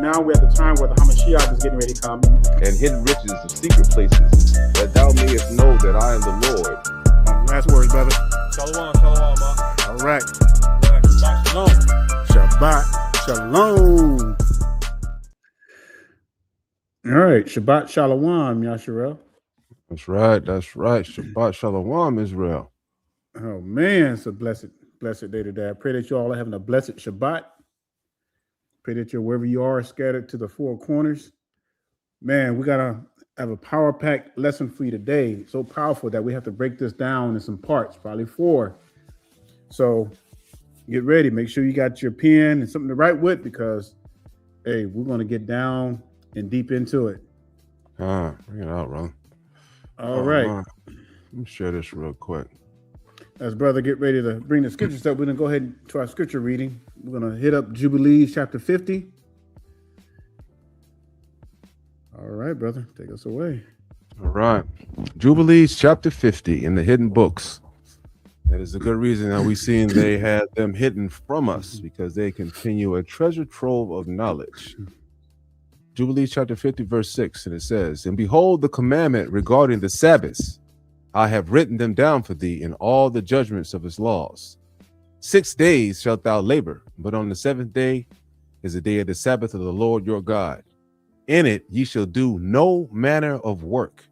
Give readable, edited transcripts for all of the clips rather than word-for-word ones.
now we're at the time where the Hamashiach is getting ready to come. And hidden riches of secret places, that thou mayest know that I am the Lord. Last words, brother. Shalom, shalom, ma. All right. Shabbat shalom. Shabbat shalom. All right. Shabbat shalom, Yasharel. That's right. That's right. Shabbat shalom, Israel. Oh, man. It's a blessed day today. I pray that you all are having a blessed Shabbat. Pray that you're wherever you are, scattered to the four corners. Man, we got to have a power-packed lesson for you today. So powerful that we have to break this down in some parts, probably 4. So get ready. Make sure you got your pen and something to write with, because, hey, we're going to get down and deep into it. Bring it out, brother. All right. Let me share this real quick. As brother get ready to bring the scriptures up, we're going to go ahead to our scripture reading. We're going to hit up Jubilees chapter 50. All right, brother, take us away. All right. Jubilees chapter 50 in the hidden books. That is a good reason that we've seen they had them hidden from us, because they continue a treasure trove of knowledge. Jubilees chapter 50, verse 6, and it says, "And behold, the commandment regarding the sabbaths, I have written them down for thee in all the judgments of his laws. 6 days shalt thou labor, but on the 7th day is the day of the Sabbath of the Lord your God. In it ye shall do no manner of work,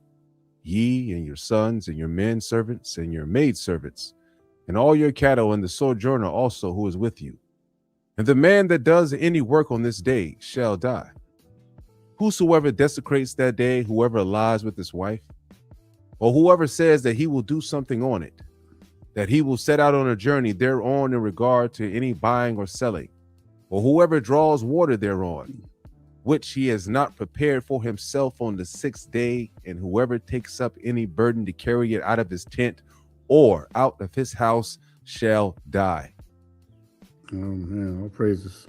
ye and your sons and your men servants and your maid servants, and all your cattle and the sojourner also who is with you. And the man that does any work on this day shall die. Whosoever desecrates that day, whoever lies with his wife, or whoever says that he will do something on it, that he will set out on a journey thereon in regard to any buying or selling, or whoever draws water thereon, which he has not prepared for himself on the 6th day, and whoever takes up any burden to carry it out of his tent or out of his house shall die." Oh, man, all praises.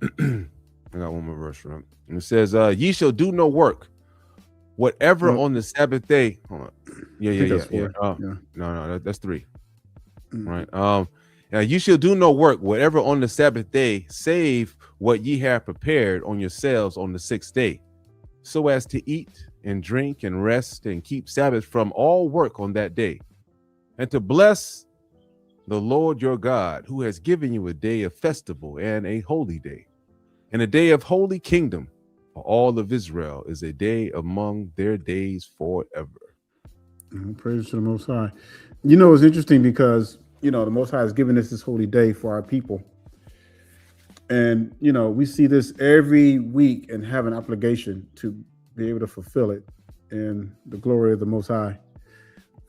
I got one more verse, right? And it says, "Ye shall do no work, whatever on the Sabbath day." Hold on. Yeah. No, that's 3. Right. You shall do no work, whatever on the Sabbath day, save what ye have prepared on yourselves on the 6th day, so as to eat and drink and rest and keep Sabbath from all work on that day, and to bless the Lord your God, who has given you a day of festival and a holy day, and a day of holy kingdom. For all of Israel is a day among their days forever. Praise to the Most High. You know, it's interesting because, the Most High has given us this holy day for our people. And, we see this every week and have an obligation to be able to fulfill it in the glory of the Most High.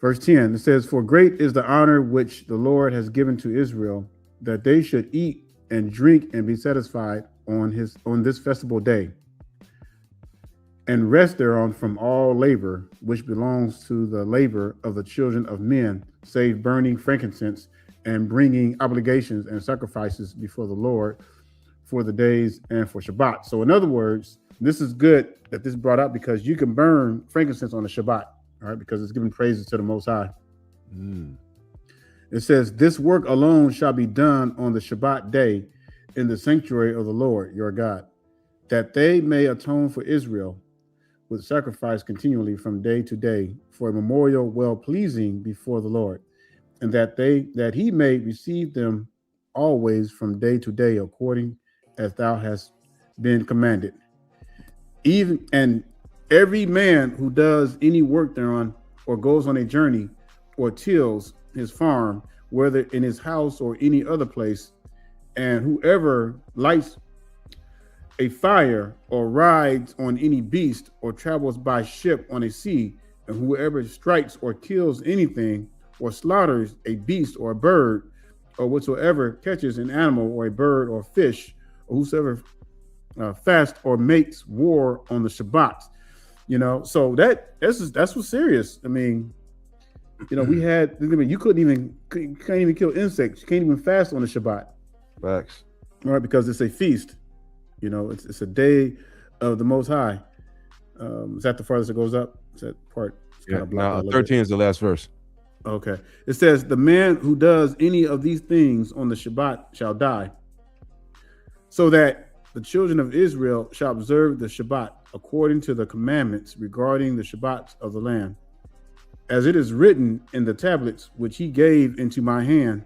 Verse 10, it says, "For great is the honor which the Lord has given to Israel, that they should eat and drink and be satisfied on this festival day, and rest thereon from all labor, which belongs to the labor of the children of men, save burning frankincense and bringing obligations and sacrifices before the Lord for the days and for Shabbat." So in other words, this is good that this brought up, because you can burn frankincense on the Shabbat, all right, because it's giving praises to the Most High. It says, "This work alone shall be done on the Shabbat day in the sanctuary of the Lord your God, that they may atone for Israel with sacrifice continually from day to day, for a memorial well-pleasing before the Lord, and that he may receive them always from day to day, according as thou hast been commanded. Even and every man who does any work thereon, or goes on a journey, or tills his farm, whether in his house or any other place, and whoever lights a fire, or rides on any beast, or travels by ship on a sea, and whoever strikes or kills anything, or slaughters a beast or a bird, or whatsoever catches an animal or a bird or fish, or whosoever fasts or makes war on the Shabbat." So that's what's serious. I mean, we had, you can't even kill insects. You can't even fast on the Shabbat. Facts. All right, because it's a feast. It's a day of the Most High. Is that the farthest it goes up? Is that part? Yeah. Now 13 is the last verse. Okay. It says, "The man who does any of these things on the Shabbat shall die." So that the children of Israel shall observe the Shabbat according to the commandments regarding the Shabbats of the land, as it is written in the tablets which he gave into my hand,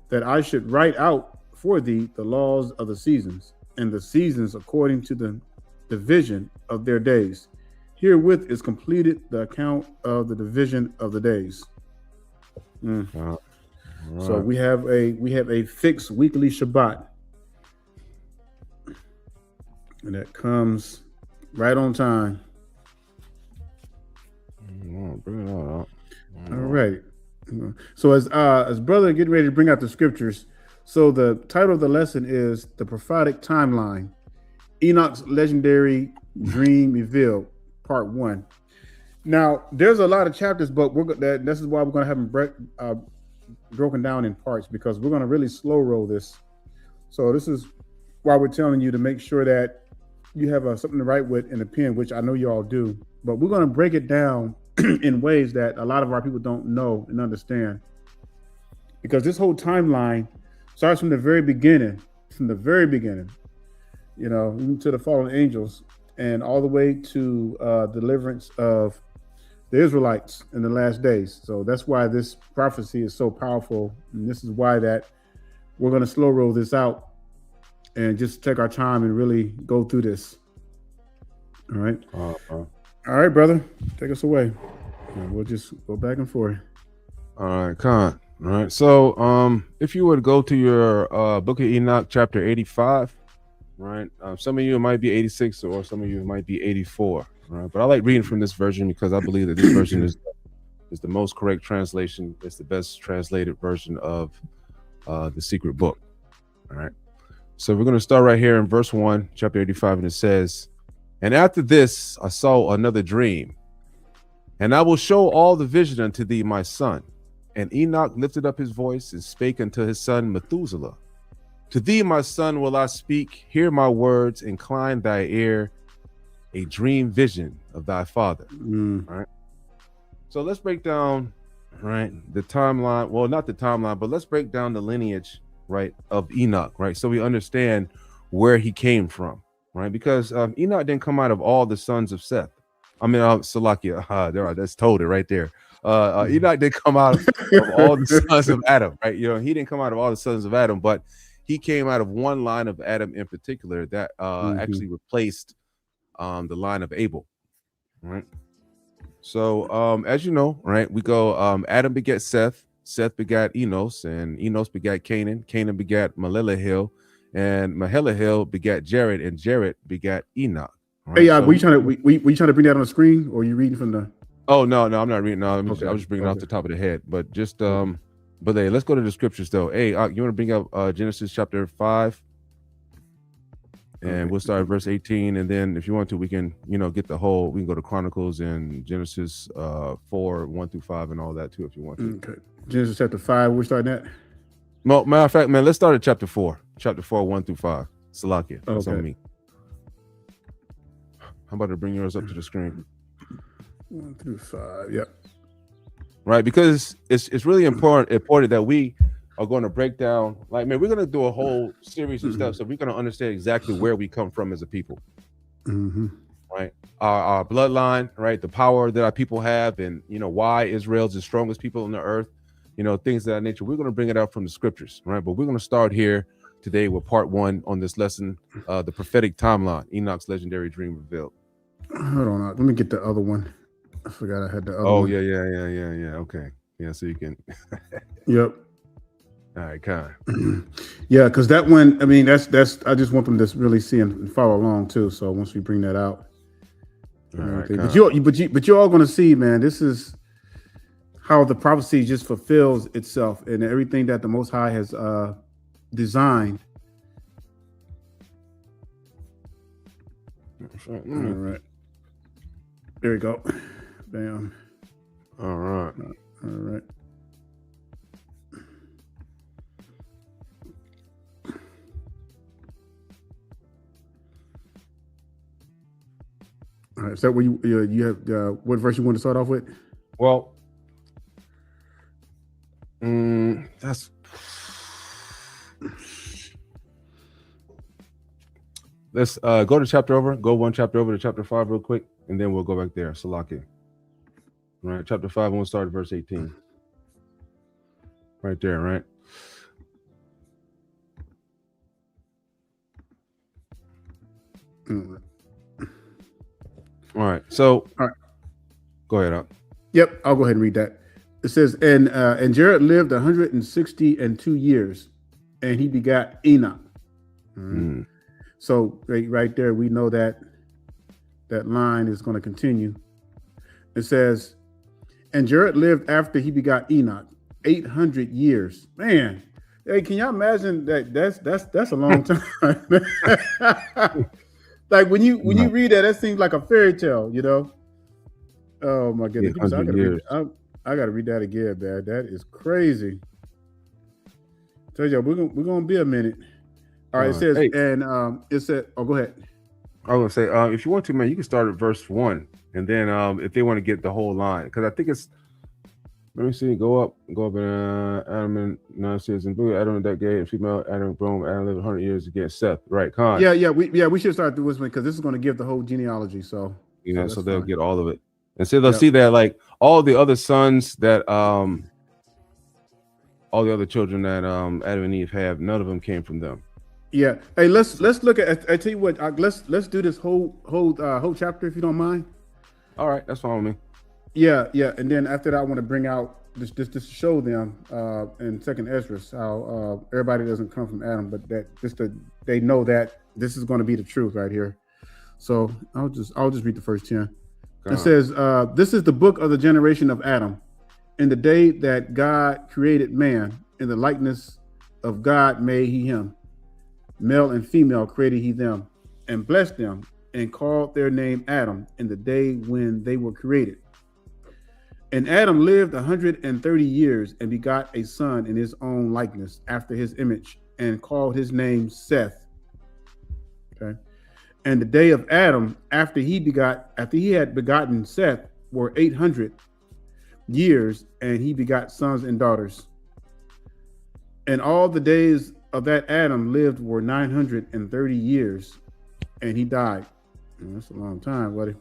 that I should write out for thee the laws of the seasons, and the seasons according to the division of their days. Herewith is completed the account of the division of the days. Right. So we have a fixed weekly Shabbat, and that comes right on time. Bring it on up. All right. So as brother getting ready to bring out the scriptures, so the title of the lesson is The Prophetic Timeline, Enoch's Legendary Dream Revealed, Part 1. Now, there's a lot of chapters, but this is why we're going to have them broken down in parts, because we're going to really slow roll this. So this is why we're telling you to make sure that you have something to write with and a pen, which I know you all do. But we're going to break it down in ways that a lot of our people don't know and understand, because this whole timeline starts from the very beginning, you know, even to the fallen angels, and all the way to deliverance of the Israelites in the last days. So that's why this prophecy is so powerful, and this is why that we're going to slow roll this out and just take our time and really go through this. All right. All right, brother, take us away. And we'll just go back and forth. All right, Khan. All right. So, if you would go to your Book of Enoch, chapter 85, right? Some of you might be 86, or some of you might be 84. Right? But I like reading from this version because I believe that this version is the most correct translation. It's the best translated version of the secret book. All right. So we're going to start right here in verse 1, chapter 85, and it says, "And after this I saw another dream, and I will show all the vision unto thee, my son. And Enoch lifted up his voice and spake unto his son Methuselah. To thee, my son, will I speak. Hear my words, incline thy ear. A dream vision of thy father." All right. So let's break down, right, the timeline. Well, not the timeline, but let's break down the lineage, right, of Enoch, right, so we understand where he came from, right? Because Enoch didn't come out of all the sons of Seth. I mean, Salakia, there, that's told it right there. Enoch didn't come out of all the sons of Adam, right? You know, he didn't come out of all the sons of Adam, but he came out of one line of Adam in particular that actually replaced the line of Abel, right? So as you know, right, we go Adam begat Seth, Seth begat Enos, and Enos begat Canaan, Canaan begat Mahalalel, and Mahalalel begat Jared, and Jared begat Enoch. Right? Hey, were you trying to bring that on the screen, or are you reading from the? Oh no, I'm not reading. No, I was just bringing it off the top of the head. But just but hey, let's go to the scriptures though. Hey, you want to bring up Genesis chapter 5, and we'll start at verse 18, and then if you want to, we can get the whole. We can go to Chronicles and Genesis 4, 1 through 5, and all that too if you want to. Okay, Genesis chapter 5. We're starting at. No, matter of fact, man, let's start at chapter 4, 1 through 5. Salakia, that's on me. How about to bring yours up to the screen? 1 through 5. Yep. Right, because it's really important that we are going to break down. Like, man, we're going to do a whole series of steps, so we're going to understand exactly where we come from as a people. Right, our bloodline, right, the power that our people have, and why Israel's the strongest people on the earth. Things of that nature. We're going to bring it out from the scriptures, right? But we're going to start here today with part 1 on this lesson, the prophetic timeline, Enoch's legendary dream revealed. Hold on, let me get the other one. I forgot I had the other one. Oh, yeah. Okay. Yeah, so you can. Yep. All right, Kai. Yeah, because that one, I mean, that's. I just want them to really see and follow along too. So once we bring that out, all right, but you're all going to see, man. This is how the prophecy just fulfills itself, and everything that the Most High has designed. All right. There we go. Bam. All right. All right. All right. Is that what you have? What verse you want to start off with? Well, that's let's go to chapter over. Go one chapter over to chapter 5 real quick, and then we'll go back there. Salaki. Right, chapter 5. We'll start at verse 18. Right there, right. All right. So, all right. Go ahead. Yep, I'll go ahead and read that. It says, and Jared lived 162 years, and he begot Enoch. Right. So right there, we know that line is going to continue. It says, and Jared lived after he begot Enoch 800 years. Man, hey, can y'all imagine that? That's a long time. Like when you read that seems like a fairy tale, you know. Oh my goodness! I gotta read that again, man. That is crazy. Tell you, we're gonna be a minute. All right, it says, hey. And it said, oh, go ahead. I was gonna say, if you want to, man, you can start at verse 1, and then if they want to get the whole line, because I think it's. Let me see. Go up, and Adam and says, and Adam and that gay and female Adam boom. Adam lived 100 years against Seth. Right, Khan. Yeah. We should start through this one because this is going to give the whole genealogy. So so they'll get all of it. And so they'll see that like all the other sons that all the other children that Adam and Eve have, none of them came from them. Yeah. Hey, let's look at. I tell you what. Let's do this whole chapter if you don't mind. All right, that's fine with me. Yeah. And then after that, I want to bring out just to show them in Second Ezra how everybody doesn't come from Adam, but that they know that this is going to be the truth right here. So I'll just read the first 10. It says, this is the book of the generation of Adam. In the day that God created man, in the likeness of God made he him. Male and female created he them, and blessed them, and called their name Adam in the day when they were created. And Adam lived 130 years and begot a son in his own likeness, after his image, and called his name Seth. Okay. And the day of Adam, after he had begotten Seth, were 800 years, and he begot sons and daughters. And all the days of that Adam lived were 930 years, and he died. That's a long time, buddy.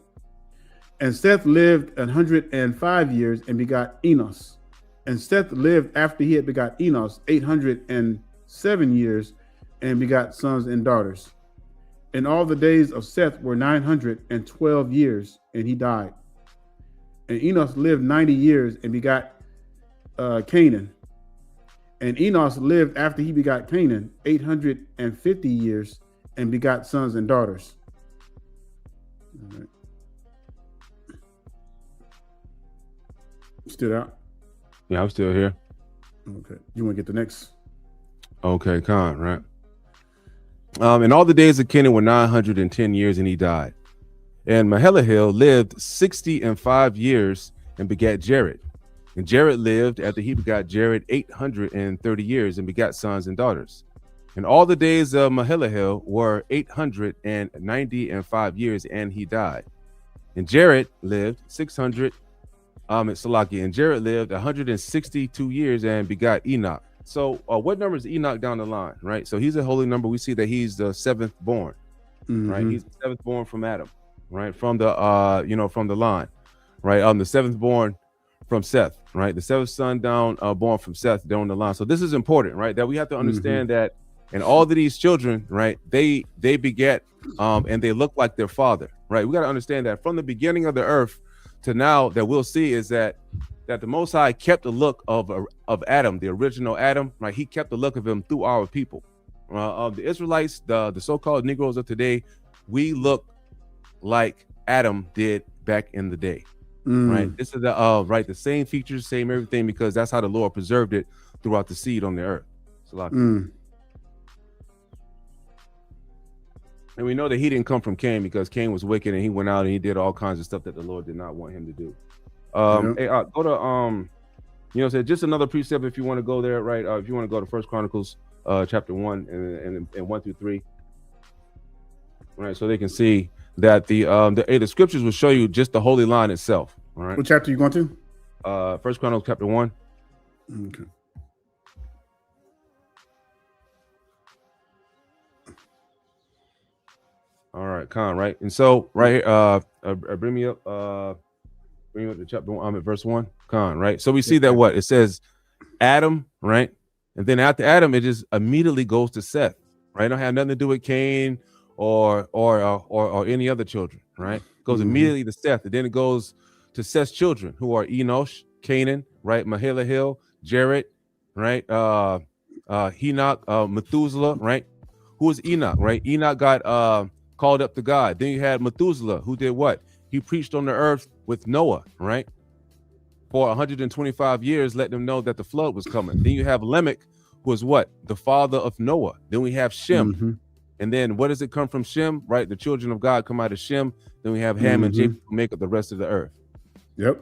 And Seth lived 105 years and begot Enoch'S. And Seth lived after he had begot Enoch'S 807 years and begot sons and daughters. And all the days of Seth were 912 years, and he died. And Enoch'S lived 90 years and begot Canaan. And Enoch'S lived after he begot Canaan 850 years and begot sons and daughters. All right. Still out? Yeah, I'm still here. Okay. You want to get the next? Okay, Khan, right? And all the days of Canaan were 910 years, and he died. And Mahalalel lived 65 years and begat Jared. And Jared lived after he begot Jared 830 years and begat sons and daughters. And all the days of Mahalalel were 895 years, and he died. And Jared lived 600. And Jared lived 162 years and begot Enoch. So what number is Enoch down the line, right? So he's a holy number. We see that he's the seventh born, right? He's the seventh born from Adam, right? From the from the line, right? The seventh born from Seth, right? The seventh son down born from Seth down the line. So this is important, right? That we have to understand that, and all of these children, right? They beget and they look like their father, right? We got to understand that from the beginning of the earth to now, that we'll see is that the Most High kept the look of Adam, the original Adam, right? He kept the look of him through our people. The Israelites, the so-called Negroes of today, we look like Adam did back in the day, right? This is the same features, same everything, because that's how the Lord preserved it throughout the seed on the earth. And we know that he didn't come from Cain, because Cain was wicked and he went out and he did all kinds of stuff that the Lord did not want him to do. Hey, go to so just another precept if you want to go there, right? If you want to go to First Chronicles chapter 1 and 1 through 3, right? So they can see that the scriptures will show you just the holy line itself. All right. What chapter you going to? First Chronicles chapter 1. Okay. All right, Khan, right? And so right here, bring me up to chapter 1, I'm at verse 1. Khan, right? So we see that what? It says Adam, right? And then after Adam, it just immediately goes to Seth, right? It don't have nothing to do with Cain or any other children, right? It goes immediately to Seth, and then it goes to Seth's children, who are Enoch, Canaan, right? Mahalalel, Jared, right? Enoch, Methuselah, right? Who is Enoch, right? Enoch got called up to God. Then you had Methuselah, who did what? He preached on the earth with Noah, right? For 125 years, let them know that the flood was coming. Then you have Lamech, who is what? The father of Noah. Then we have Shem. And then what does it come from Shem, right? The children of God come out of Shem. Then we have Ham and Japheth who make up the rest of the earth. Yep.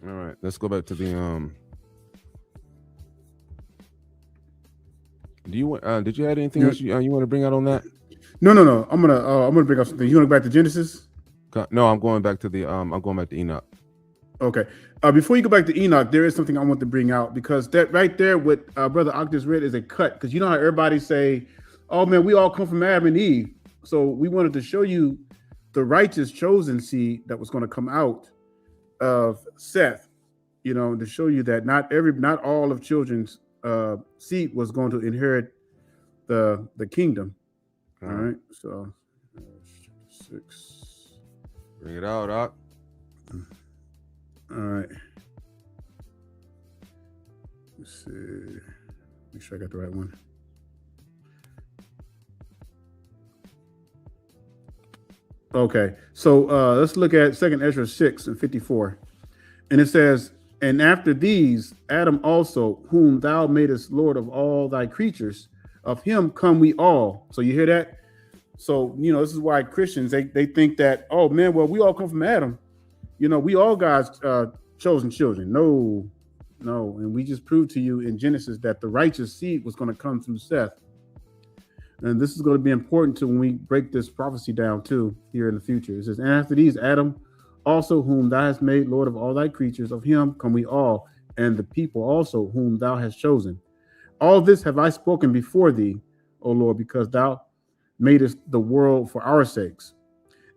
All right, let's go back to the did you have anything else you want to bring out on that? No. I'm gonna bring up something. You want to go back to Genesis? No, I'm going back to the I'm going back to Enoch. Okay. Before you go back to Enoch, there is something I want to bring out, because that right there, what Brother Ock just read is a cut. Because you know how everybody say, "Oh man, we all come from Adam and Eve." So we wanted to show you the righteous chosen seed that was going to come out of Seth. You know, to show you that not all of children's seed was going to inherit the kingdom. All right. So 6. Bring it out, Doc. All right. Let's see. Make sure I got the right one. Okay. So let's look at 2nd Ezra 6:54. And it says, "And after these, Adam also, whom thou madest Lord of all thy creatures, of him come we all." So you hear that? So, you know, this is why Christians, they think that, oh man, well, we all come from Adam. You know, we all God's chosen children. No. And we just proved to you in Genesis that the righteous seed was going to come through Seth. And this is going to be important to when we break this prophecy down too here in the future. It says, "And after these, Adam also, whom thou hast made Lord of all thy creatures, of him come we all, and the people also whom thou hast chosen. All this have I spoken before thee, O Lord, because thou madest the world for our sakes.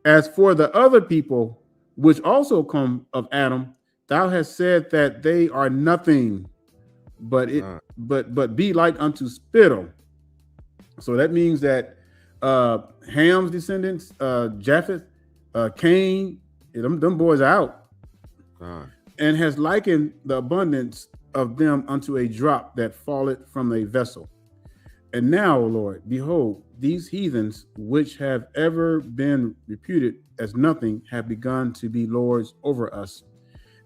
As for the other people, which also come of Adam, thou hast said that they are nothing, but be like unto spittle." So that means that Ham's descendants, Japheth, Cain, them boys are out. And has likened the abundance of them unto a drop that falleth from a vessel. And now, O Lord, behold, these heathens, which have ever been reputed as nothing, have begun to be lords over us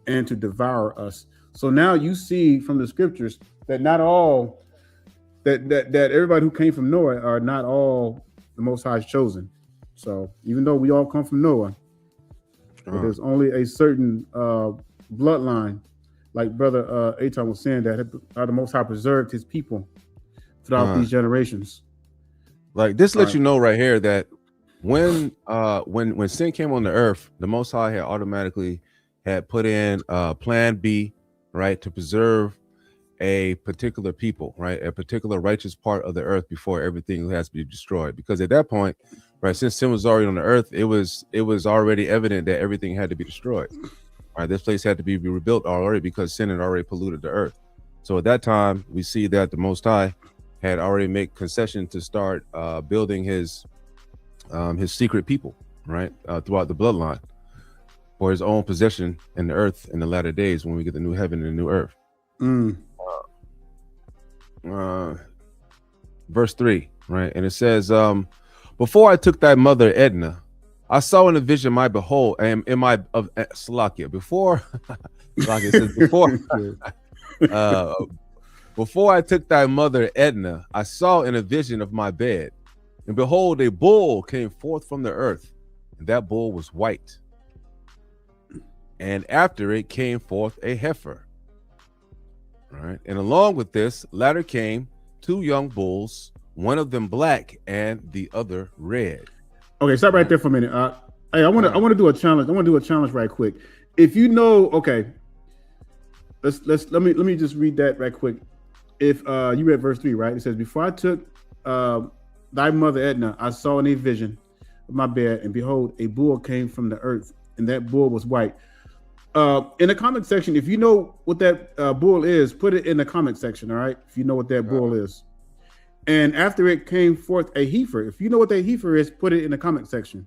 and to devour us. So now you see from the scriptures that not all, that everybody who came from Noah are not all the Most High's chosen. So even though we all come from Noah, but there's only a certain bloodline, like Brother Aton was saying, that the Most High preserved his people throughout these generations. Like this lets you know right here that when sin came on the earth, the Most High had automatically had put in plan B, right, to preserve a particular people, right, a particular righteous part of the earth before everything has to be destroyed. Because at that point, right, since sin was already on the earth, it was already evident that everything had to be destroyed. Right, this place had to be rebuilt already because sin had already polluted the earth. So at that time, we see that the Most High had already made concession to start building his secret people, right, throughout the bloodline for his own possession in the earth in the latter days when we get the new heaven and the new earth. Verse 3, right, and it says, "Before I took thy mother Edna, I saw in a vision my behold, and in my of Salakia, before Salakia says before I took thy mother Edna, I saw in a vision of my bed, and behold, a bull came forth from the earth, and that bull was white. And after it came forth a heifer. All right, and along with this latter came 2 young bulls, one of them black and the other red." Okay, stop right there for a minute. Hey, I want to do a challenge. I want to do a challenge right quick. If you know, okay, let me just read that right quick. If you read verse 3, right? It says, "Before I took thy mother Edna, I saw in a vision of my bed, and behold, a bull came from the earth, and that bull was white. In the comment section, if you know what that bull is, put it in the comment section, all right? If you know what that bull is. And after it came forth a heifer. If you know what that heifer is, put it in the comment section.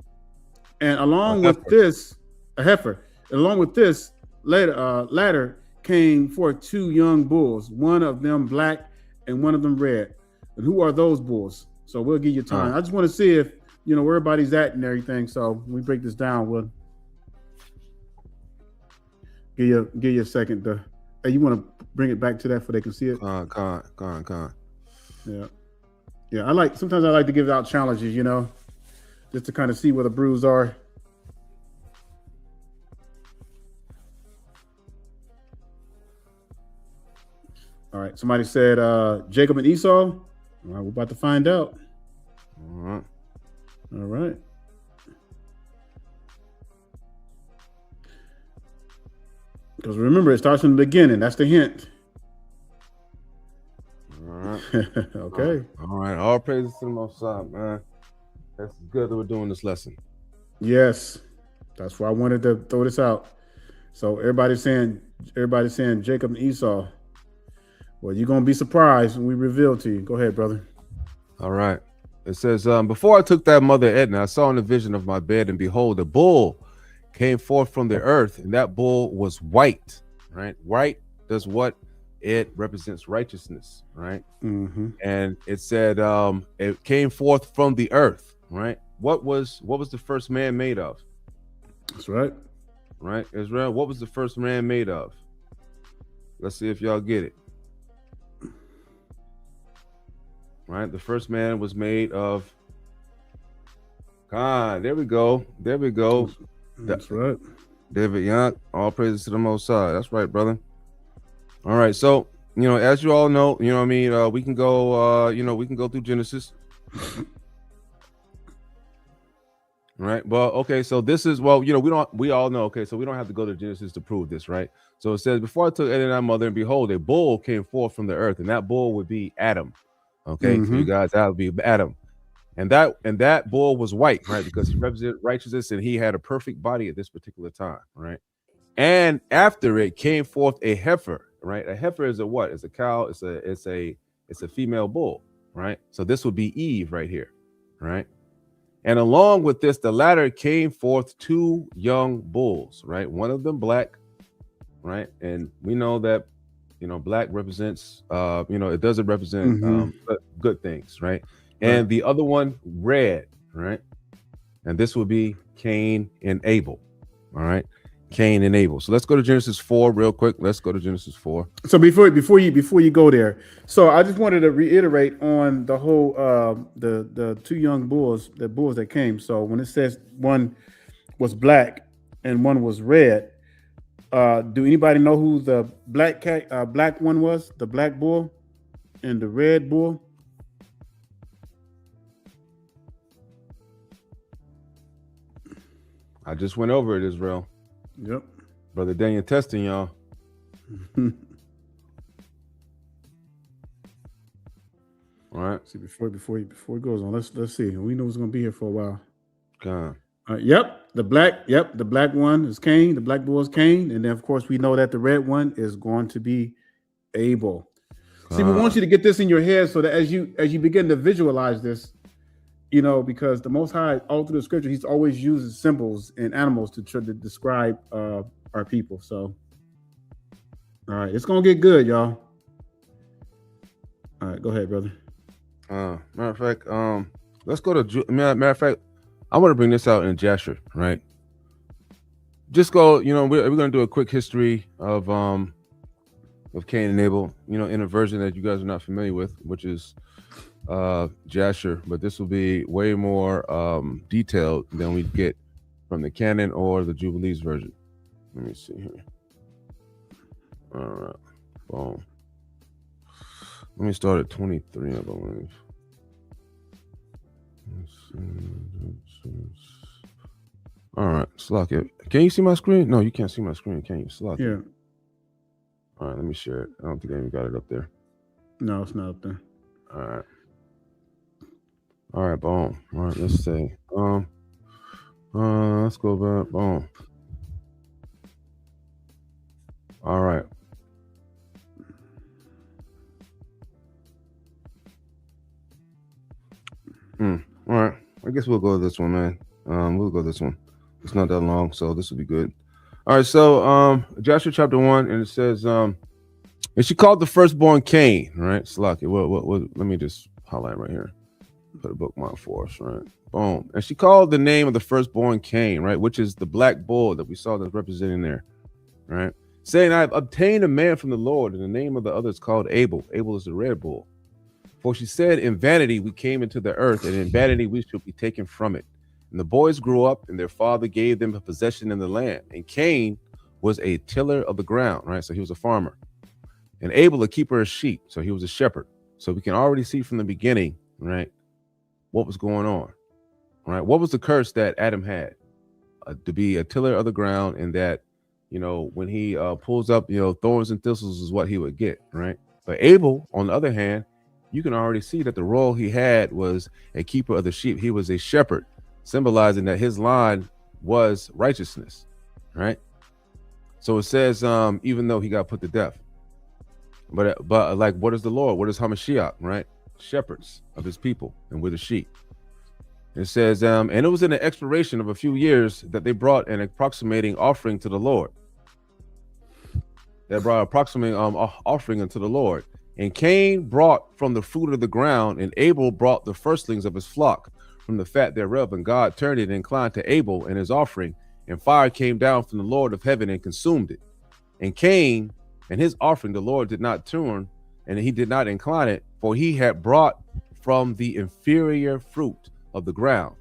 And along with this, a heifer. Along with this, ladder came forth 2 young bulls, one of them black and one of them red. And who are those bulls? So we'll give you time. I just want to see if you know where everybody's at and everything. So when we break this down, we'll give you a second to. Hey, you want to bring it back to that so they can see it? Con. Yeah. Sometimes I like to give out challenges, you know, just to kind of see where the brews are. All right. Somebody said Jacob and Esau. All right, we're about to find out. All right. Because remember, it starts from the beginning. That's the hint. All right. Okay. All right. All praises to the Most High, man. That's good that we're doing this lesson. Yes. That's why I wanted to throw this out. So everybody's saying Jacob and Esau. Well, you're going to be surprised when we reveal to you. Go ahead, brother. All right. It says, before I took that mother Edna, I saw in the vision of my bed, and behold, a bull came forth from the earth, and that bull was white, right? White does what? It represents righteousness, right? Mm-hmm. And it said it came forth from the earth, right? What was the first man made of? That's right. Right, Israel, what was the first man made of? Let's see if y'all get it. Right, the first man was made of God. There we go. That's right. David Young, all praises to the Most High. That's right, brother. All right, so you know, as you all know, you know what I mean, we can go we can go through Genesis. Right. Well, okay, so this is, well, you know, we all know, okay, so we don't have to go to Genesis to prove this, right? So it says, before I took Edna and my mother, and behold, a bull came forth from the earth, and that bull would be Adam. Okay, so you guys, that would be Adam. And that bull was white, right? Because he represented righteousness, and he had a perfect body at this particular time, right? And after it came forth a heifer, right? A heifer is a what? It's a cow, it's a female bull, right? So this would be Eve right here, right? And along with this, the latter came forth 2 young bulls, right? One of them black, right? And we know that, you know, black represents, it doesn't represent good things, right? And the other one red, right? And this would be Cain and Abel, all right? Cain and Abel. So let's go to Genesis 4 real quick. Let's go to Genesis 4. So before you go there, so I just wanted to reiterate on the whole the 2 young bulls, the bulls that came. So when it says one was black and one was red, do anybody know who the black one was? The black bull and the red bull? I just went over it, Israel. Yep. Brother Daniel testing y'all. All right. See, before it goes on, let's see. We know it's gonna be here for a while. God. The black one is Cain, the black bull is Cain, and then of course we know that the red one is going to be Abel. See, we want you to get this in your head so that as you begin to visualize this, you know, because the Most High, all through the scripture, he's always uses symbols and animals to try to describe our people. So, all right, it's gonna get good, y'all. All right, go ahead, brother. Matter of fact, let's go to matter of fact, I want to bring this out in Jasher, right? Just go, you know, we're gonna do a quick history of Cain and Abel, you know, in a version that you guys are not familiar with, which is Jasher, but this will be way more detailed than we get from the canon or the Jubilees version. Let me see here. All right, boom. Let me start at 23, I believe. All right, Slack. Can you see my screen? No, you can't see my screen, can you? Slack. Yeah. All right, let me share it. I don't think I even got it up there. No, it's not up there. All right. All right, boom. All right, let's see. Let's go back. Boom. All right. All right. I guess we'll go with this one, man. We'll go this one. It's not that long, so this will be good. All right. So, Joshua chapter 1, and it says, and she called the firstborn Cain, right? Slocky. What? Let me just highlight right here. Put a bookmark for us, right? Boom. And she called the name of the firstborn Cain, right? Which is the black bull that we saw that's representing there, right? Saying, I have obtained a man from the Lord, and the name of the other is called Abel. Abel is the red bull. For she said, in vanity we came into the earth, and in vanity we shall be taken from it. And the boys grew up, and their father gave them a possession in the land. And Cain was a tiller of the ground, right? So he was a farmer. And Abel, a keeper of sheep. So he was a shepherd. So we can already see from the beginning, right, what was going on, right? What was the curse that Adam had? To be a tiller of the ground, and that, you know, when he pulls up, you know, thorns and thistles is what he would get, right? But Abel, on the other hand, you can already see that the role he had was a keeper of the sheep. He was a shepherd, symbolizing that his line was righteousness, right? So it says, even though he got put to death, but like, what is the Lord? What is Hamashiach, right? Shepherds of his people, and we're the sheep. It says, and it was in the expiration of a few years that they brought an approximating offering to the Lord. They brought approximating offering unto the Lord. And Cain brought from the fruit of the ground, and Abel brought the firstlings of his flock from the fat thereof. And God turned it and inclined to Abel and his offering, and fire came down from the Lord of heaven and consumed it. And Cain and his offering the Lord did not turn, and he did not incline it, for he had brought from the inferior fruit of the ground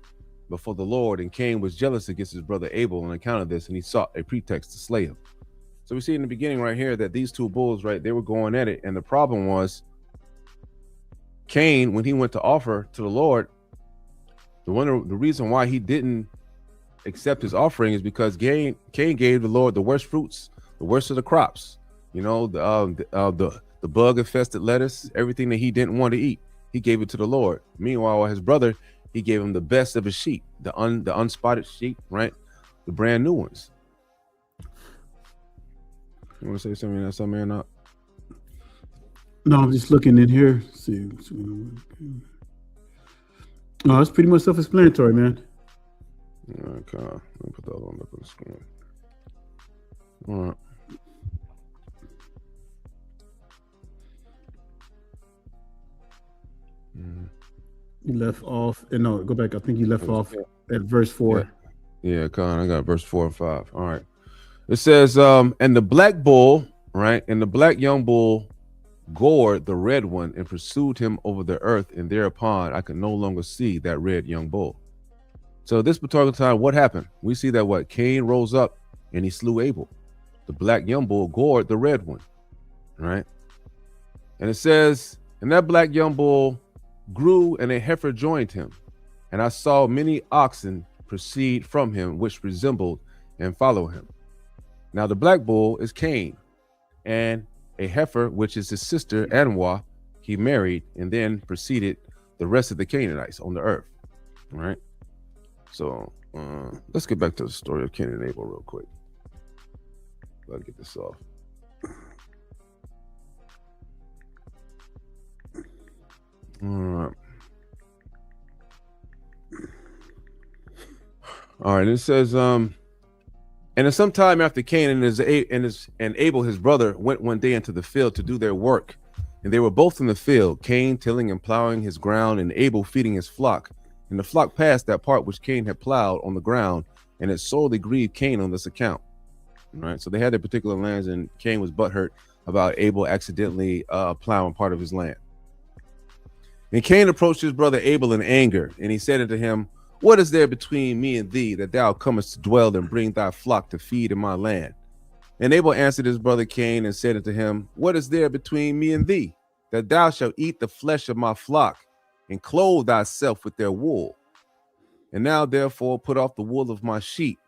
before the Lord. And Cain was jealous against his brother Abel on account of this, and he sought a pretext to slay him. So we see in the beginning right here that these two bulls, right, they were going at it. And the problem was Cain, when he went to offer to the Lord, the reason why he didn't accept his offering is because Cain gave the Lord the worst fruits, the worst of the crops, you know, the bug infested lettuce, everything that he didn't want to eat. He gave it to the Lord. Meanwhile, his brother, he gave him the best of his sheep, the unspotted sheep, right? The brand new ones. You want to say something or not? No, I'm just looking in here. See. No, it's pretty much self-explanatory, man. Okay, let me put that on the screen. All right. You left off, and no, go back. I think you left off at verse 4. Yeah, Con, I got verse 4 and 5. All right. It says, and the black bull, right, and the black young bull gored the red one and pursued him over the earth, and thereupon I could no longer see that red young bull. So this particular time, what happened? We see that what Cain rose up and he slew Abel. The black young bull gored the red one, right? And it says, and that black young bull grew, and a heifer joined him, and I saw many oxen proceed from him, which resembled and follow him. Now the black bull is Cain, and a heifer, which is his sister Anwa, he married, and then preceded the rest of the Canaanites on the earth. All right. So let's get back to the story of Cain and Abel real quick. Gotta get this off. All right. It says, and in some time after Cain and Abel, his brother, went one day into the field to do their work, and they were both in the field, Cain tilling and plowing his ground, and Abel feeding his flock. And the flock passed that part which Cain had plowed on the ground, and it sorely grieved Cain on this account. All right. So they had their particular lands, and Cain was butthurt about Abel accidentally plowing part of his land. And Cain approached his brother Abel in anger, and he said unto him, what is there between me and thee, that thou comest to dwell and bring thy flock to feed in my land? And Abel answered his brother Cain and said unto him, what is there between me and thee, that thou shalt eat the flesh of my flock, and clothe thyself with their wool? And now therefore put off the wool of my sheep,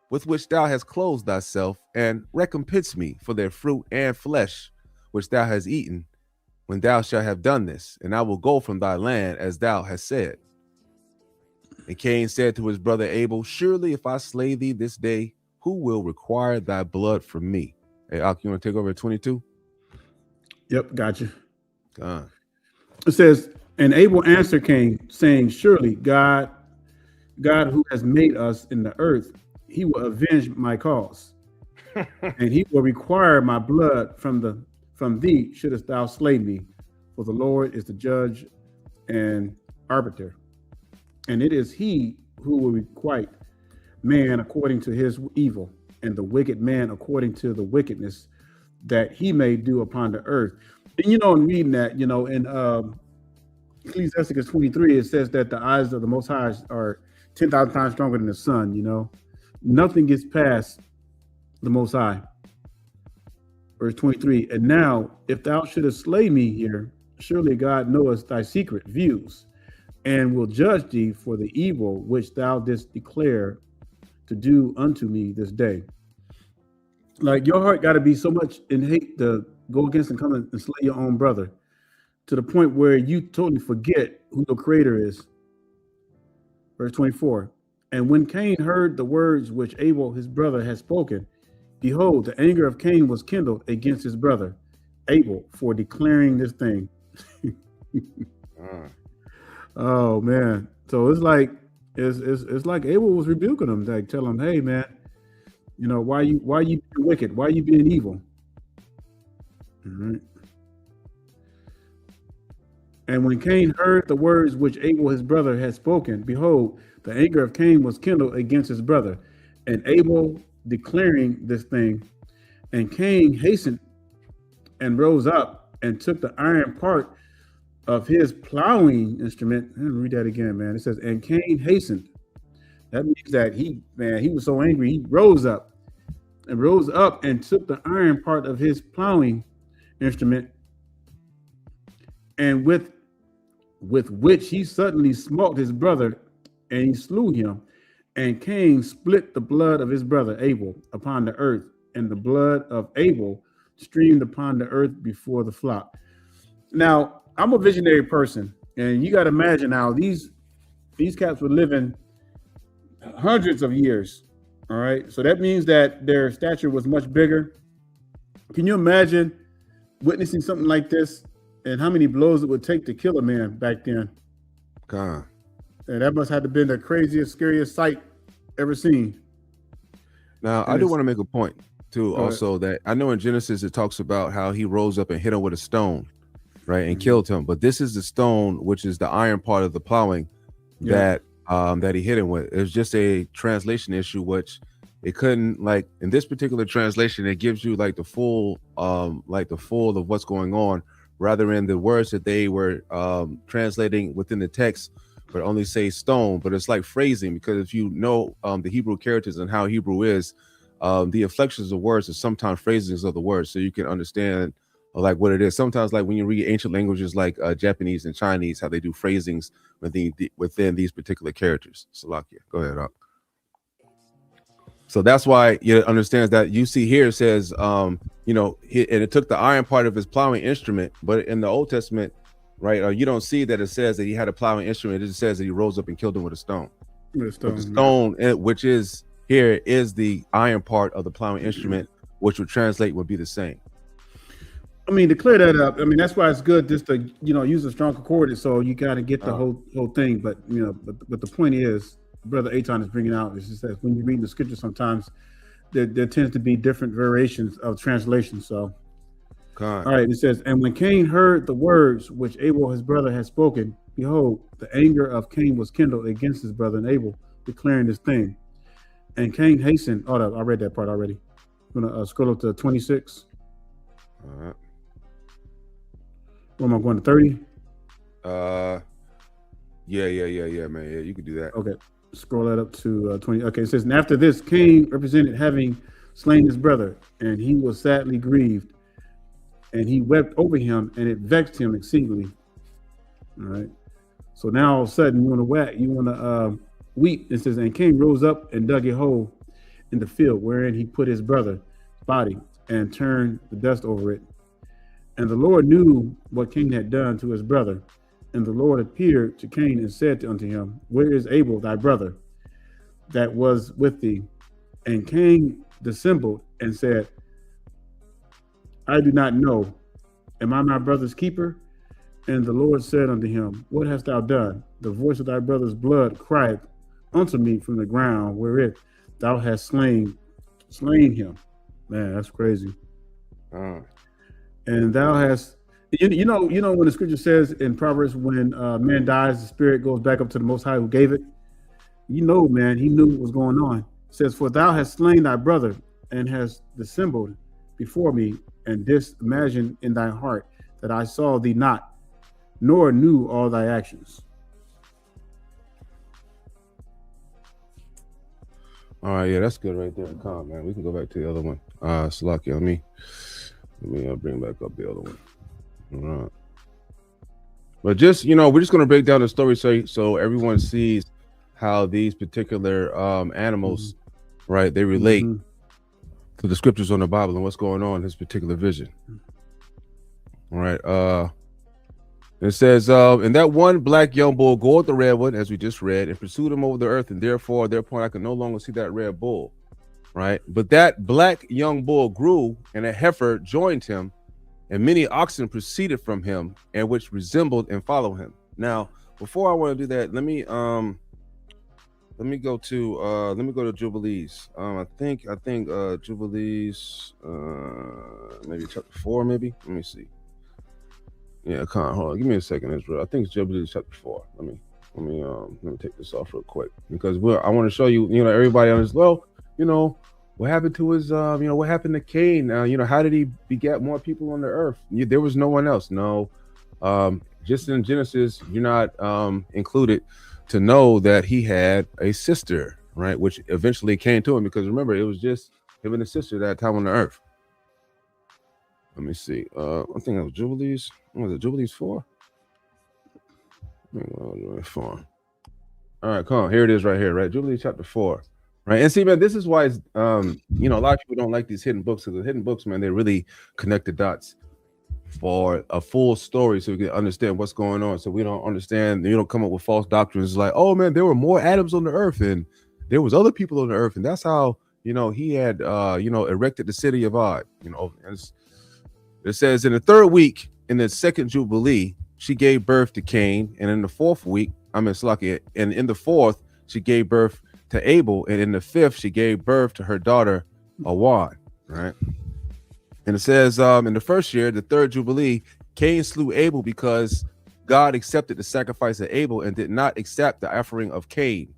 with which thou hast clothed thyself, and recompense me for their fruit and flesh, which thou hast eaten, when thou shalt have done this, and I will go from thy land as thou hast said. And Cain said to his brother Abel, surely if I slay thee this day, who will require thy blood from me? Hey, Ak, you want to take over at 22? Yep, gotcha. God. It says, and Abel answered Cain, saying, surely God who has made us in the earth, he will avenge my cause, and he will require my blood from thee, shouldest thou slay me. For the Lord is the judge and arbiter, and it is he who will requite man according to his evil, and the wicked man according to the wickedness that he may do upon the earth. And in reading that, in Ecclesiastes 23, it says that the eyes of the Most High are 10,000 times stronger than the sun. Nothing gets past the Most High. Verse 23, and now if thou shouldest slay me here, surely God knoweth thy secret views, and will judge thee for the evil which thou didst declare to do unto me this day. Like, your heart got to be so much in hate to go against and come and slay your own brother, to the point where you totally forget who your creator is. Verse 24, and when Cain heard the words which Abel his brother had spoken, behold, the anger of Cain was kindled against his brother Abel for declaring this thing. Oh man. So it's like Abel was rebuking him, like tell him, hey man, why you being wicked? Why you being evil? All right. And when Cain heard the words which Abel his brother had spoken, behold, the anger of Cain was kindled against his brother, and Abel declaring this thing. And Cain hastened and rose up and took the iron part of his plowing instrument. Let me read that again, man. It says, and Cain hastened. That means that he was so angry, he rose up and took the iron part of his plowing instrument, and with which he suddenly smote his brother, and he slew him. And Cain split the blood of his brother Abel upon the earth, and the blood of Abel streamed upon the earth before the flock. Now, I'm a visionary person, and you got to imagine now these cats were living hundreds of years. All right, so that means that their stature was much bigger. Can you imagine witnessing something like this, and how many blows it would take to kill a man back then? God. And that must have been the craziest, scariest sight ever seen. Now, I do want to make a point too, also, that I know in Genesis it talks about how he rose up and hit him with a stone, right, and killed him. But this is the stone, which is the iron part of the plowing that he hit him with. It's just a translation issue, which it couldn't, like in this particular translation, it gives you like the full of what's going on, rather than the words that they were translating within the text, but only say stone. But it's like phrasing, because if you know the Hebrew characters and how Hebrew is, the inflections of words are sometimes phrasings of the words, so you can understand like what it is. Sometimes, like when you read ancient languages like Japanese and Chinese, how they do phrasings within these particular characters. Salakia, go ahead up. So that's why you understand that you see here it says, and it took the iron part of his plowing instrument, but in the Old Testament, right, you don't see that it says that he had a plowing instrument. It just says that he rose up and killed him with a stone. But the stone, which is here, is the iron part of the plowing instrument, which would translate would be the same. I mean, to clear that up, I mean, that's why it's good just to, use a strong concordance, so you got to get the whole thing. But, but the point is, Brother Eitan is bringing out, is just that when you read the scripture, sometimes there tends to be different variations of translation. So, all right, it says, and when Cain heard the words which Abel his brother had spoken, behold, the anger of Cain was kindled against his brother and Abel, declaring this thing. And Cain hastened. Oh, I read that part already. I'm gonna scroll up to 26. All right. What am I going to 30? Yeah, man. Yeah, you could do that. Okay. Scroll that up to 20. Okay, it says, and after this, Cain represented having slain his brother, and he was sadly grieved, and he wept over him, and it vexed him exceedingly. All right. So now all of a sudden you want to weep. It says, and Cain rose up and dug a hole in the field wherein he put his brother's body and turned the dust over it. And the Lord knew what Cain had done to his brother. And the Lord appeared to Cain and said unto him, Where is Abel thy brother that was with thee? And Cain dissembled and said, I do not know. Am I my brother's keeper? And the Lord said unto him, What hast thou done? The voice of thy brother's blood crieth unto me from the ground, wherewith thou hast slain him. Man, that's crazy. And thou hast, you know, when the scripture says in Proverbs, when man dies, the spirit goes back up to the Most High who gave it. You know, man, he knew what was going on. It says, For thou hast slain thy brother and hast dissembled before me, and didst imagine in thy heart that I saw thee not, nor knew all thy actions. All right, yeah, that's good right there. Calm, man. We can go back to the other one. Salakia, let me bring back up the other one. All right. But just, we're just going to break down the story so everyone sees how these particular animals, right, they relate to the scriptures on the Bible and what's going on in this particular vision. All right. It says, and that one black young bull gored the red one, as we just read, and pursued him over the earth, and therefore, at their point, I could no longer see that red bull. Right. But that black young bull grew, and a heifer joined him, and many oxen proceeded from him, and which resembled and followed him. Now, before I want to do that, let me go to Jubilees. I think Jubilees, maybe chapter 4, maybe. Let me see. Yeah, hold on. Give me a second, Israel. I think it's Jubilees chapter 4. Let me take this off real quick, because I want to show you, everybody on this. Well, what happened to his, what happened to Cain? How did he beget more people on the earth? There was no one else. No, just in Genesis, you're not included to know that he had a sister, right? Which eventually came to him, because remember, it was just him and his sister that time on the earth. Let me see. I think it was Jubilees. Was it Jubilees 4? 4. All right, come on. Here it is right here, right? Jubilees chapter 4. Right. And see, man, this is why it's, a lot of people don't like these hidden books, because the hidden books, man, they really connect the dots for a full story, so we can understand what's going on. So we don't understand, you don't come up with false doctrines like, oh man, there were more Adams on the earth and there was other people on the earth, and that's how he had erected the city of Og. It says, in the third week, in the second Jubilee, she gave birth to Cain, and in the fourth week, and in the fourth, she gave birth to Abel, and in the fifth, she gave birth to her daughter Awan. Right. And it says, in the first year, the third Jubilee, Cain slew Abel because God accepted the sacrifice of Abel and did not accept the offering of Cain.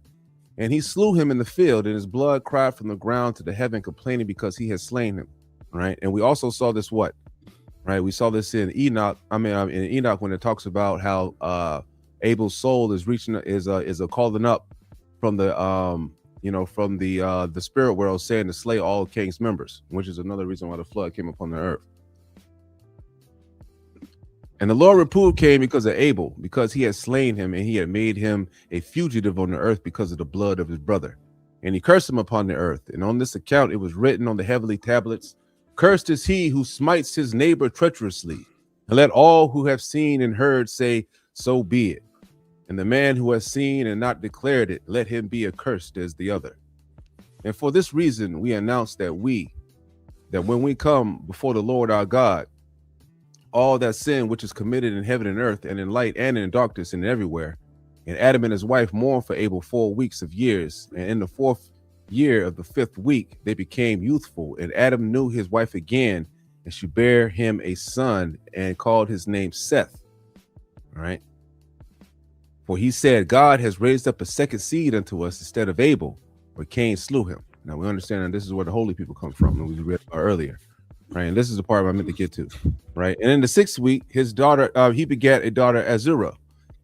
And he slew him in the field, and his blood cried from the ground to the heaven, complaining because he had slain him. Right. And we also saw this right? We saw this in Enoch. In Enoch, when it talks about how Abel's soul is calling up from the from the spirit world, saying to slay all Cain's members, which is another reason why the flood came upon the earth. And the Lord reproved Cain because of Abel, because he had slain him, and he had made him a fugitive on the earth because of the blood of his brother. And he cursed him upon the earth. And on this account, it was written on the heavenly tablets, cursed is he who smites his neighbor treacherously. And let all who have seen and heard say, so be it. And the man who has seen and not declared it, let him be accursed as the other. And for this reason, we announce that when we come before the Lord our God, all that sin which is committed in heaven and earth, and in light and in darkness and everywhere, and Adam and his wife mourned for Abel 4 weeks of years, and in the 4th year of the 5th week, they became youthful, and Adam knew his wife again, and she bare him a son and called his name Seth. All right. For he said, God has raised up a second seed unto us instead of Abel, where Cain slew him. Now we understand that this is where the holy people come from, and we read about earlier. Right. And this is the part I meant to get to. Right. And in the 6th week, his daughter, he begat a daughter, Azurah,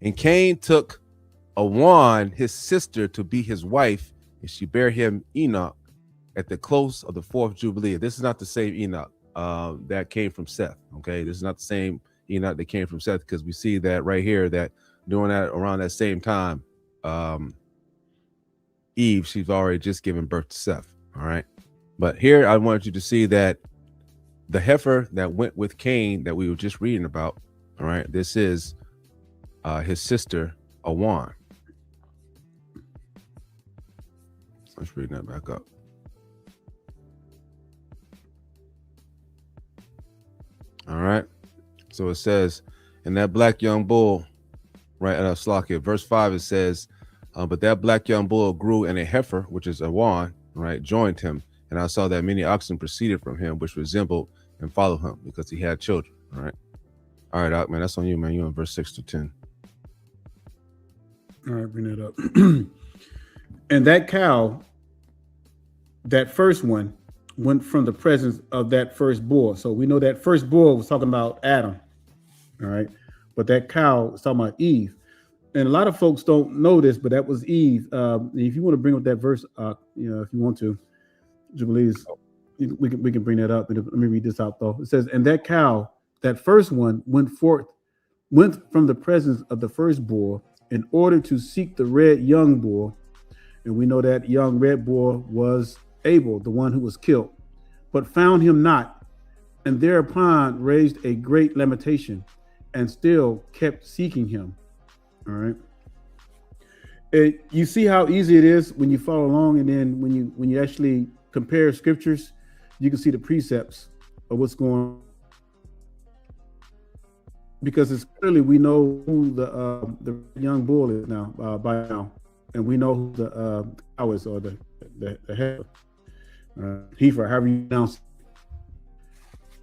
and Cain took Awan, his sister, to be his wife, and she bare him Enoch at the close of the 4th Jubilee. This is not the same Enoch that came from Seth. Okay, this is not the same Enoch that came from Seth, because we see that right here that doing that around that same time, Eve, she's already just given birth to Seth. All right, but here I want you to see that the heifer that went with Cain that we were just reading about. All right, this is his sister Awan. Let's read that back up. All right. So it says, and that black young bull, right at Slakia, verse 5, it says, but that black young bull grew, and a heifer, which is Awan, right, joined him. And I saw that many oxen proceeded from him, which resembled and followed him because he had children. All right, Doc, man, that's on you, man. You in verse 6 to 10. All right, bring that up. And that cow, that first one, went from the presence of that first bull. So we know that first bull was talking about Adam. All right. But that cow was talking about Eve. And a lot of folks don't know this, but that was Eve. If you want to bring up that verse, if you want to, Jubilees, we can bring that up. Let me read this out though. It says, and that cow, that first one, went from the presence of the first bull in order to seek the red young bull. And we know that young red bull was Abel, the one who was killed, but found him not, and thereupon raised a great lamentation, and still kept seeking him. All right. You see how easy it is when you follow along, and then when you actually compare scriptures, you can see the precepts of what's going on. Because it's clearly we know who the young bull is now by now, and we know who the cow is, or the heifer. Heifer, however you pronounce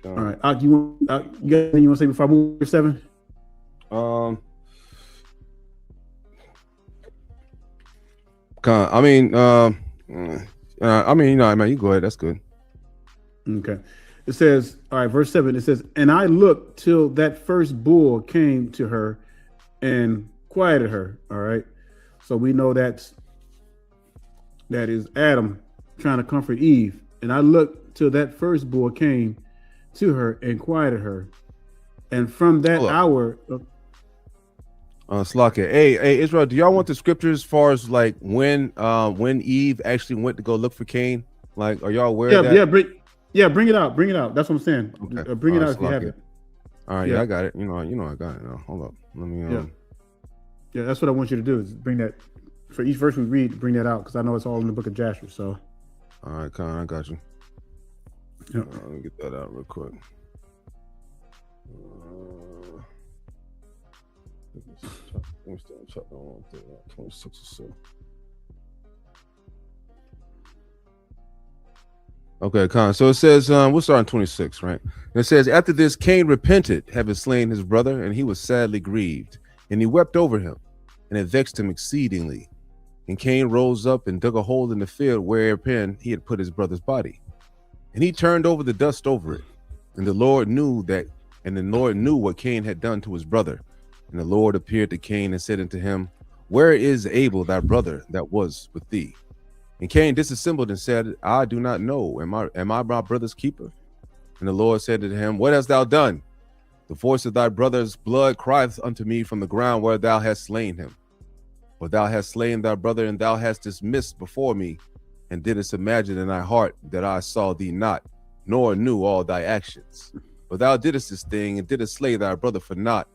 it. All right. You got anything you want to say before I move to 7? I mean, man, you go ahead. That's good. Okay. It says, all right, verse 7, it says, and I looked till that first bull came to her and quieted her. All right. So we know that is Adam trying to comfort Eve. And I looked till that first bull came to her and quieted her. And from that hour, Slakia. Hey, Israel, do y'all want the scriptures as far as like when Eve actually went to go look for Cain? Like, are y'all aware of that? Bring it out. That's what I'm saying. Okay. Bring it out if you have it. All right, yeah, I got it. You know, I got it now. Hold up. Let me Yeah, that's what I want you to do, is bring that for each verse we read, bring that out, because I know it's all in the book of Joshua. So all right, Con, I got you. Yeah. Let me get that out real quick. Let me start chapter 26 or so. Okay, Con. So it says, we'll start on 26, right? And it says, after this, Cain repented, having slain his brother, and he was sadly grieved, and he wept over him, and it vexed him exceedingly. And Cain rose up and dug a hole in the field wherein he had put his brother's body. And he turned over the dust over it. And the Lord knew what Cain had done to his brother. And the Lord appeared to Cain and said unto him, where is Abel thy brother that was with thee? And Cain disassembled and said, I do not know. Am I my brother's keeper? And the Lord said to him, what hast thou done? The voice of thy brother's blood crieth unto me from the ground where thou hast slain him. For thou hast slain thy brother, and thou hast dismissed before me, and didst imagine in thy heart that I saw thee not, nor knew all thy actions. But thou didst this thing, and didst slay thy brother for naught,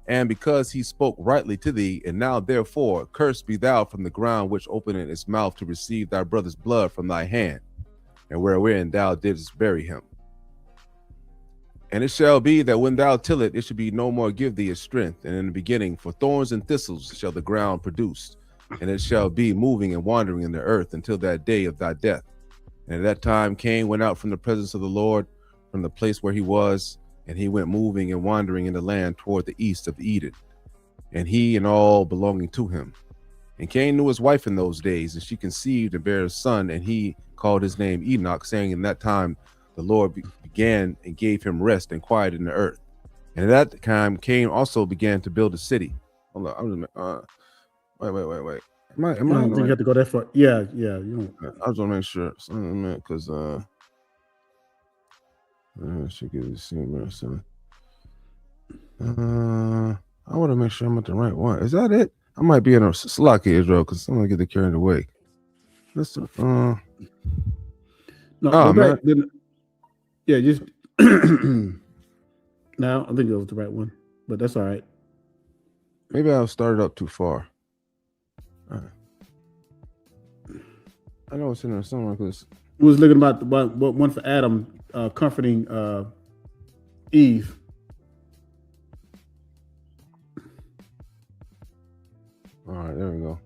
and because he spoke rightly to thee, and now therefore cursed be thou from the ground which opened its mouth to receive thy brother's blood from thy hand, and wherein thou didst bury him. And it shall be that when thou till it, it shall be no more give thee a strength. And in the beginning, for thorns and thistles shall the ground produce, and it shall be moving and wandering in the earth until that day of thy death. And at that time Cain went out from the presence of the Lord, from the place where he was, and he went moving and wandering in the land toward the east of Eden, and he and all belonging to him. And Cain knew his wife in those days, and she conceived and bare a son, and he called his name Enoch, saying, in that time the Lord began and gave him rest and quiet in the earth. And at that time Cain also began to build a city. Hold on, wait. Am I don't think you have to go that far. Yeah. You don't. I just want to make sure, because she gives the same rest. I want to make sure I'm at the right one. Is that it? I might be in a slocky Israel because I'm gonna get the carried away. Listen, No, go back. Yeah, just now I think it was the right one, but that's all right. Maybe I started up too far. I know it's in there somewhere because We was looking about what one for Adam comforting Eve. all right, there we go.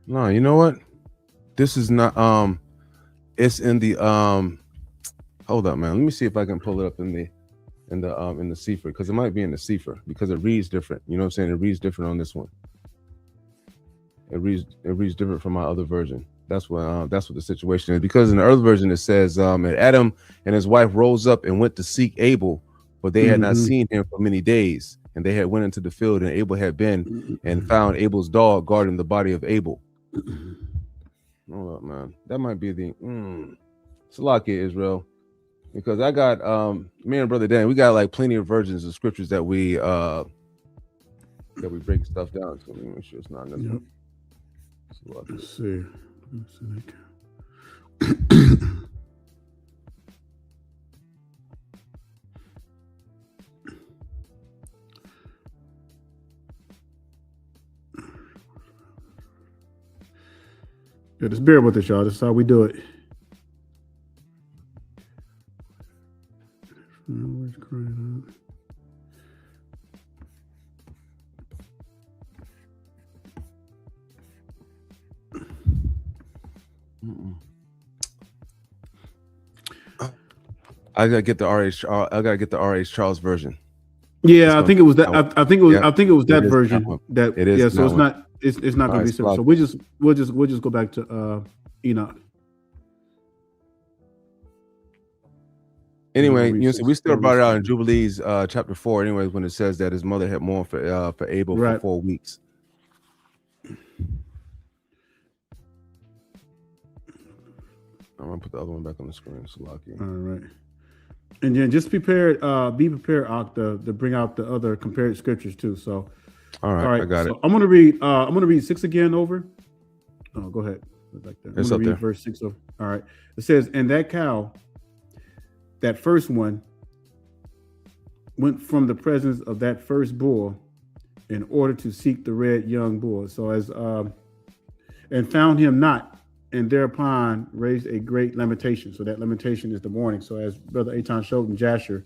No, you know what? This is not it's in the hold up, man. Let me see if I can pull it up in the Sefer, because it might be in the Sefer because it reads different. You know what I'm saying? It reads different on this one. It reads different from my other version. That's what the situation is, because in the other version it says and Adam and his wife rose up and went to seek Abel, but they had not seen him for many days, and they had went into the field, and Abel had been and found Abel's dog guarding the body of Abel. Hold up, man. That might be the Salakia, Israel, because I got me and Brother Dan, we got like plenty of versions of scriptures that we break stuff down. So let me make sure it's not in this one. Let's see. Yeah, just bear with us, y'all. This is how we do it. I gotta get the R.H. I gotta get the R.H. Charles version. Yeah, I think it was that. I think it was. Yeah, I think it was that version. That it is. Yeah, so it's not going to be simple. So we'll just go back to Enoch. Anyway, you know, so we still brought it out in Jubilees chapter 4. Anyways, when it says that his mother had mourned for Abel for 4 weeks. I'm gonna put the other one back on the screen. Salaki. All right. And then just be prepared, Ak, to bring out the other compared scriptures too. So, all right, I got it. I'm gonna read 6 again over. Oh, go ahead. Like that. I'm gonna read verse 6 over. All right. It says, "And that cow, that first one, went from the presence of that first bull, in order to seek the red young bull. So and found him not. And thereupon raised a great lamentation." So that lamentation is the mourning. So as Brother Eitan showed in Jasher,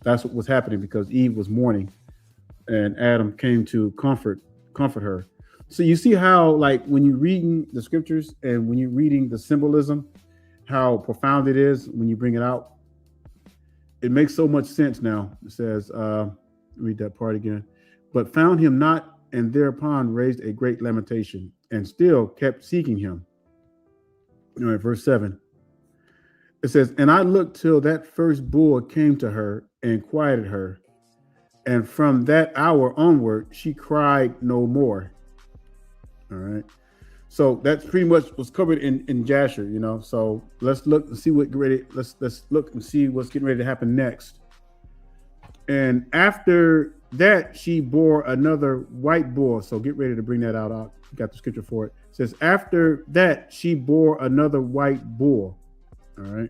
that's what was happening, because Eve was mourning, and Adam came to comfort her. So you see how, like, when you're reading the scriptures and when you're reading the symbolism, how profound it is when you bring it out. It makes so much sense now. It says, read that part again. "But found him not, and thereupon raised a great lamentation, and still kept seeking him." All right, verse 7. It says, "And I looked till that first bull came to her and quieted her. And from that hour onward, she cried no more." All right. So that's pretty much was covered in Jasher, you know. So let's look and see let's look and see what's getting ready to happen next. "And after that, she bore another white bull." So get ready to bring that out. I got the scripture for it. It says, "After that, she bore another white bull." All right.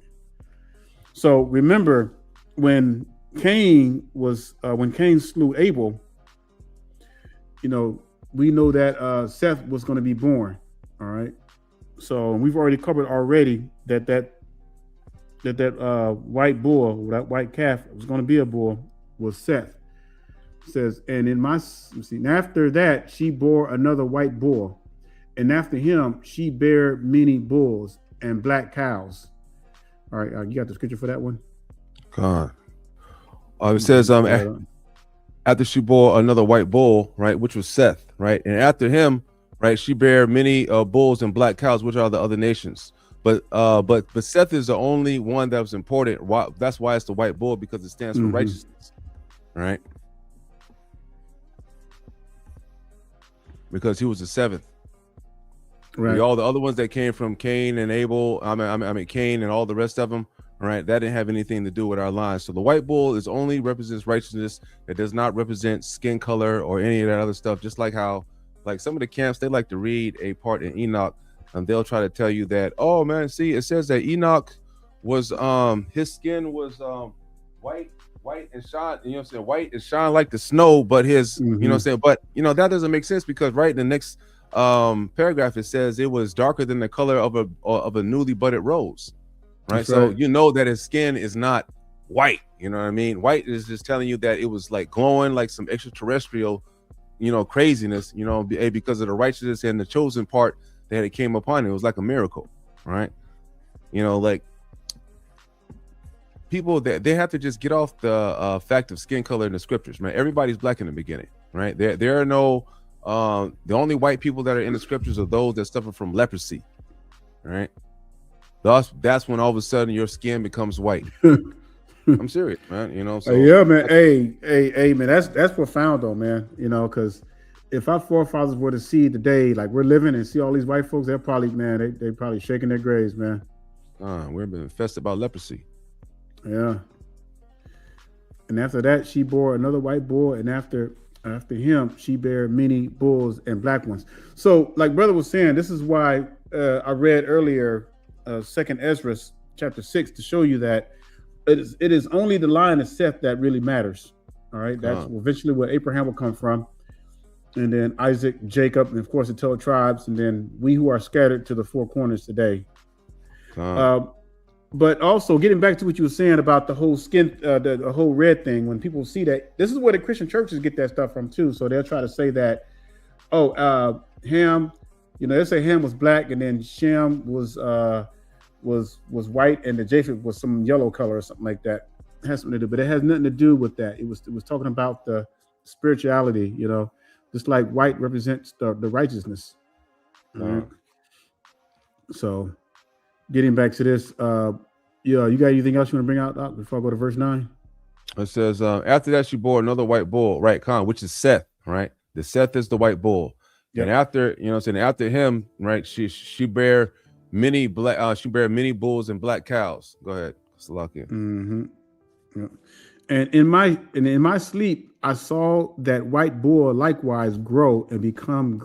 So remember, when Cain slew Abel, you know, we know that Seth was going to be born. All right. So we've already covered that white bull, that white calf was going to be a bull, was Seth. It says, and after that, she bore another white bull, and after him, she bare many bulls and black cows. All right. You got the scripture for that one? God. It says, after she bore another white bull, right, which was Seth, right, and after him, right, she bare many bulls and black cows, which are the other nations. But Seth is the only one that was important. That's why it's the white bull, because it stands for righteousness, right? Because he was the seventh. Right. All the other ones that came from Cain and Abel, I mean Cain and all the rest of them, all right, that didn't have anything to do with our lines. So the white bull is only represents righteousness. It does not represent skin color or any of that other stuff. Just like how, like, some of the camps, they like to read a part in Enoch and they'll try to tell you that, oh man, see, it says that Enoch was his skin was white and shine, you know what I'm saying, white and shine like the snow, but his you know what I'm saying, but that doesn't make sense, because right in the next paragraph it says it was darker than the color of a newly budded rose, right? That's So right. you know that his skin is not white, you know what I mean? White is just telling you that it was like glowing like some extraterrestrial craziness, because of the righteousness and the chosen part that it came upon. It was like a miracle, right? Like people that they have to just get off the fact of skin color in the scriptures, man. Everybody's black in the beginning, right? There are no the only white people that are in the scriptures are those that suffer from leprosy, right? Thus, that's when all of a sudden your skin becomes white. I'm serious, man. So yeah, man. Hey, man. That's profound, though, man. Because if our forefathers were to see today, like we're living, and see all these white folks, they're probably, man, they probably shaking their graves, man. We've been infested by leprosy. Yeah. And after that, she bore another white bull, and after him, she bare many bulls and black ones. So, like brother was saying, this is why I read earlier, 2nd Ezra chapter 6, to show you that it is only the line of Seth that really matters. All right, that's eventually where Abraham will come from, and then Isaac, Jacob, and of course the 12 tribes, and then we who are scattered to the four corners today. But also getting back to what you were saying about the whole skin, the whole red thing. When people see that, this is where the Christian churches get that stuff from too. So they'll try to say that, Ham, they say Ham was black, and then Shem was white, and the Japheth was some yellow color or something like that. It has something to do, but it has nothing to do with that. It was talking about the spirituality, just like white represents the righteousness. Right? So getting back to this, you got anything else you want to bring out before I go to verse 9? It says, after that she bore another white bull, right, which is Seth, right? The Seth is the white bull. Yep. And after, after him, right, she bare many bulls and black cows. Go ahead, Salakia. Yep. And in my sleep, I saw that white bull likewise grow and become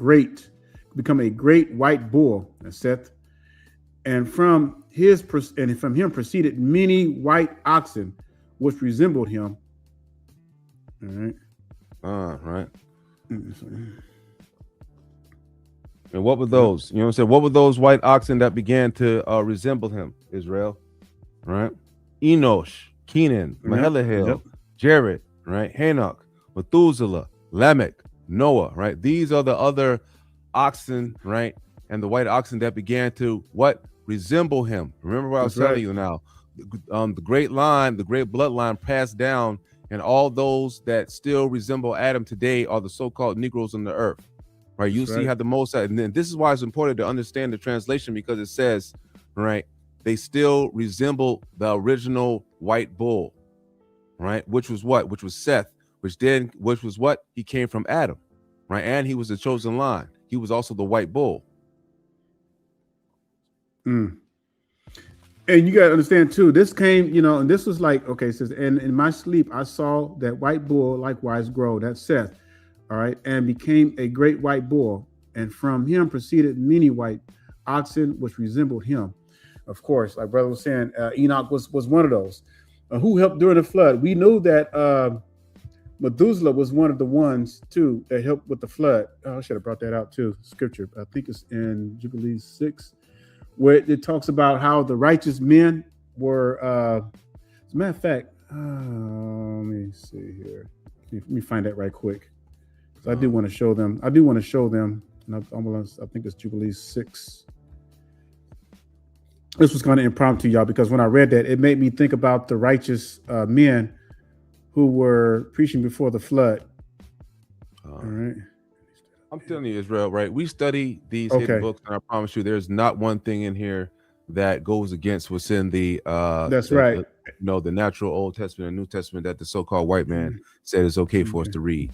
a great white bull, that's Seth. And from him proceeded many white oxen, which resembled him. All right. Right. And what were those? What were those white oxen that began to resemble him, Israel? Right. Enoch, Kenan, Mahalalel, Jared, right? Enoch, Methuselah, Lamech, Noah, right? These are the other oxen, right? And the white oxen that began to resemble him. Remember what I was telling you now. The great bloodline passed down, and all those that still resemble Adam today are the so-called Negroes on the earth. Right? You see how the Most, and then this is why it's important to understand the translation, because it says, right, they still resemble the original white bull, right? Which was what? Which was Seth, which was what? He came from Adam, right? And he was the chosen line. He was also the white bull. And you got to understand too, this came, and this was like, okay, it says, and in my sleep, I saw that white bull likewise grow, that's Seth, all right, and became a great white bull. And from him proceeded many white oxen, which resembled him. Of course, like brother was saying, Enoch was one of those. Who helped during the flood? We know that Methuselah was one of the ones too that helped with the flood. I should have brought that out too. Scripture, I think it's in Jubilee 6. Where it talks about how the righteous men were, as a matter of fact, let me see here. Let me find that right quick. So I do want to show them. And I think it's Jubilee 6. This was kind of impromptu, y'all, because when I read that, it made me think about the righteous men who were preaching before the flood. All right. I'm telling you, Israel, right? We study these hidden books, and I promise you, there's not one thing in here that goes against what's in the right. The natural Old Testament and New Testament that the so-called white man said is okay for us to read.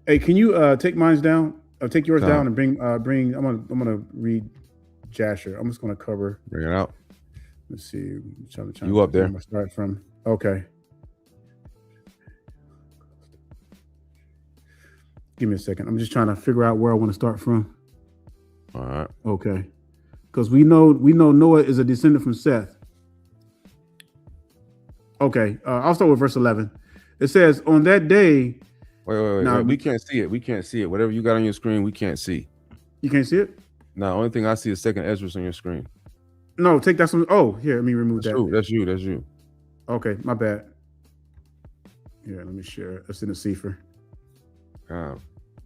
Hey, can you take mine down? Take yours down and bring. I'm gonna read Jasher. I'm just gonna cover. Bring it out. Let's see. You up there? Start from. Okay. Give me a second. I'm just trying to figure out where I want to start from. All right. Okay. Because we know Noah is a descendant from Seth. Okay. I'll start with verse 11. It says, on that day. Wait. We can't see it. We can't see it. Whatever you got on your screen, we can't see. You can't see it? No, only thing I see is second Ezra's on your screen. No, take that some. Oh, here, let me remove that. That's you. Okay, my bad. Here, let me share. It's in the cipher.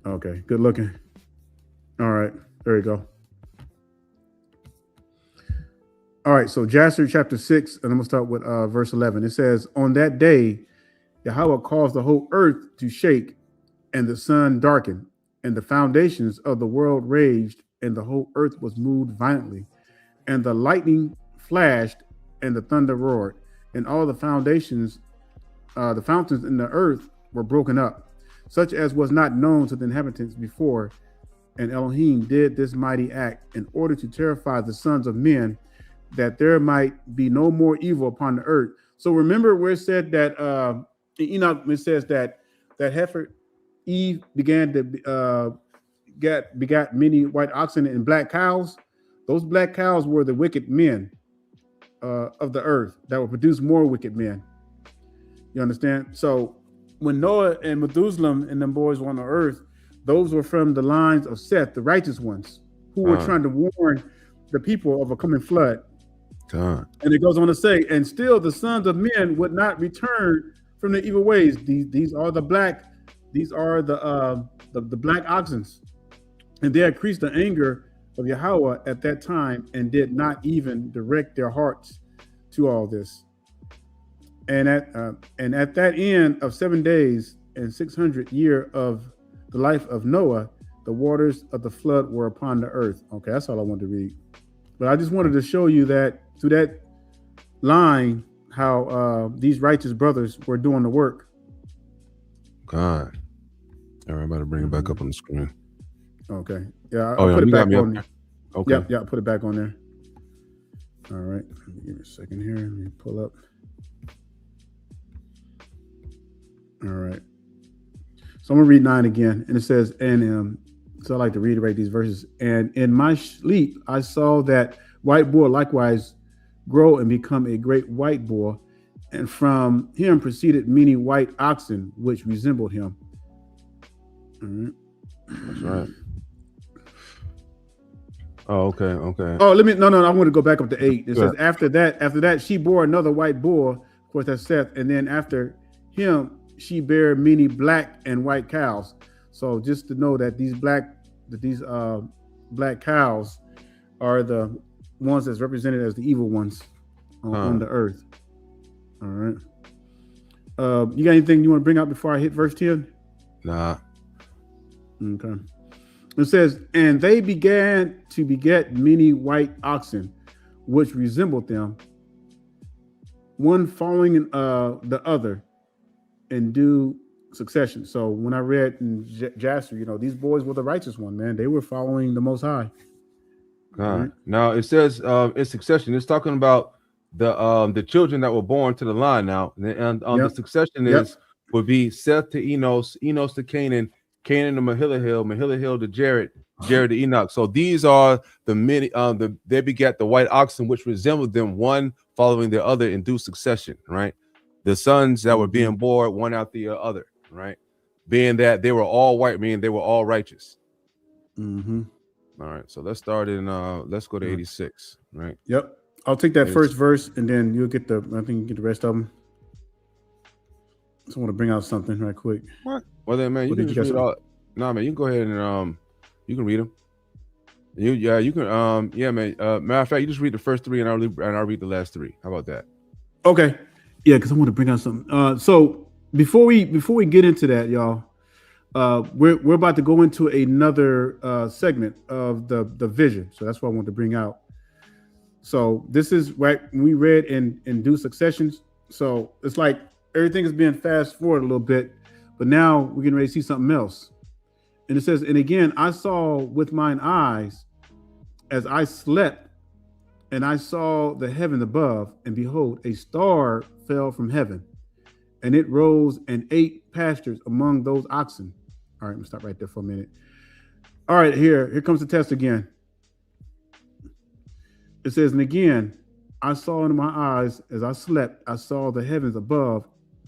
Okay, good looking. All right, there you go. All right, so Jasher chapter 6, and I'm going to start with verse 11. It says, on that day, Yahweh caused the whole earth to shake, and the sun darkened, and the foundations of the world raged, and the whole earth was moved violently, and the lightning flashed, and the thunder roared, and all the fountains in the earth were broken up, such as was not known to the inhabitants before. And Elohim did this mighty act in order to terrify the sons of men, that there might be no more evil upon the earth. So remember where it said that in Enoch, it says that heifer Eve began to begot many white oxen and black cows. Those black cows were the wicked men of the earth that would produce more wicked men. You understand? So when Noah and Methuselah and them boys were on the earth, those were from the lines of Seth, the righteous ones, who were trying to warn the people of a coming flood. And it goes on to say, and still the sons of men would not return from their evil ways. These are the black oxen, and they increased the anger of Yahweh at that time, and did not even direct their hearts to all this. And at that end of 7 days and 600 year of the life of Noah, the waters of the flood were upon the earth. Okay, that's all I wanted to read. But I just wanted to show you that through that line, how these righteous brothers were doing the work. God. All right, I'm about to bring it back up on the screen. Okay. Yeah, I'll put it back on there. Okay. Yeah, put it back on there. All right. Give me a second here. Let me pull up. All right. So I'm going to read 9 again. And it says, and so I like to reiterate these verses. And in my sleep, I saw that white bull likewise grow and become a great white bull. And from him proceeded many white oxen, which resembled him. All right. That's right. Oh, okay. Oh, no, I want to go back up to 8. It says, after that, she bore another white bull, of course, that's Seth. And then after him, she bare many black and white cows. So just to know that these black cows are the ones that's represented as the evil ones on the earth. All right. You got anything you want to bring out before I hit verse 10? Nah. Okay. It says, and they began to beget many white oxen, which resembled them, one following the other in due succession. So when I read in Jasher, these boys were the righteous one, man. They were following the Most High. Right. Now it says in succession. It's talking about the children that were born to the line now, and the succession would be Seth to Enos, Enos to Canaan, Canaan to Mahilahil to Jared to Enoch. So these are the many. They begat the white oxen, which resembled them, one following the other in due succession. Right. The sons that were being born one after the other. Right. Being that they were all white, meaning they were all righteous. Mm-hmm. All right. So let's start in. Let's go to 86. Right. Yep. I'll take that first verse, and then you'll get I think you get the rest of them. Just want to bring out something right quick. What? Well then, man, you can just read all. Nah, man, you can go ahead and you can read them. You can yeah, man. Matter of fact, you just read the first 3, and I'll read the last 3. How about that? Okay. Yeah, because I want to bring out something. So before we get into that, y'all, we're about to go into another segment of the vision. So that's what I want to bring out. So this is right we read in due successions. So it's like everything is being fast forward a little bit, but now we're getting ready to see something else. And it says, and again, I saw with mine eyes as I slept, and I saw the heaven above, and behold, a star fell from heaven, and it rose and ate pastures among those oxen. All right, I'm gonna stop right there for a minute. All right, here comes the test again. It says, and again, I saw in my eyes as I slept, I saw the heavens above,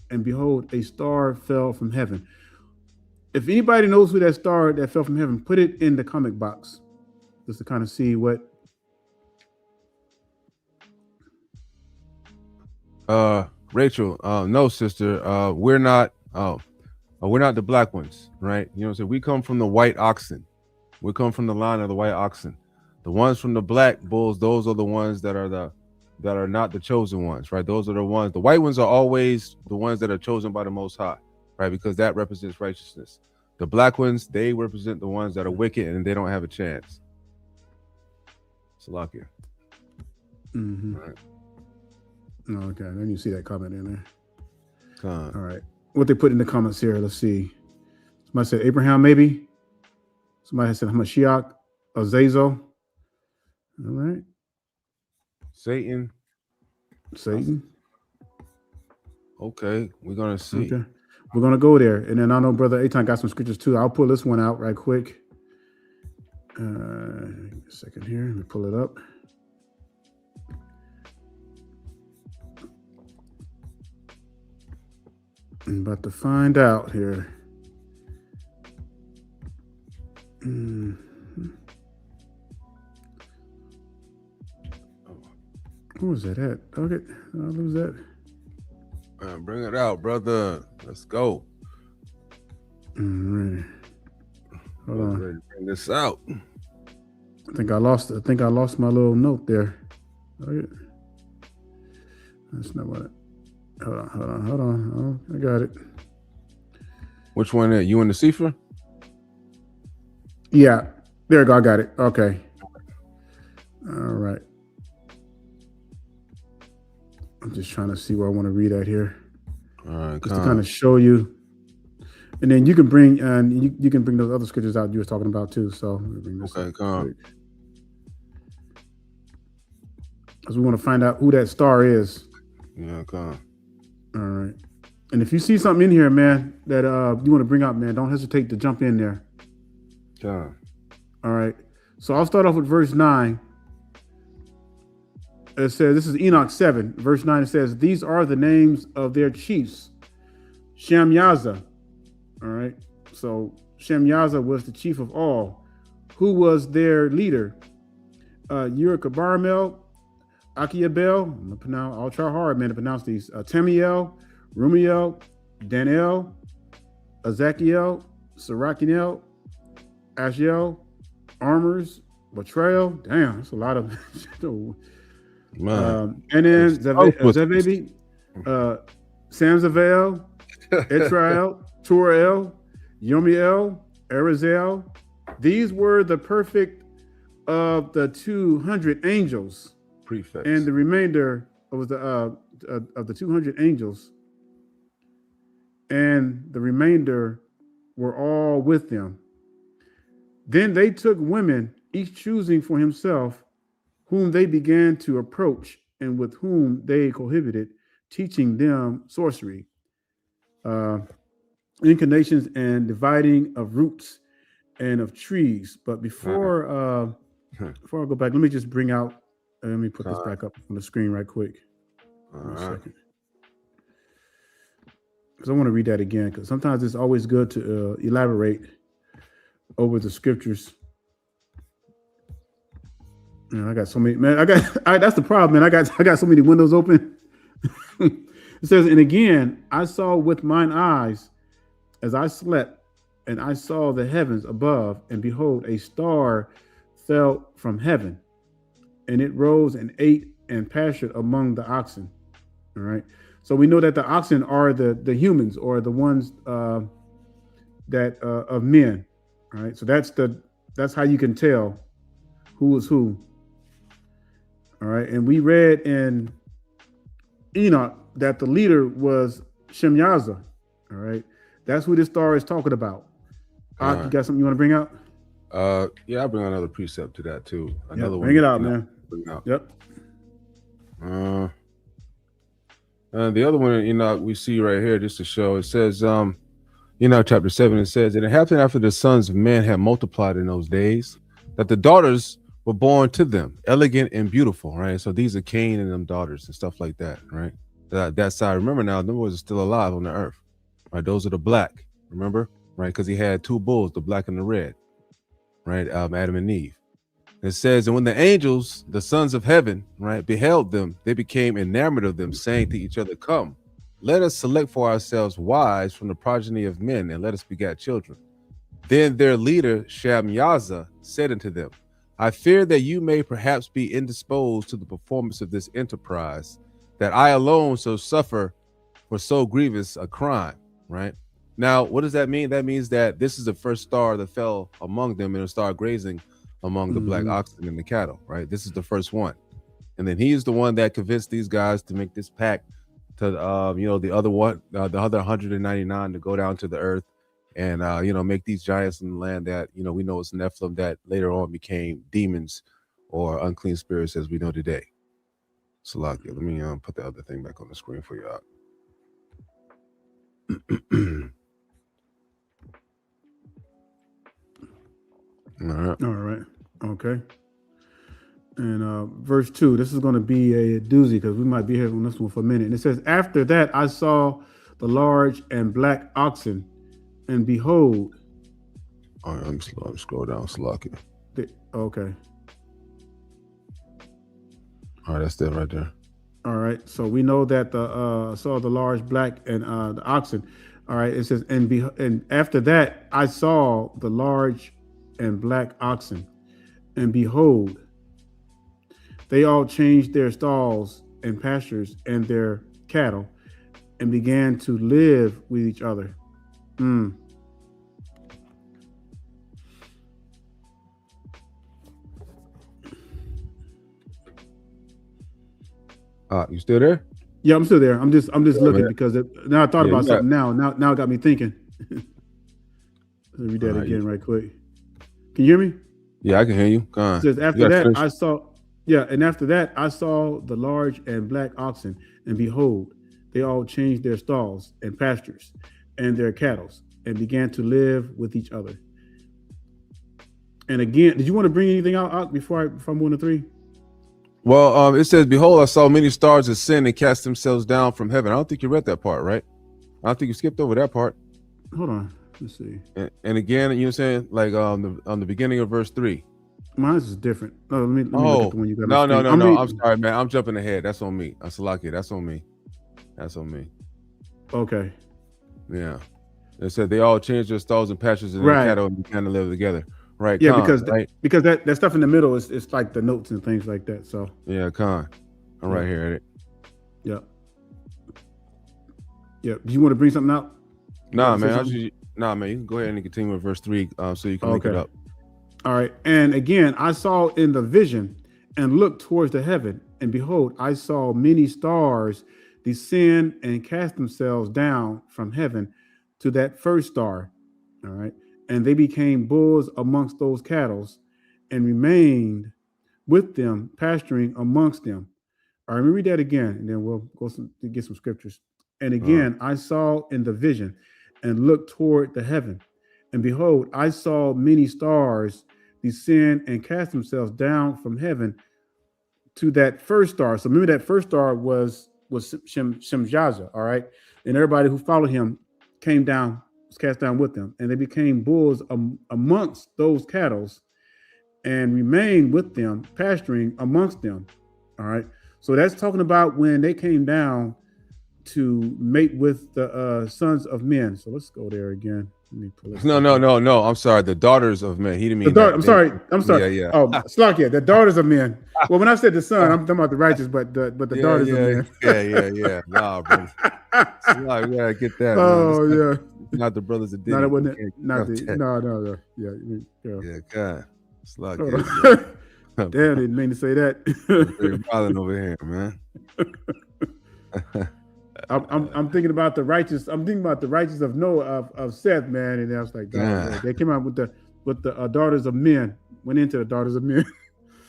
and behold, a star fell from heaven. If anybody knows who that star that fell from heaven, put it in the comment box just to kind of see what. Rachel, no, sister, we're not the black ones, right? You know what I'm saying? We come from the white oxen. We come from the line of the white oxen. The ones from the black bulls, those are the ones that are not the chosen ones, right? Those are the ones. The white ones are always the ones that are chosen by the Most High, right? Because that represents righteousness. The black ones, they represent the ones that are wicked and they don't have a chance. Salakia. Mm-hmm. All right. Okay, then you see that comment in there. All right. What they put in the comments here, let's see. Somebody said Abraham, maybe. Somebody said Hamashiach, Azazel. All right. Satan. Okay, we're going to see. Okay. We're going to go there. And then I know Brother Eitan got some scriptures too. I'll pull this one out right quick. A second here. Let me pull it up. I'm about to find out here. Who was that at? Okay, I'll lose that. Bring it out, brother. Let's go. All right. Hold on. Ready to bring this out. I think I lost my little note there. Okay. That's not what it. Hold on. Oh, I got it. Which one? You and the Sefer? Yeah. There you go. I got it. Okay. All right. I'm just trying to see where I want to read at here. All right. Just to kind of show you. And then you can bring you can bring those other scriptures out you were talking about too. So let me bring this okay, come. Because we want to find out who that star is. Yeah, come. All right. And if you see something in here, man, that you want to bring up, man, don't hesitate to jump in there. Come. All right. So I'll start off with verse 9. It says, this is Enoch 7, verse 9. It says, these are the names of their chiefs. Shamyaza. All right. So Shamyaza was the chief of all. Who was their leader? Uricabarmel, Akiabel. I'll try hard, man, to pronounce these. Tamiel, Rumiel, Daniel, Ezekiel, Sarakinel, Ashiel, Armors, Betrayal. Damn, that's a lot of. And then Zebebi, Samzavel, Etrael, Turael, Yomiel, Arizel. These were the perfect of the 200 angels. Prefects. And the remainder of the 200 angels, and the remainder were all with them. Then they took women, each choosing for himself, whom they began to approach, and with whom they cohabited, teaching them sorcery, incarnations, and dividing of roots and of trees. But before I go back, let me just bring out. Let me put this back up on the screen right quick. One second. Because I want to read that again, because sometimes it's always good to elaborate over the scriptures. Man, I got so many, man. That's the problem, man. I got so many windows open. It says, and again, I saw with mine eyes as I slept, and I saw the heavens above, and behold, a star fell from heaven, and it rose and ate and pastured among the oxen. All right. So we know that the oxen are the humans, or the ones that of men. All right. So that's how you can tell who is who. All right. And we read in Enoch that the leader was Shemyaza. All right. That's who this star is talking about. You got something you want to bring out? Yeah, I'll bring another precept to that too. Another one. Bring it out, man. Bring it out. Yep. The other one, we see right here, just to show, it says, chapter 7, it says, and it happened after the sons of men had multiplied in those days, that the daughters were born to them, elegant and beautiful, right? So these are Cain and them daughters and stuff like that, right? That side. Remember now, them boys are still alive on the earth, right? Those are the black, remember, right? Because he had two bulls, the black and the red, right? Adam and Eve. It says, and when the angels, the sons of heaven, right, beheld them, they became enamored of them, saying to each other, come, let us select for ourselves wives from the progeny of men, and let us beget children. Then their leader, Shamyaza, said unto them, I fear that you may perhaps be indisposed to the performance of this enterprise, that I alone shall suffer for so grievous a crime, right? Now, what does that mean? That means that this is the first star that fell among them and started grazing among the black oxen and the cattle, right? This is the first one. And then he's the one that convinced these guys to make this pact to, the other one, the other 199 to go down to the earth and, make these giants in the land that, we know it's Nephilim that later on became demons or unclean spirits as we know today. Salakia, let me put the other thing back on the screen for you out. All right. Okay. And verse 2, this is going to be a doozy because we might be here on this one for a minute. And it says, after that, I saw the large and black oxen, and behold. All right, I'm scroll down, Salakia. Okay. All right, that's that right there. All right. So we know that saw the large black and the oxen. All right. It says, and after that, I saw the large and black oxen, and behold, they all changed their stalls and pastures and their cattle, and began to live with each other. You still there? Yeah, I'm still there. I'm just looking because now I thought about something. Now it got me thinking. Let me read that again right quick. Can you hear me? Yeah, I can hear you. Go on. It says, after that, I saw the large and black oxen, and behold, they all changed their stalls and pastures and their cattle, and began to live with each other. And again, did you want to bring anything out before I move to 3? Well, it says, behold, I saw many stars ascend and cast themselves down from heaven. I don't think you read that part, right? I don't think you skipped over that part. Hold on. Let's see. And again, you know what I'm saying? Like on the beginning of verse 3. Mine's is different. No, let me look at the one you got. No. I'm sorry, man. I'm jumping ahead. That's on me. Salaki, that's on me. That's on me. Okay. Yeah. It said they all changed their stalls and pastures and their cattle and began to live together. Right. Yeah, because that stuff in the middle is like the notes and things like that. So yeah, Khan. I'm right here at it. Yeah. Yeah. Do you want to bring something out? Nah, man. You can go ahead and continue with verse 3 so you can link it up. All right. And again, I saw in the vision and looked towards the heaven, and behold, I saw many stars descend and cast themselves down from heaven to that first star. All right. And they became bulls amongst those cattle and remained with them, pasturing amongst them. All right, let me read that again, and then we'll go to get some scriptures. And again, I saw in the vision and looked toward the heaven, and behold, I saw many stars descend and cast themselves down from heaven to that first star. So remember that first star was Shemjaza, all right? And everybody who followed him came down, was cast down with them, and they became bulls amongst those cattle and remained with them, pasturing amongst them, all right? So that's talking about when they came down to mate with the sons of men. So let's go there again. Let me pull it. No. I'm sorry. The daughters of men. He didn't mean I'm sorry. Yeah. Oh, Slakia, the daughters of men. Well, when I said the son, I'm talking about the righteous, but the daughters of men. Yeah. Nah, bro. Slakia, we gotta get that. Oh, man. Yeah. Not the brothers that did No, it. that wasn't. No. Yeah. Yeah, God. Slakia. Damn, didn't mean to say that. You're violent over here, man. I'm thinking about the righteous. I'm thinking about the righteous of Noah, of Seth, man. And I was like, they came out with the daughters of men. Went into the daughters of men.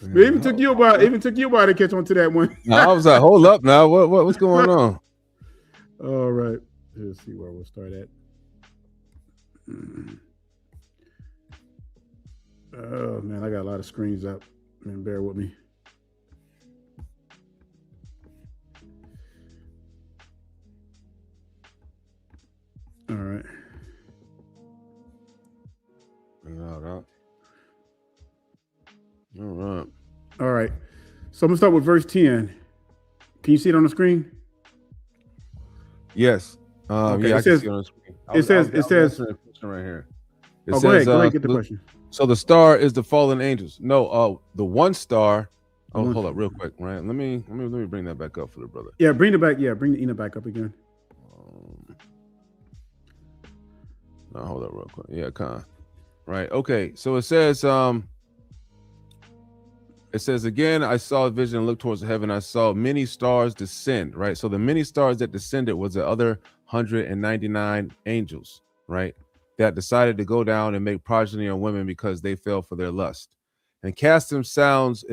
But even took you a while to catch on to that one. No, I was like, hold up now. What's going on? All right. Let's see where we'll start at. Oh man, I got a lot of screens up. Man, bear with me. All right. Bring it out, huh? All right. All right. So I'm gonna start with verse 10. Can you see it on the screen? Yes. Okay, Yeah, it I says- can see it on the screen. it says- answering a question right here. It Go says, ahead, get the question. So the star is the fallen angels. No, the one star. Oh, One hold up, star. real quick, right? Let me bring that back up for the brother. Yeah, bring it back. Yeah, bring the Enoch back up again. No, hold up, real quick. Yeah, right. Okay, so it says, again, I saw a vision and looked towards heaven. I saw many stars descend. Right. So the many stars that descended was the other 199 angels. Right. That decided to go down and make progeny on women because they fell for their lust, and cast themselves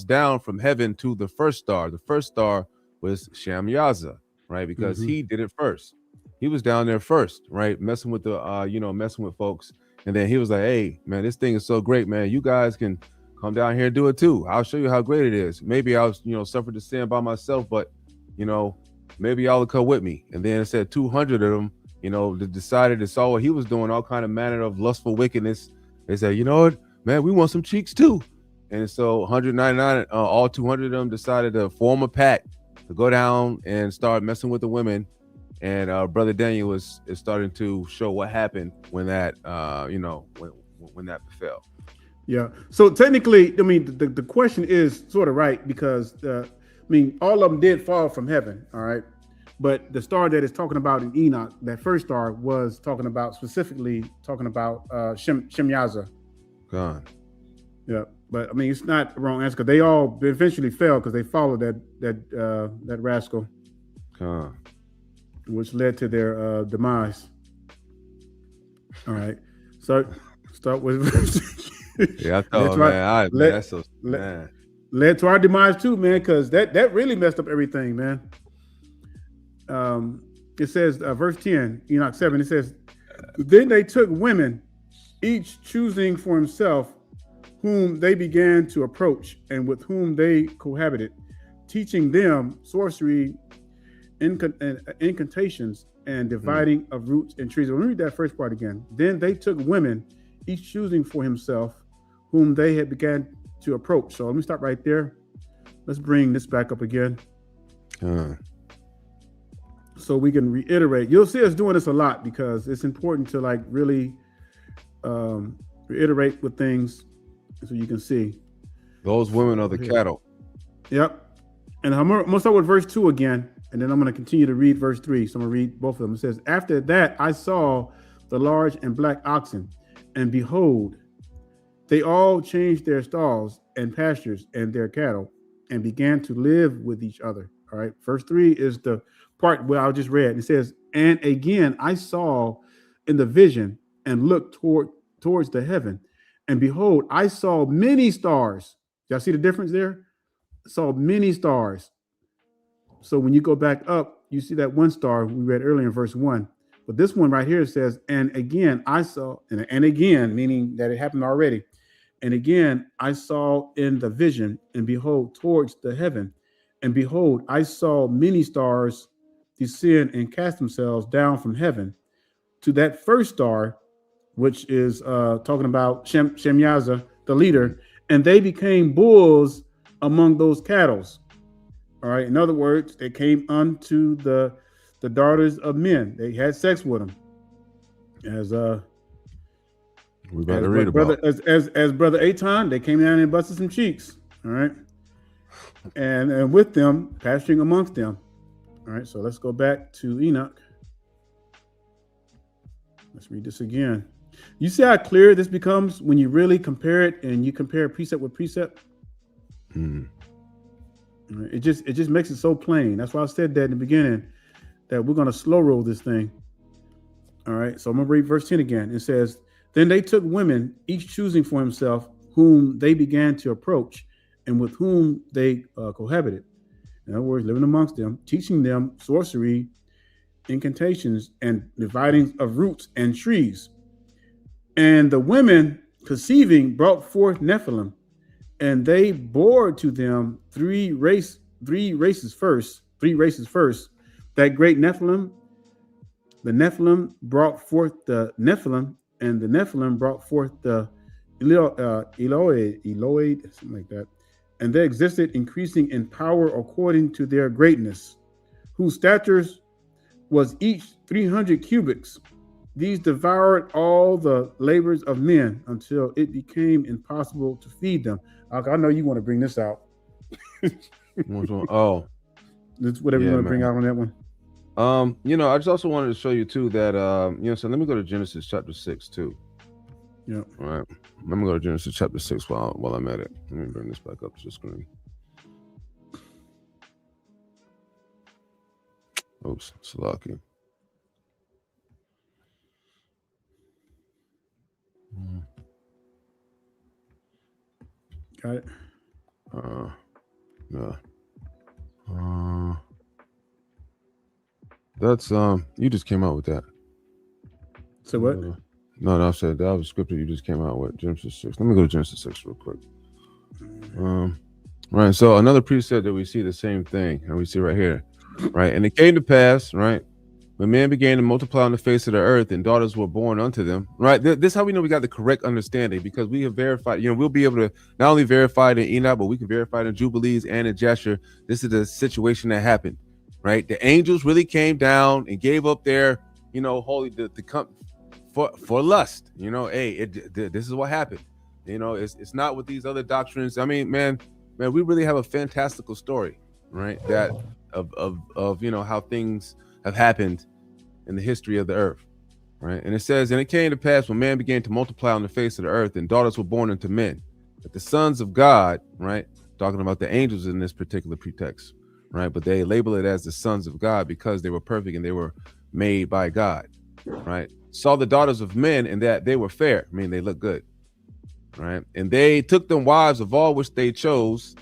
down from heaven to the first star. The first star was Shamyaza, right? Because he did it first. He was down there first, right? Messing with messing with folks. And then he was like, hey, man, this thing is so great, man. You guys can come down here and do it too. I'll show you how great it is. Maybe I'll, suffer the sin by myself, but, maybe y'all will come with me. And then it said 200 of them, they decided to saw what he was doing, all kind of manner of lustful wickedness. They said, you know what, man, we want some cheeks too. And so 199, all 200 of them decided to form a pact to go down and start messing with the women. And Brother Daniel is starting to show what happened when that, when that befell. Yeah. So technically, I mean, the question is sort of right because, all of them did fall from heaven. All right. But the star that is talking about in Enoch, that first star, was specifically talking about Shemyaza. God. Yeah. But I mean, it's not the wrong answer because they all eventually fell because they followed that rascal. God. Which led to their demise. All right. So start with yeah, I thought, man, that's so man. Led to our demise too, man, because that really messed up everything, man. It says, verse 10, Enoch 7, it says, then they took women, each choosing for himself, whom they began to approach and with whom they cohabited, teaching them sorcery, incantations, and dividing of roots and trees. Let me read that first part again. Then they took women, each choosing for himself, whom they had began to approach. So let me stop right there. Let's bring this back up again. So we can reiterate. You'll see us doing this a lot because it's important to really reiterate with things so you can see. Those women are the cattle. Yep. And I'm going to start with verse 2 again, and then I'm going to continue to read verse 3. So I'm going to read both of them. It says, after that, I saw the large and black oxen, and behold, they all changed their stalls and pastures and their cattle and began to live with each other. All right. Verse 3 is the part where I just read. It says, and again, I saw in the vision and looked towards the heaven, and behold, I saw many stars. Y'all see the difference there? Saw many stars. So when you go back up, you see that one star we read earlier in verse 1. But this one right here says, and again, I saw, and again, meaning that it happened already. And again, I saw in the vision, and behold, towards the heaven. And behold, I saw many stars descend and cast themselves down from heaven to that first star, which is talking about Shemyaza, the leader, and they became bulls among those cattle. All right. In other words, they came unto the daughters of men. They had sex with them. As we better read about as Brother Aton, they came down and busted some cheeks. All right. And with them, pasturing amongst them. All right. So let's go back to Enoch. Let's read this again. You see how clear this becomes when you really compare it and you compare precept with precept? It just makes it so plain. That's why I said that in the beginning, that we're going to slow roll this thing. All right. So I'm going to read verse 10 again. It says, then they took women, each choosing for himself, whom they began to approach and with whom they cohabited. In other words, living amongst them, teaching them sorcery, incantations, and dividing of roots and trees. And the women conceiving brought forth Nephilim, and they bore to them three races first. That great Nephilim, the Nephilim brought forth the Nephilim, and the Nephilim brought forth the Eloid, something like that. And they existed, increasing in power according to their greatness, whose statures was each 300 cubits. These devoured all the labors of men until it became impossible to feed them. I know you want to bring this out. Oh, It's whatever you want to bring out on that one. I just also wanted to show you too that so let me go to Genesis chapter 6 too. Yeah. All right. Let me go to Genesis chapter 6 while I'm at it. Let me bring this back up to the screen. Oops, Salaki. Got it. Yeah. That's you just came out with that. So what? No, I said that was scripture you just came out with. Genesis 6. Let me go to Genesis 6 real quick. Right. So another precept that we see the same thing, and we see right here, right? And it came to pass, right, when men began to multiply on the face of the earth, and daughters were born unto them. Right. This is how we know we got the correct understanding, because we have verified. We'll be able to not only verify it in Enoch, but we can verify it in Jubilees and in Jasher. This is the situation that happened. Right. The angels really came down and gave up their, holy the for lust. This is what happened. It's not with these other doctrines. I mean, man, we really have a fantastical story, right? That of how things have happened in the history of the earth, right? And it says, and it came to pass when man began to multiply on the face of the earth, and daughters were born unto men, that the sons of God, right, talking about the angels in this particular pretext, right? But they label it as the sons of God because they were perfect and they were made by God, right? Saw the daughters of men, and that they were fair, I mean they look good, right? And they took them wives of all which they chose.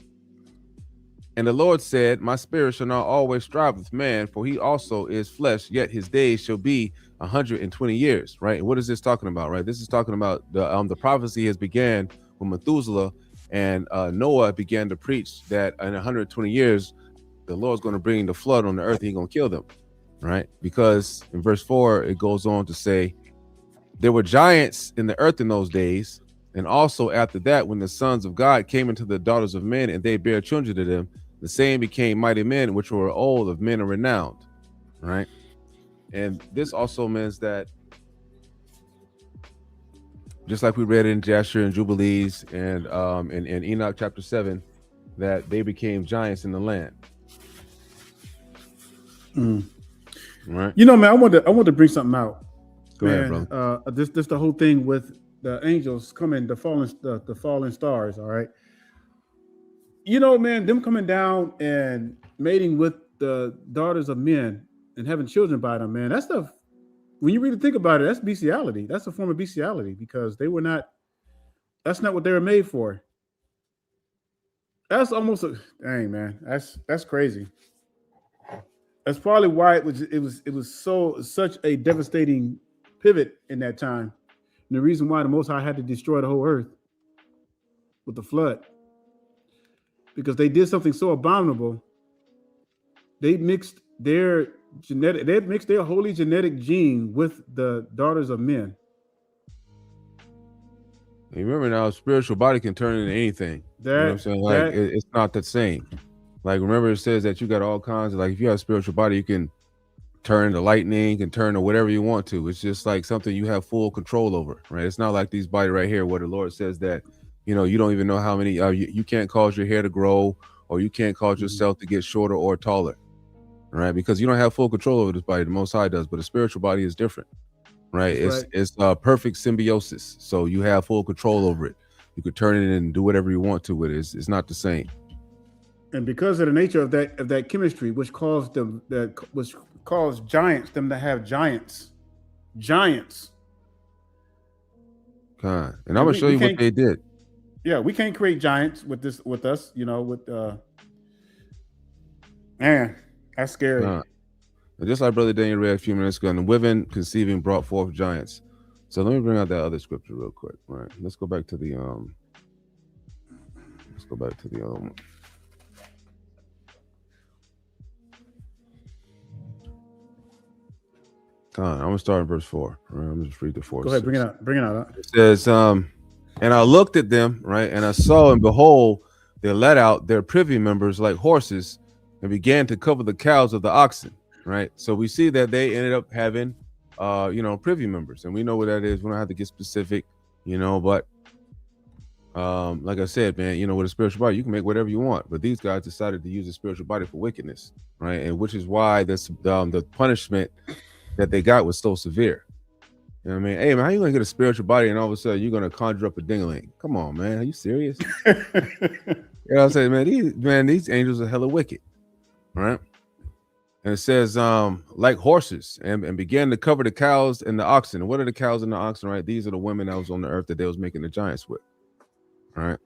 And the Lord said, my spirit shall not always strive with man, for he also is flesh, yet his days shall be 120 years, right? And what is this talking about, right? This is talking about the prophecy has began when Methuselah and Noah began to preach that in 120 years, the Lord's going to bring the flood on the earth. He's going to kill them, right? Because in verse 4, it goes on to say, there were giants in the earth in those days. And also after that, when the sons of God came into the daughters of men, and they bare children to them, the same became mighty men, which were old, of men and renowned, right? And this also means that, just like we read in Jasher and Jubilees and in Enoch chapter 7, that they became giants in the land. Right. Man, I want to bring something out. Go ahead, brother. This the whole thing with the angels coming, the fallen stars. All right. Man, them coming down and mating with the daughters of men and having children by them, man, that stuff, when you really think about it, that's bestiality. That's a form of bestiality, because that's not what they were made for. That's almost dang, man. That's crazy. That's probably why it was such a devastating pivot in that time. And the reason why the Most High had to destroy the whole earth with the flood. Because they did something so abominable. They mixed their holy genetic gene with the daughters of men. You remember now, spiritual body can turn into anything. You know what I'm saying? Like it's not the same. Like, remember, it says that you got all kinds of, like, if you have a spiritual body, you can turn to lightning, can turn to whatever you want to. It's just like something you have full control over, right? It's not like these bodies right here where the Lord says that, you don't even know how many, you can't cause your hair to grow, or you can't cause yourself to get shorter or taller, right? Because you don't have full control over this body. The Most High does, but a spiritual body is different, right? It's perfect symbiosis. So you have full control over it. You could turn it and do whatever you want to with it. It's not the same. And because of the nature of that chemistry, which caused them giants to have giants. God. And I'm gonna show you what they did. Yeah, we can't create giants with us, man, that's scary. Just like Brother Daniel read a few minutes ago, and the women conceiving brought forth giants. So let me bring out that other scripture real quick. Right, let's go back to the Let's go back to the other one. I'm gonna start in verse 4. Right? I'm gonna just read the 4. Go ahead, bring it out. Bring it out. It says, and I looked at them, right, and I saw, and behold, they let out their privy members like horses, and began to cover the cows of the oxen. Right. So we see that they ended up having, privy members, and we know what that is. We don't have to get specific, but like I said, man, with a spiritual body, you can make whatever you want. But these guys decided to use a spiritual body for wickedness, right? And which is why the punishment that they got was so severe. You know what I mean? Hey, man, how you gonna get a spiritual body and all of a sudden you're gonna conjure up a ding-a-ling? Come on, man. Are you serious? You know what I'm saying, man? These angels are hella wicked, right? And it says, like horses, and began to cover the cows and the oxen. And what are the cows and the oxen, right? These are the women that was on the earth that they was making the giants with, right?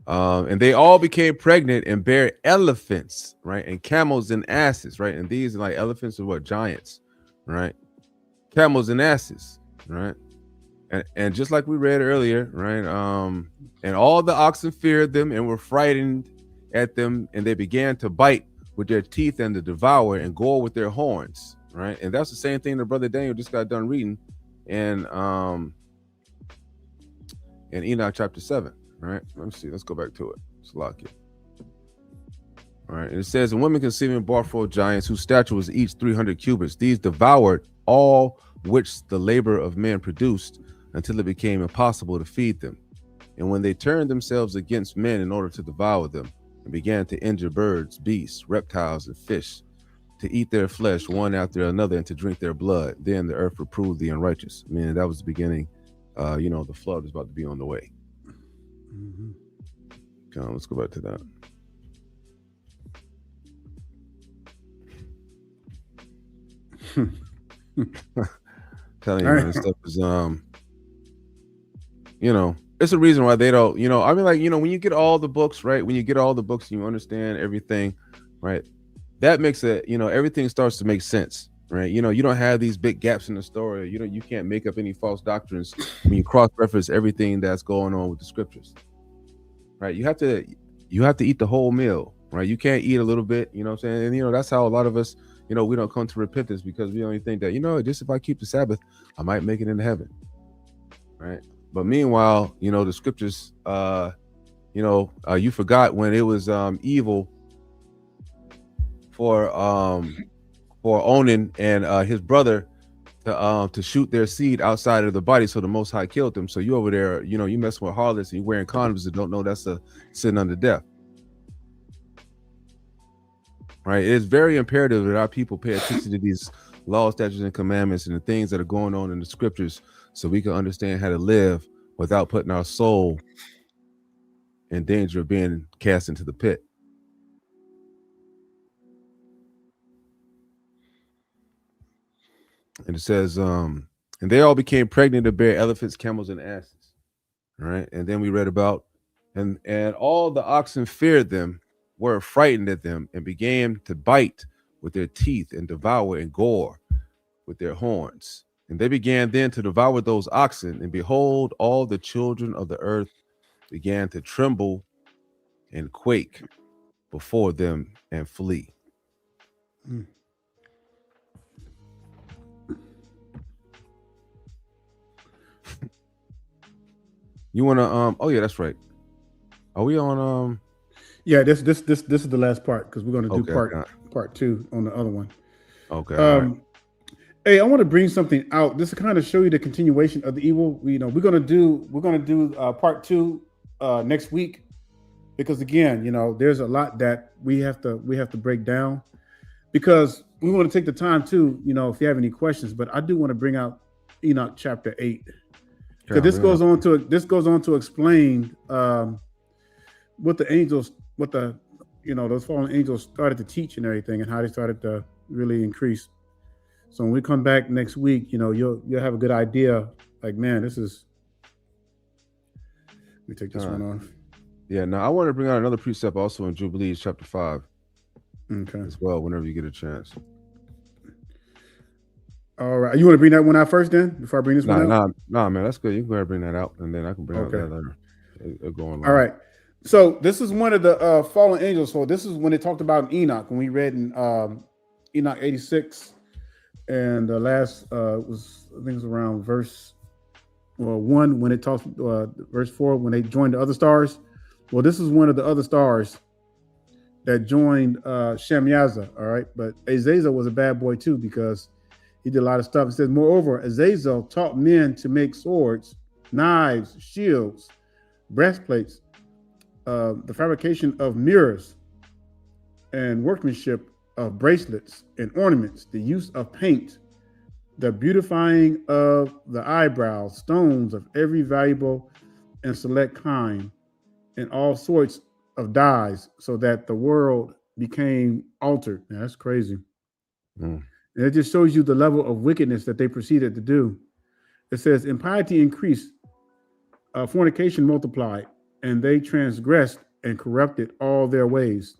And they all became pregnant and bare elephants, right? And camels and asses, right? And these are like elephants are what? Giants, right? Camels and asses, right? And just like we read earlier, right? And all the oxen feared them and were frightened at them, and they began to bite with their teeth and to devour and gore with their horns, right? And that's the same thing that Brother Daniel just got done reading in Enoch chapter 7, right? Let me see. Let's go back to it. Let's lock it. All right. And it says, and women conceiving brought forth giants whose stature was each 300 cubits. These devoured all which the labor of men produced until it became impossible to feed them. And when they turned themselves against men in order to devour them, and began to injure birds, beasts, reptiles, and fish, to eat their flesh one after another and to drink their blood, then the earth reproved the unrighteous. I mean, that was the beginning. The flood is about to be on the way. Mm-hmm. Okay, let's go back to that. Telling you, man, this stuff is it's a reason why they don't, I mean, like, when you get all the books, right? When you get all the books, you understand everything, right? That makes it, everything starts to make sense, right? You don't have these big gaps in the story. You can't make up any false doctrines when you cross-reference everything that's going on with the scriptures, right? You have to eat the whole meal, right? You can't eat a little bit, you know what I'm saying? And, that's how a lot of us, we don't come to repentance because we only think that, just if I keep the Sabbath, I might make it into heaven, right? But meanwhile, the scriptures, you forgot when it was evil for Onan and his brother to shoot their seed outside of the body, so the Most High killed them. So you over there, you messing with harlots and you wearing condoms and don't know that's a sin unto death. Right? It is very imperative that our people pay attention to these laws, statutes, and commandments and the things that are going on in the scriptures, so we can understand how to live without putting our soul in danger of being cast into the pit. And it says, and they all became pregnant to bear elephants, camels, and asses. Right? And then we read about, and all the oxen feared them, were frightened at them, and began to bite with their teeth and devour and gore with their horns. And they began then to devour those oxen, and behold, all the children of the earth began to tremble and quake before them and flee. Mm. You want to oh yeah, that's right. Are we on Yeah, this is the last part, because we're going to do okay, part 2 on the other one. Okay. Right. Hey, I want to bring something out. This to kind of show you the continuation of the evil. We're gonna do part 2 next week, because again, there's a lot that we have to break down, because we want to take the time too. If you have any questions, but I do want to bring out Enoch chapter 8, because this goes on to explain what the angels, those fallen angels started to teach and everything, and how they started to really increase. So when we come back next week, you'll have a good idea. Like, man, this is. Let me take this one off. Yeah, now I want to bring out another precept also in Jubilees chapter 5. Okay. As well, whenever you get a chance. All right. You want to bring that one out first, then, before I bring this one out? Nah, man, that's good. You can go ahead and bring that out, and then I can bring out that later. All right. So this is one of the fallen angels. So this is when they talked about Enoch, when we read in Enoch 86, and the last was, I think it was around verse 1 when it talks verse 4 when they joined the other stars. Well, this is one of the other stars that joined Shamyaza. All right, but Azazel was a bad boy too because he did a lot of stuff. It says, moreover, Azazel taught men to make swords, knives, shields, breastplates, the fabrication of mirrors, and workmanship of bracelets and ornaments, the use of paint, the beautifying of the eyebrows, stones of every valuable and select kind, and all sorts of dyes, so that the world became altered. Now, that's crazy. And it just shows you the level of wickedness that they proceeded to do. It says, impiety increased, fornication multiplied, and they transgressed and corrupted all their ways.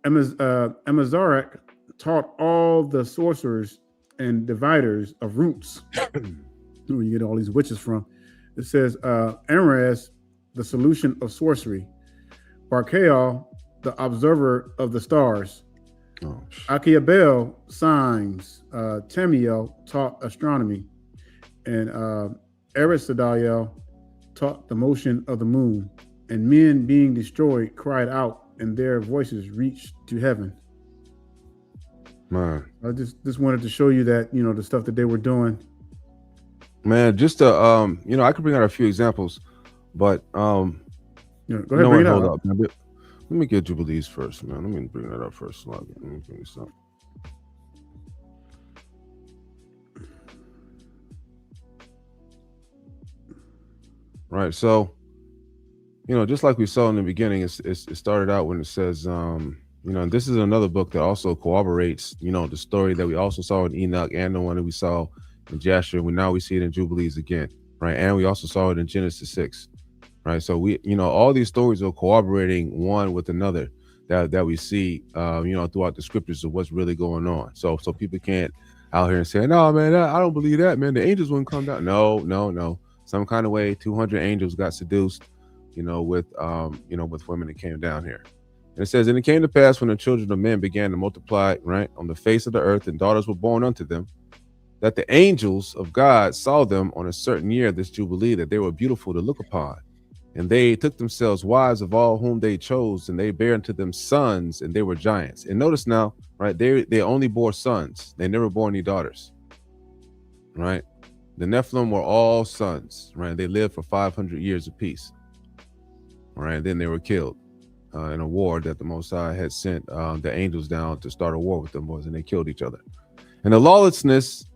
Amazarek taught all the sorcerers and dividers of roots. Where you get all these witches from. It says, Amras, the solution of sorcery. Barkael, the observer of the stars. Akiabel, signs. Tamiel taught astronomy. And Aristotle taught the motion of the moon. And men being destroyed cried out, and their voices reached to heaven. Man, I just wanted to show you that, you know, the stuff that they were doing. Man, just to I could bring out a few examples, but Yeah, go ahead, bring it hold up. up. Let me get Jubilees first, man. Let me bring that up first. Let me bring this up. Right, so just like we saw in the beginning, it started out when it says, and this is another book that also corroborates, the story that we also saw in Enoch and the one that we saw in Jasher. Now we see it in Jubilees again, right? And we also saw it in Genesis 6, right? So we, all these stories are corroborating one with another that we see, throughout the scriptures of what's really going on. So people can't out here and say, no, man, I don't believe that, man. The angels wouldn't come down. No. Some kind of way, 200 angels got seduced, with women that came down here. And it says, and it came to pass when the children of men began to multiply, right, on the face of the earth, and daughters were born unto them, that the angels of God saw them on a certain year, this Jubilee, that they were beautiful to look upon. And they took themselves wives of all whom they chose, and they bare unto them sons, and they were giants. And notice now, right, they only bore sons. They never bore any daughters, right? The Nephilim were all sons, right? They lived for 500 years apiece. All right, then they were killed in a war that the Most High had sent the angels down to start a war with them, and they killed each other. And the lawlessness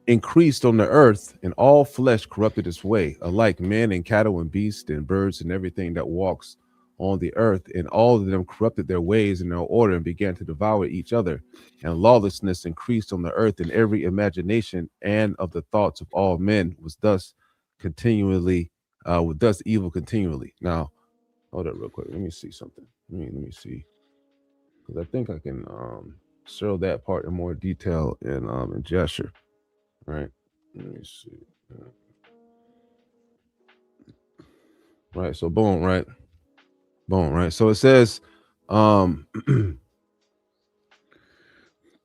increased on the earth, and all flesh corrupted its way, alike men and cattle and beasts and birds and everything that walks on the earth. And all of them corrupted their ways and their order, and began to devour each other. And lawlessness increased on the earth, and every imagination and of the thoughts of all men was thus evil continually. Now, hold up real quick. Let me see something. Let me see, because I think I can show that part in more detail in Jasher. Right. Let me see. Right. So boom. Right. Boom. Right. So it says,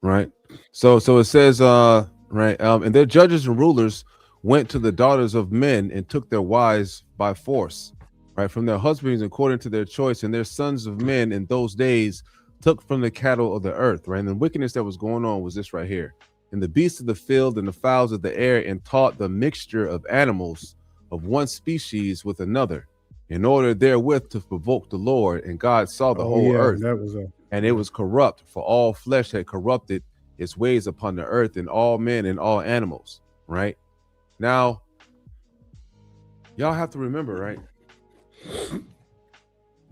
right. So it says, right. And their judges and rulers went to the daughters of men and took their wives by force, right, from their husbands according to their choice, and their sons of men in those days took from the cattle of the earth, right? And the wickedness that was going on was this right here. And the beasts of the field and the fowls of the air, and taught the mixture of animals of one species with another, in order therewith to provoke the Lord. And God saw the whole earth, and it was corrupt, for all flesh had corrupted its ways upon the earth, and all men and all animals, right? Now, y'all have to remember, right?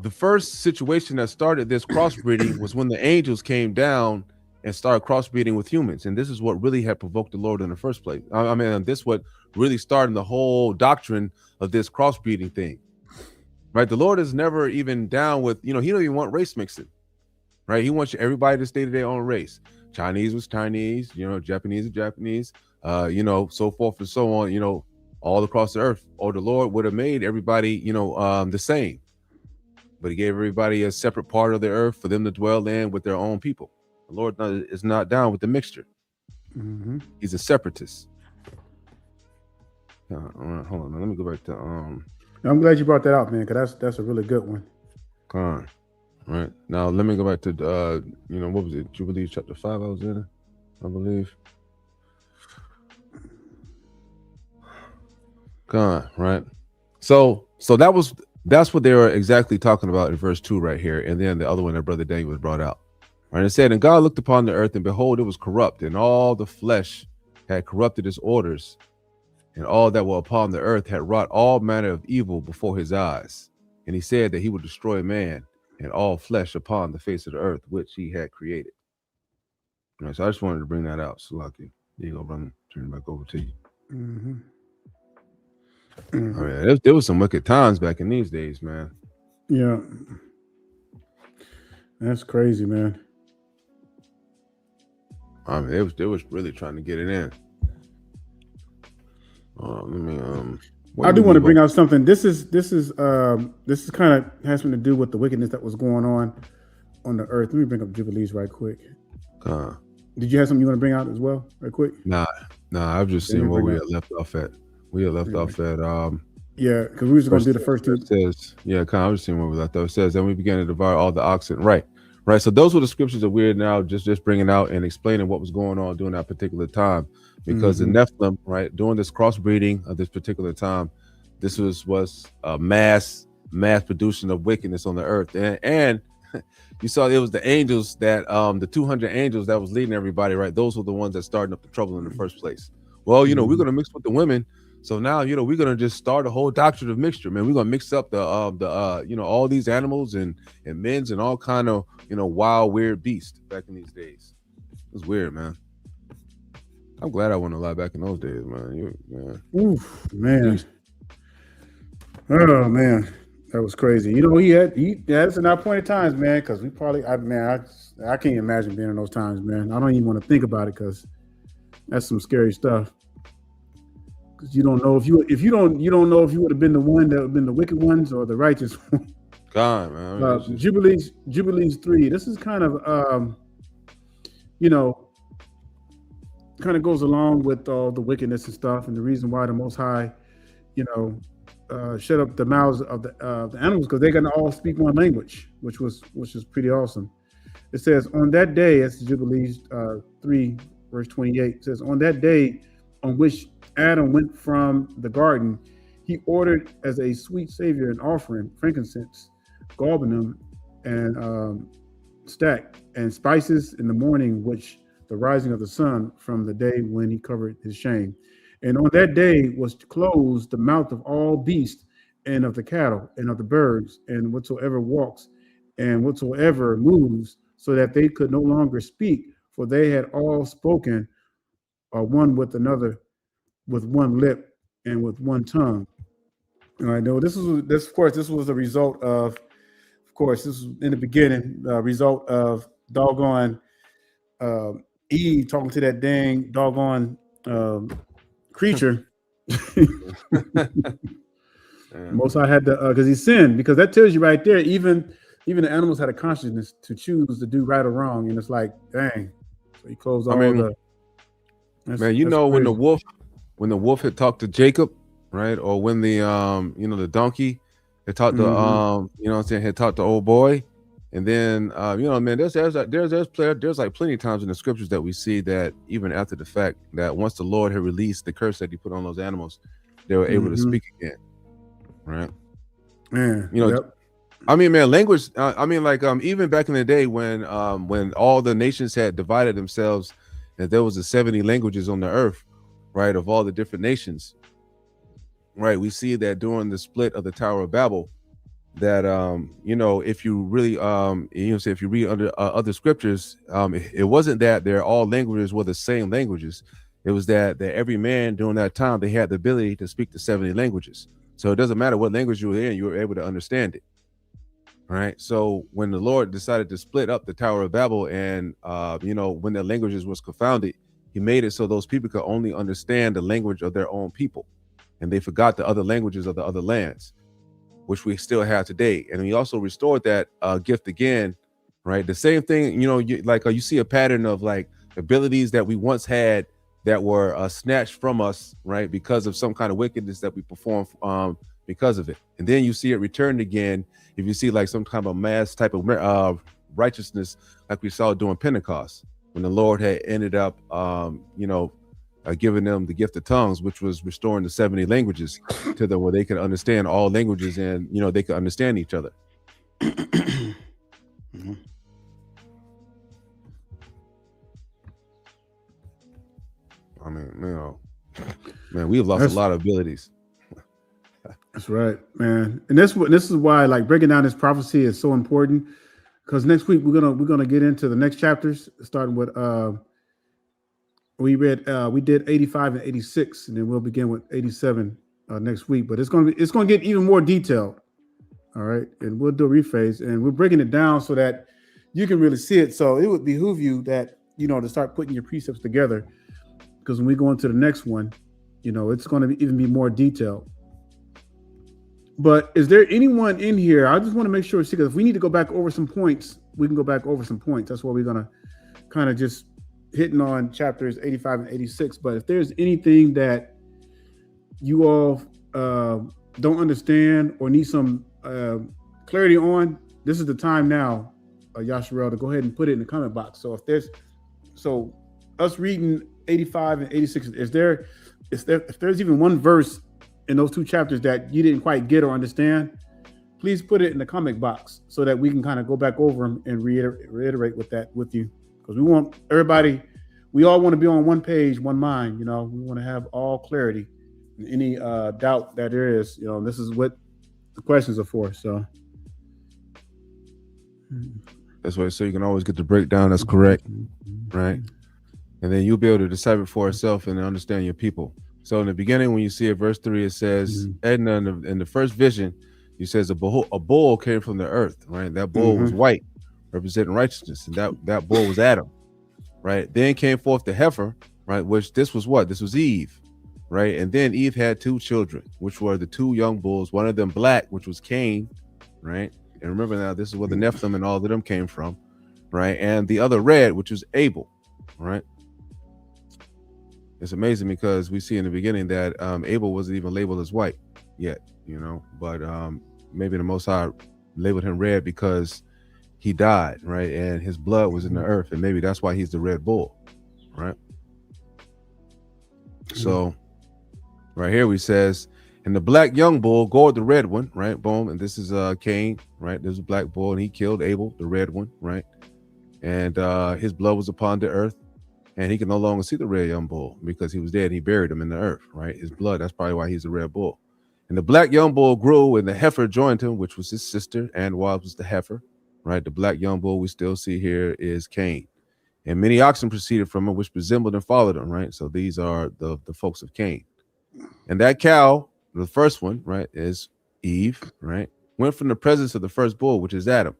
The first situation that started this crossbreeding was when the angels came down and started crossbreeding with humans. And this is what really had provoked the Lord in the first place. I mean, this what really started the whole doctrine of this crossbreeding thing, right? The Lord is never even down with, he don't even want race mixing, right? He wants everybody to stay to their own race. Chinese was Chinese, Japanese was Japanese, so forth and so on, all across the earth. Or the Lord would have made everybody, the same. but he gave everybody a separate part of the earth for them to dwell in with their own people. The Lord is not down with the mixture. Mm-hmm. He's a separatist. Hold on. Let me go back to I'm glad you brought that out, man, because that's a really good one. All right. Now let me go back to what was it? Jubilees chapter 5 I was in, I believe. Right. So that's what they were exactly talking about in verse 2 right here. And then the other one that Brother Daniel was brought out. Right. It said, and God looked upon the earth, and behold, it was corrupt, and all the flesh had corrupted its orders, and all that were upon the earth had wrought all manner of evil before his eyes. And he said that he would destroy man and all flesh upon the face of the earth, which he had created. All right, so I just wanted to bring that out. Salaki. There you go, brother. Turn it back over to you. Mm-hmm. Oh, yeah, there was some wicked times back in these days, man. Yeah. That's crazy, man. I mean, they was really trying to get it in. Let me I do want to bring out something. This is kind of has something to do with the wickedness that was going on the earth. Let me bring up Jubilees right quick. Did you have something you want to bring out as well, right quick? Nah. I've just seen where we had left off at. Yeah, because we were just going to do the first two. It says, I was seeing where we left off. It says, then we began to devour all the oxen. Right. So those were the scriptures that we're now just bringing out and explaining what was going on during that particular time. Because the Nephilim, right, during this crossbreeding of this particular time, this was a mass producing of wickedness on the earth. And you saw it was the angels that the 200 angels that was leading everybody, right? Those were the ones that started up the trouble in the first place. Well, we're going to mix with the women. So now, we're going to just start a whole doctrine of mixture, man. We're going to mix up the all these animals and men's and all kind of, wild, weird beasts back in these days. It was weird, man. I'm glad I wasn't alive back in those days, man. Oof, man. Oh, man. That was crazy. He had us in our appointed times, man, because we probably, I can't imagine being in those times, man. I don't even want to think about it because that's some scary stuff. Because you don't know if you don't know if you would have been the one that would have been the wicked ones or the righteous one. God, man. Jubilees 3. This is kind of kind of goes along with all the wickedness and stuff, and the reason why the Most High, shut up the mouths of the animals because they're gonna all speak one language, which is pretty awesome. It says, on that day, that's Jubilees 3, verse 28. It says, on that day on which Adam went from the garden, he ordered as a sweet savior an offering, frankincense, galbanum, and stack, and spices in the morning, which the rising of the sun from the day when he covered his shame. And on that day was closed the mouth of all beasts and of the cattle and of the birds and whatsoever walks and whatsoever moves, so that they could no longer speak, for they had all spoken one with another with one lip and with one tongue. And I know this was the result of course, this was in the beginning, the result of doggone Eve talking to that dang doggone creature. Most I had to because he sinned, because that tells you right there, even the animals had a consciousness to choose to do right or wrong, and it's like, dang. So he closed all the. Man, when the wolf had talked to Jacob, right, or when the the donkey had talked to had talked to old boy, and then man, there's like plenty of times in the scriptures that we see that even after the fact that once the Lord had released the curse that he put on those animals, they were able to speak again, right? Yep. I mean, man, language. Even back in the day when all the nations had divided themselves, and there was the 70 languages on the earth, right, of all the different nations, right? We see that during the split of the Tower of Babel, that if you really if you read under other scriptures, it wasn't that all languages were the same languages. It was that every man during that time, they had the ability to speak the 70 languages. So it doesn't matter what language you were in, you were able to understand it. Right. So when the Lord decided to split up the Tower of Babel, and when their languages was confounded, he made it so those people could only understand the language of their own people, and they forgot the other languages of the other lands. which we still have today. And he also restored that gift again, right? The same thing, you see a pattern of like abilities that we once had that were snatched from us, right? Because of some kind of wickedness that we performed because of it. And then you see it returned again if you see like some kind of mass type of righteousness like we saw during Pentecost, when the Lord had ended up, giving them the gift of tongues, which was restoring the 70 languages to them where they could understand all languages and, they could understand each other. Mm-hmm. I mean, man, we've lost a lot of abilities. That's right, man. And this is why like breaking down this prophecy is so important, because next week we're gonna get into the next chapters, starting with we did 85 and 86, and then we'll begin with 87 next week. But it's gonna get even more detailed. All right, and we'll do a rephrase, and we're breaking it down so that you can really see it. So it would behoove you that to start putting your precepts together, because when we go into the next one, it's going to even be more detailed. But is there anyone in here? I just want to make sure, because if we need to go back over some points, we can go back over some points. That's why we're going to kind of just hitting on chapters 85 and 86. But if there's anything that you all don't understand or need some clarity on, this is the time now, Yasharel, to go ahead and put it in the comment box. So if us reading 85 and 86, if there's even one verse in those two chapters that you didn't quite get or understand, please put it in the comment box so that we can kind of go back over them and reiterate with you, because we want everybody, we all want to be on one page, one mind. We want to have all clarity, any doubt that there is. This is what the questions are for. So that's why, so you can always get the breakdown that's correct, right? And then you'll be able to decipher for yourself and understand your people. So in the beginning, when you see it, verse 3, it says, Edna, in the first vision, he says a bull came from the earth, right? That bull was white, representing righteousness, and that bull was Adam, right? Then came forth the heifer, right? Which this was what? This was Eve, right? And then Eve had two children, which were the two young bulls. One of them black, which was Cain, right? And remember now, this is where the Nephilim and all of them came from, right? And the other red, which was Abel, right? It's amazing because we see in the beginning that Abel wasn't even labeled as white yet, but maybe the Most High labeled him red because he died, right? And his blood was in the earth, and maybe that's why he's the red bull, right? So right here we says, and the black young bull gored the red one, right? Boom. And this is Cain, right? There's a black bull, and he killed Abel, the red one, right? And his blood was upon the earth. And he can no longer see the red young bull because he was dead. He buried him in the earth, right? His blood, that's probably why he's a red bull. And the black young bull grew, and the heifer joined him, which was his sister, and was the heifer, right? The black young bull we still see here is Cain. And many oxen proceeded from him, which resembled and followed him, right? So these are the folks of Cain. And that cow, the first one, right, is Eve, right? Went from the presence of the first bull, which is Adam,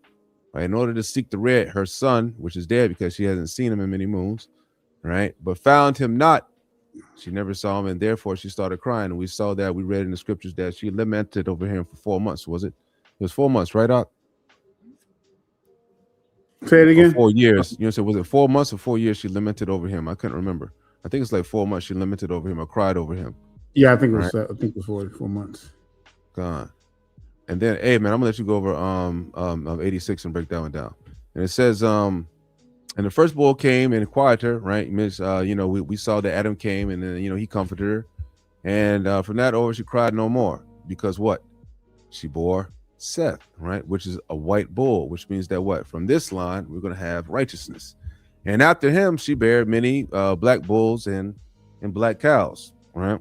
right? In order to seek the red, her son, which is dead because she hasn't seen him in many moons, right? But found him not. She never saw him, and therefore she started crying. And we saw that, we read in the scriptures that she lamented over him for 4 months. Was it? It was 4 months, right, Doc? Say it again. 4 years. So was it 4 months or 4 years she lamented over him? I couldn't remember. I think it's like 4 months she lamented over him or cried over him. Yeah, I think it was. Right? I think it was 4 months. God. And then, hey man, I'm gonna let you go over 86 and break that one down. And it says, and the first bull came and quieted her, right? We saw that Adam came and then, he comforted her. And from that over, she cried no more because what? She bore Seth, right? Which is a white bull, which means that what? From this line, we're going to have righteousness. And after him, she bare many black bulls and black cows, right?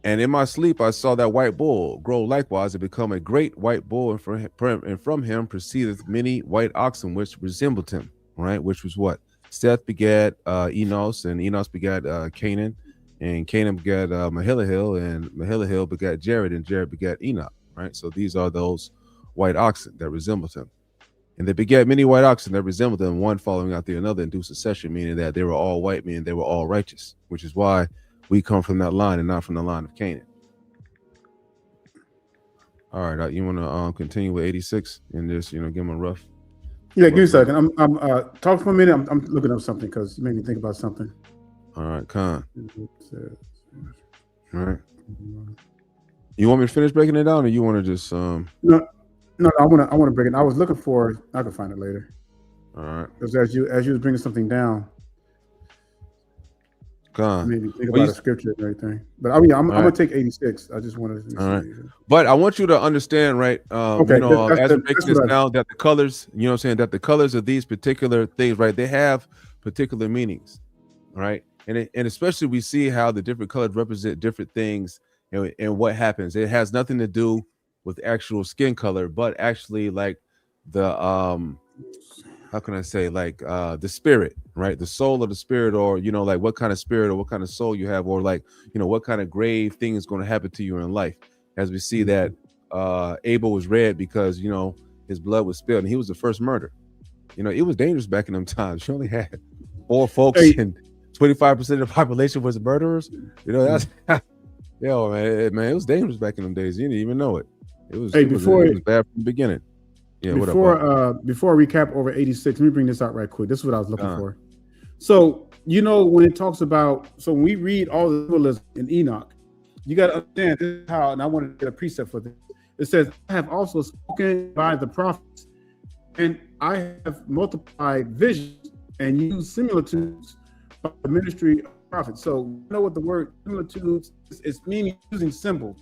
And in my sleep, I saw that white bull grow likewise and become a great white bull. And from him proceedeth many white oxen, which resembled him, right? Which was what? Seth begat Enoch'S, and Enoch'S begat Canaan, and Canaan begat Mahilahil, and Mahilahil begat Jared, and Jared begat Enoch, right? So these are those white oxen that resembled him. And they begat many white oxen that resembled them, one following after another in due succession, meaning that they were all white, meaning they were all righteous, which is why we come from that line and not from the line of Canaan. All right, you want to continue with 86 and just give them a rough. Yeah, give me a second. I'm talk for a minute. I'm looking up something because you made me think about something. All right, Con. All right. You want me to finish breaking it down, or you want to just No, I want to break it. I was looking for. I can find it later. All right. Because as you was bringing something down, made me think about the scripture and everything. But I mean, I'm gonna take 86. I just wanted to. All right. But I want you to understand, right? Okay. As we're breaking this down, that the colors, what I'm saying, that the colors of these particular things, right? They have particular meanings, right? And especially we see how the different colors represent different things and what happens. It has nothing to do with actual skin color, but actually like the how can I say, like the spirit, right? The soul of the spirit, or like what kind of spirit or what kind of soul you have, or like what kind of grave thing is going to happen to you in life. As we see that Abel was red because his blood was spilled, and he was the first murder. It was dangerous back in them times. You only had 4 folks, and 25% of the population was murderers. That's man, it was dangerous back in them days. You didn't even know it. It was bad from the beginning. Yeah. Before I recap over 86, let me bring this out right quick. This is what I was looking for. So when it talks about, when we read all the symbolism in Enoch, you got to understand this is how, and I want to get a precept for this. It says, I have also spoken by the prophets, and I have multiplied visions and used similitudes by the ministry of prophets. So you know what the word similitudes is, meaning using symbols.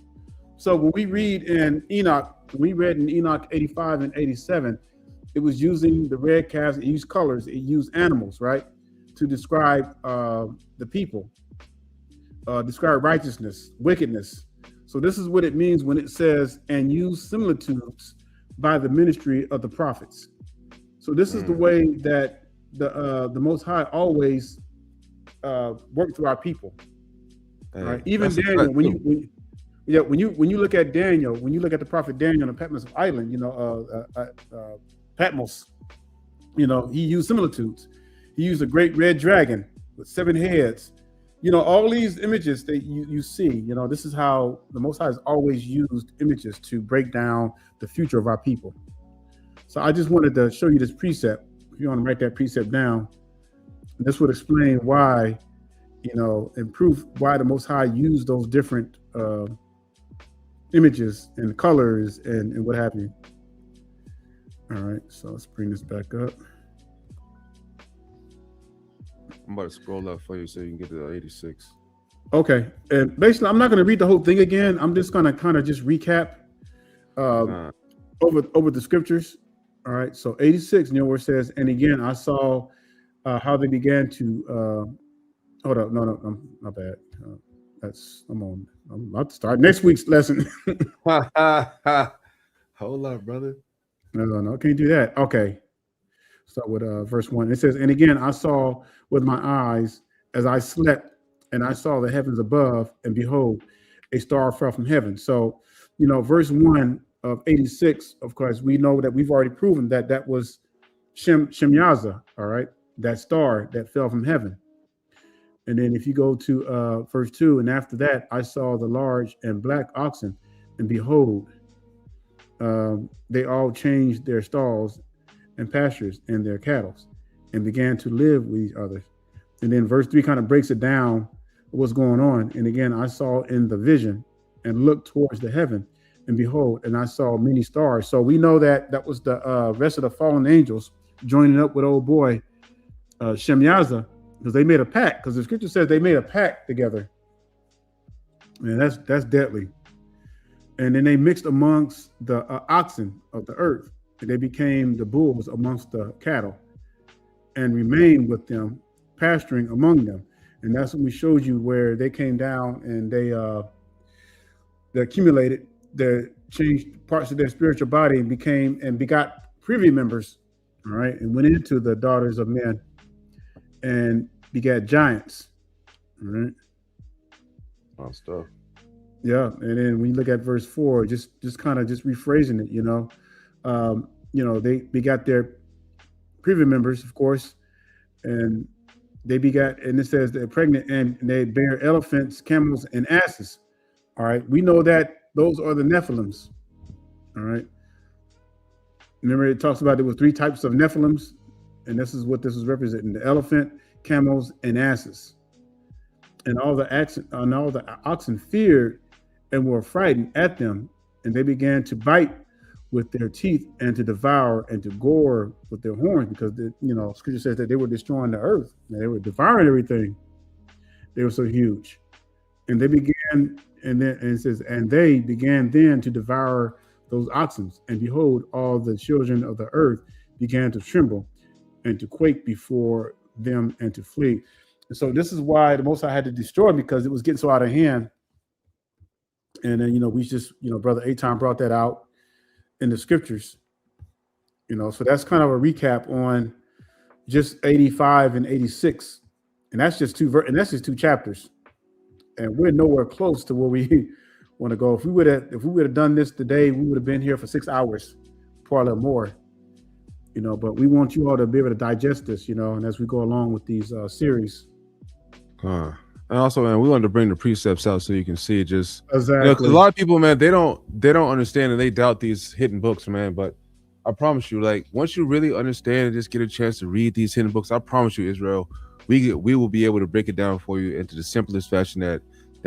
So when we read in Enoch, we read in Enoch 85 and 87, it was using the red calves, it used colors, it used animals, right? To describe the people, describe righteousness, wickedness. So this is what it means when it says, and use similitudes by the ministry of the prophets. So this is the way that the Most High always worked through our people. Right? Even Daniel, when you look at Daniel, when you look at the prophet Daniel on Patmos Island, Patmos, he used similitudes. He used a great red dragon with 7 heads. All these images that you see, this is how the Most High has always used images to break down the future of our people. So I just wanted to show you this precept. If you want to write that precept down, this would explain why, and proof why the Most High used those different images and colors and what have you. All right, so let's bring this back up. I'm about to scroll up for you so you can get to 86. Okay, and basically, I'm not going to read the whole thing again. I'm just going to kind of just recap over the scriptures. All right, so 86, where it says, and again, I saw how they began to. Hold up, no, I'm not bad. I'm about to start next week's lesson. Hold up, brother. No, can't do that. Okay. Start with verse 1. It says, and again, I saw with my eyes as I slept, and I saw the heavens above, and behold, a star fell from heaven. So, verse 1 of 86, of course, we know that we've already proven that was Shemyaza, all right, that star that fell from heaven. And then if you go to verse 2, and after that, I saw the large and black oxen, and behold, they all changed their stalls and pastures and their cattle, and began to live with each other. And then verse 3 kind of breaks it down, what's going on. And again, I saw in the vision and looked towards the heaven, and behold, and I saw many stars. So we know that was the rest of the fallen angels joining up with old boy Shemyaza, because they made a pact, because the scripture says they made a pact together. And that's deadly. And then they mixed amongst the oxen of the earth. And they became the bulls amongst the cattle, and remained with them, pasturing among them. And that's when we showed you where they came down and they accumulated, they changed parts of their spiritual body and begot privy members, all right, and went into the daughters of men and begat giants, all right. Wow, stuff. Yeah, and then when you look at verse 4, just kind of just rephrasing it, they begot their privy members, of course, and they begot, and it says they're pregnant, and they bear elephants, camels, and asses. All right, we know that those are the Nephilims. All right. Remember, it talks about there were 3 types of Nephilims, and this is what this is representing: the elephant, camels, and asses. And all the oxen feared and were frightened at them, and they began to bite with their teeth and to devour and to gore with their horns, because Scripture says that they were destroying the earth. They were devouring everything. They were so huge, and they began, and it says, and they began then to devour those oxen. And behold, all the children of the earth began to tremble and to quake before them and to flee. And so this is why the Most High had to destroy, because it was getting so out of hand. And then, we just, Brother Aton brought that out in the scriptures, so that's kind of a recap on just 85 and 86. And that's just 2 chapters. And we're nowhere close to where we want to go. If we would have done this today, we would have been here for 6 hours, probably more, but we want you all to be able to digest this, and as we go along with these series. And also, man, we wanted to bring the precepts out so you can see just exactly. 'Cause a lot of people, man, they don't understand, and they doubt these hidden books, man. But I promise you, like, once you really understand and just get a chance to read these hidden books, I promise you, Israel, we will be able to break it down for you into the simplest fashion that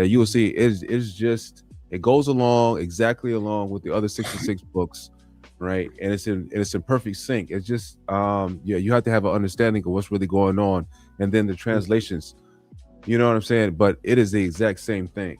you will see. It goes along exactly along with the other 66 books, right? And it's in perfect sync. It's just you have to have an understanding of what's really going on, and then the translations. You know what I'm saying? But it is the exact same thing,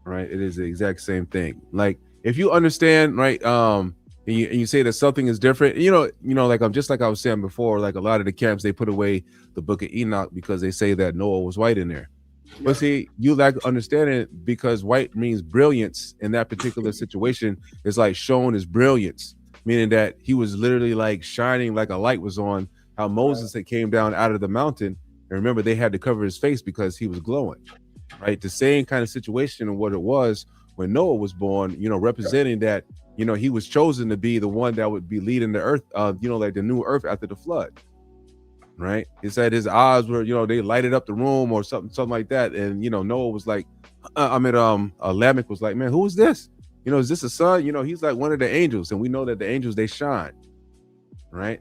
right? It is the exact same thing. Like, if you understand, right, and you say that something is different, like just like I was saying before, like a lot of the camps, they put away the book of Enoch because they say that Noah was white in there. Yeah. But see, you lack understanding, because white means brilliance in that particular situation. It's like shown as brilliance, meaning that he was literally like shining like a light was on. How Moses had came down out of the mountain. And remember, they had to cover his face because he was glowing, right? The same kind of situation of what it was when Noah was born, representing that, he was chosen to be the one that would be leading the earth, like the new earth after the flood, right? He said his eyes were, they lighted up the room or something like that. And, Noah was like, Lamech was like, man, who is this? Is this a son? He's like one of the angels. And we know that the angels, they shine, right?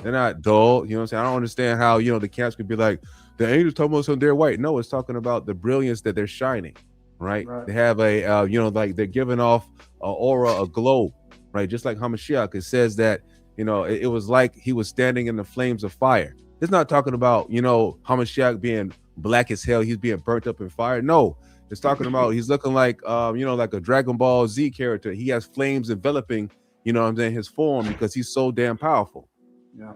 They're not dull, you know what I'm saying? I don't understand how, the camps could be like, the angels talking about something, they're white. No, it's talking about the brilliance that they're shining, right? They have a, like they're giving off an aura, a glow, right? Just like Hamashiach, it says that, it was like he was standing in the flames of fire. It's not talking about, Hamashiach being black as hell, he's being burnt up in fire. No, it's talking about he's looking like, like a Dragon Ball Z character. He has flames enveloping, his form, because he's so damn powerful. Yeah.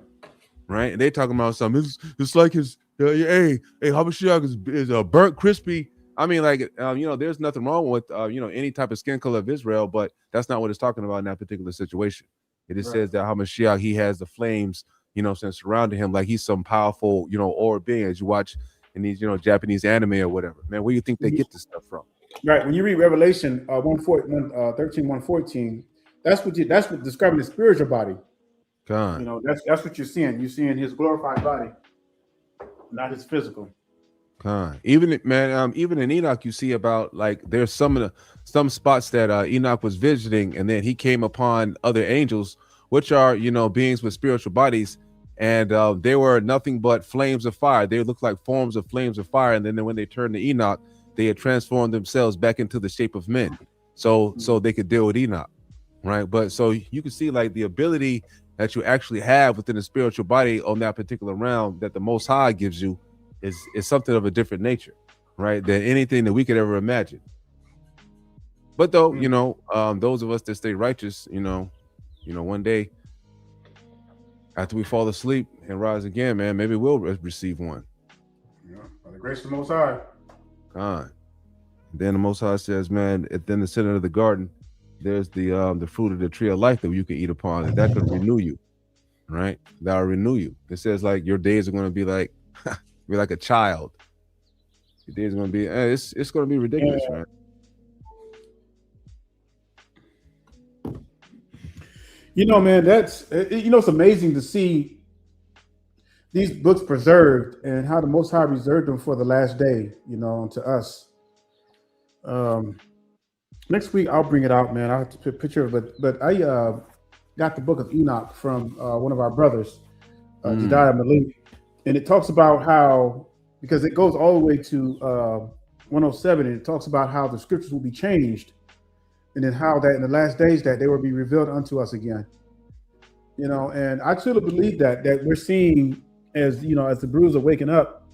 Right. And they talking about something. It's like his Hamashiach is burnt crispy. I mean, like, there's nothing wrong with any type of skin color of Israel, but that's not what it's talking about in that particular situation. It just says that Hamashiach, he has the flames, surrounding him, like he's some powerful, aura being, as you watch in these, Japanese anime or whatever. Man, where do you think they get this stuff from? Right. When you read Revelation 1:13, that's what describing the spiritual body. God. That's what you're seeing. You're seeing his glorified body, not his physical. God. Even in Enoch, you see about, like, there's some spots that Enoch was visiting, and then he came upon other angels, which are beings with spiritual bodies, and they were nothing but flames of fire. They looked like forms of flames of fire, and then when they turned to Enoch, they had transformed themselves back into the shape of men, so they could deal with Enoch, right? But so you can see, like, the ability that you actually have within the spiritual body on that particular realm that the Most High gives you is something of a different nature, right, than anything that we could ever imagine. But though, those of us that stay righteous, one day after we fall asleep and rise again, man, maybe we'll receive one. Yeah, by the grace of the Most High. God. Then the Most High says, man, at the center of the garden, there's the fruit of the tree of life that you can eat upon, and that could renew you, right? That'll renew you. It says, like, your days are going to be like a child. Your days are going to be it's going to be ridiculous, man. Man, that's it's amazing to see these books preserved and how the Most High reserved them for the last day, to us. Next week I'll bring it out, man. I have to put a picture of it, but I got the book of Enoch from one of our brothers, Jediah Malik, and it talks about how, because it goes all the way to 107, and it talks about how the scriptures will be changed, and then how that in the last days that they will be revealed unto us again. You know, and I truly believe that we're seeing, as you know, as the brewers are waking up,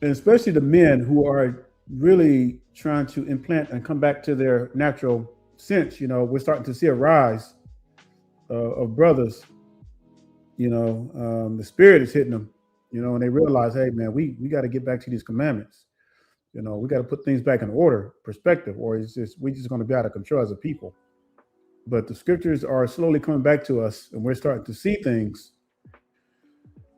and especially the men who are really trying to implant and come back to their natural sense. You know, we're starting to see a rise of brothers. You know, the spirit is hitting them. You know, and they realize, hey, man, we got to get back to these commandments. You know, we got to put things back in order, perspective, or we're just going to be out of control as a people. But the scriptures are slowly coming back to us, and we're starting to see things.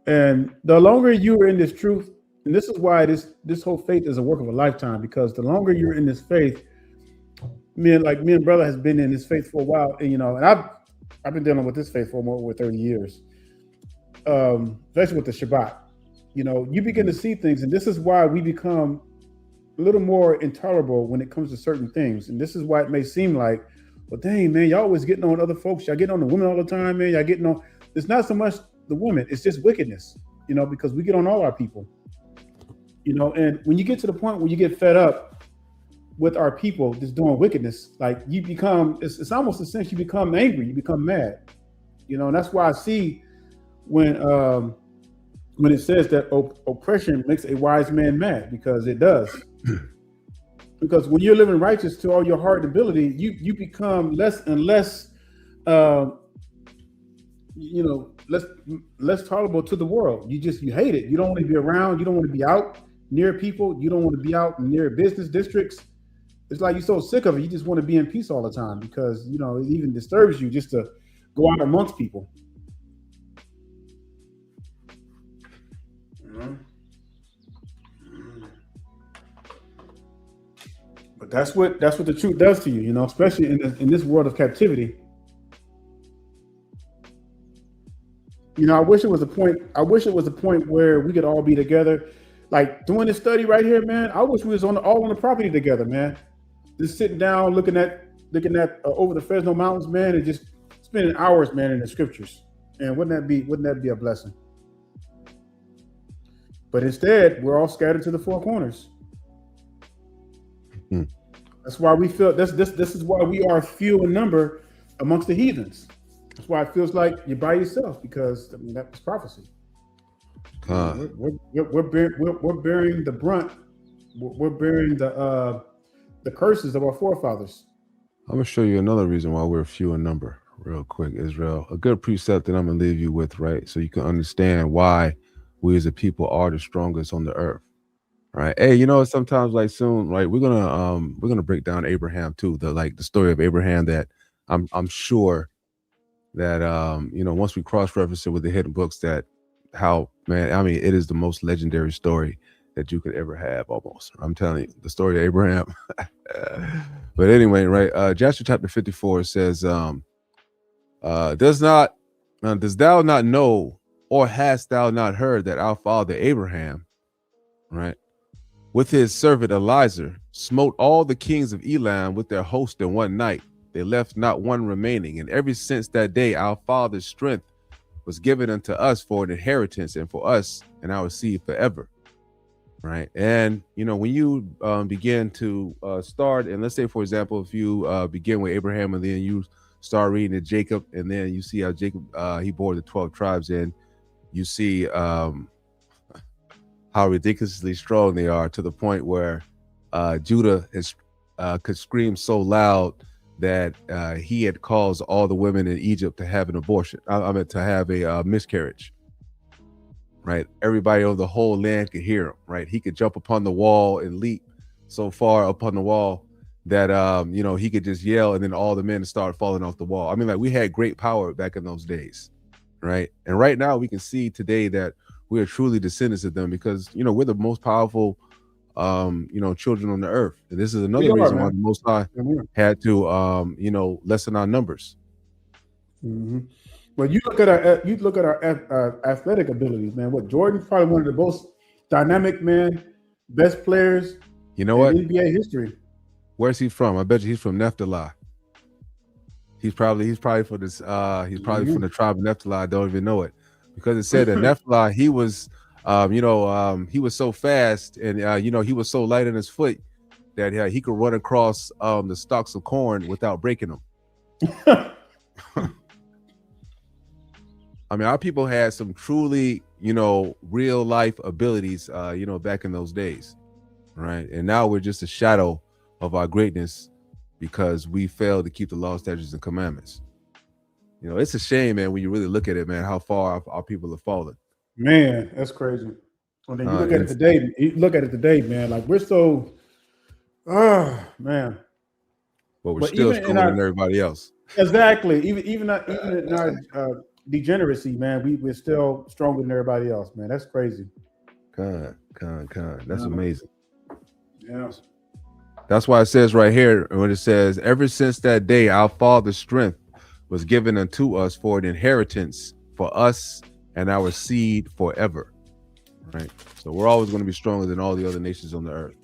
And the longer you are in this truth, and this is why this whole faith is a work of a lifetime, because the longer you're in this faith, me and brother has been in this faith for a while, and you know, and I've been dealing with this faith for more than 30 years, especially with the Shabbat. You know, you begin to see things, and this is why we become a little more intolerable when it comes to certain things. And this is why it may seem like, well, dang, man, y'all always getting on other folks. Y'all getting on the women all the time, man. Y'all getting on. It's not so much the women. It's just wickedness, you know, because we get on all our people, you know. And when you get to the point where you get fed up with our people just doing wickedness, like you become, it's almost a sense you become angry, you become mad, you know. And that's why I see when it says that oppression makes a wise man mad, because it does. Because when you're living righteous to all your heart and ability, you become less and less, you know, less tolerable to the world. You hate it. You don't want to be around. You don't want to be out near people. You don't want to be out near business districts. It's like you're so sick of it. You just want to be in peace all the time, because, you know, it even disturbs you just to go out amongst people. But that's what the truth does to you, you know, especially in this world of captivity. You know, I wish it was a point where we could all be together, like doing this study right here, man. I wish we was all on the property together, man. Just sitting down, looking at over the Fresno Mountains, man, and just spending hours, man, in the scriptures. And wouldn't that be a blessing? But instead, we're all scattered to the four corners. That's why we feel this is why we are few in number amongst the heathens. That's why it feels like you're by yourself, because I mean that was prophecy. We're bearing the brunt. We're bearing the curses of our forefathers. I'm gonna show you another reason why we're few in number, real quick, Israel. A good precept that I'm gonna leave you with, right? So you can understand why we as a people are the strongest on the earth. Right. Hey, you know, sometimes like soon, right, we're gonna break down Abraham too. The story of Abraham, that I'm sure that you know, once we cross-reference it with the hidden books, that how, man, I mean, it is the most legendary story that you could ever have, almost. I'm telling you, the story of Abraham. But anyway, right, Joshua chapter 54 says, does thou not know, or hast thou not heard, that our father Abraham, right, with his servant Eliezer, smote all the kings of Elam with their host in one night? They left not one remaining. And ever since that day, our father's strength was given unto us for an inheritance, and for us and our seed forever. Right. And, you know, when you begin to start, and let's say, for example, if you begin with Abraham, and then you start reading at Jacob, and then you see how Jacob, he bore the 12 tribes in, you see how ridiculously strong they are, to the point where Judah could scream so loud that he had caused all the women in Egypt to have an abortion. I mean, to have a miscarriage. Right, everybody over the whole land could hear him. Right, he could jump upon the wall and leap so far upon the wall that you know, he could just yell, and then all the men start falling off the wall. I mean, like, we had great power back in those days, right? And right now we can see today that we are truly descendants of them, because, you know, we're the most powerful, you know, children on the earth. And this is another reason why the Most High had to, you know, lessen our numbers. Well, you look at our athletic abilities, man. What, Jordan's probably one of the most dynamic, man, best players, you know, what in NBA history. Where's he from? I bet you he's from Nephilim. He's probably from this. He's probably from the tribe of Nephilim. I don't even know it, because it said that Nephilim, he was, he was so fast, and he was so light in his foot that he could run across the stalks of corn without breaking them. I mean, our people had some truly, real life abilities, back in those days, right? And now we're just a shadow of our greatness because we failed to keep the law, statutes, and commandments. It's a shame, man, when you really look at it, man, how far our people have fallen. Man, that's crazy. When you look at it today, man, like we're so, man. But we're still stronger than everybody else. Exactly. Even in our degeneracy, man, we're still stronger than everybody else, man. That's crazy. Con. That's amazing. Yeah. That's why it says right here, when it says, ever since that day, our Father's strength was given unto us for an inheritance for us and our seed forever. Right. So we're always going to be stronger than all the other nations on the earth.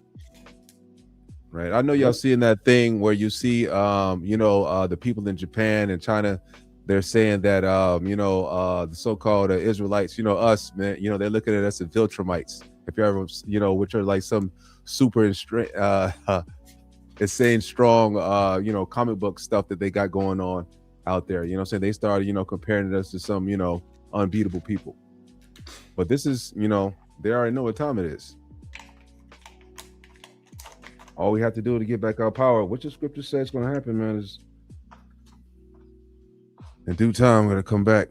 Right. I know y'all seeing that thing where you see, the people in Japan and China, they're saying that, the so-called Israelites, us, man, they're looking at us as Viltrumites. If you ever, which are like some super insane, strong, comic book stuff that they got going on out there. So they started, comparing us to some, unbeatable people. But this is, they already know what time it is. All we have to do to get back our power, which the scripture says is going to happen, man, is in due time we're going to come back.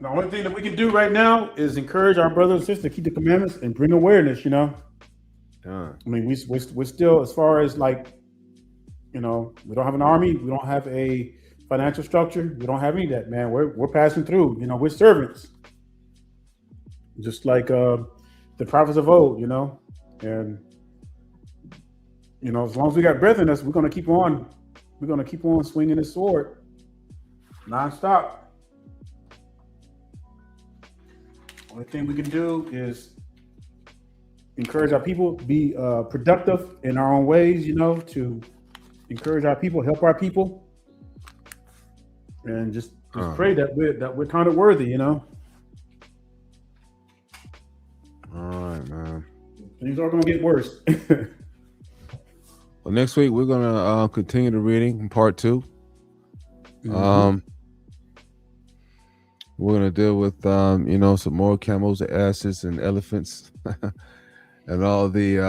The only thing that we can do right now is encourage our brothers and sisters to keep the commandments and bring awareness, I mean, we're still, as far as like, we don't have an army, we don't have a financial structure, we don't have any of that, man. We're passing through, we're servants. Just like the prophets of old, and as long as we got breath in us, we're gonna keep on swinging this sword nonstop. Only thing we can do is encourage our people, be productive in our own ways, to encourage our people, help our people, and just pray that we're kind of worthy, All right, man. Things are gonna get worse. Well, next week we're gonna continue the reading in part 2. Mm-hmm. We're gonna deal with some more camels, asses, and elephants, and all the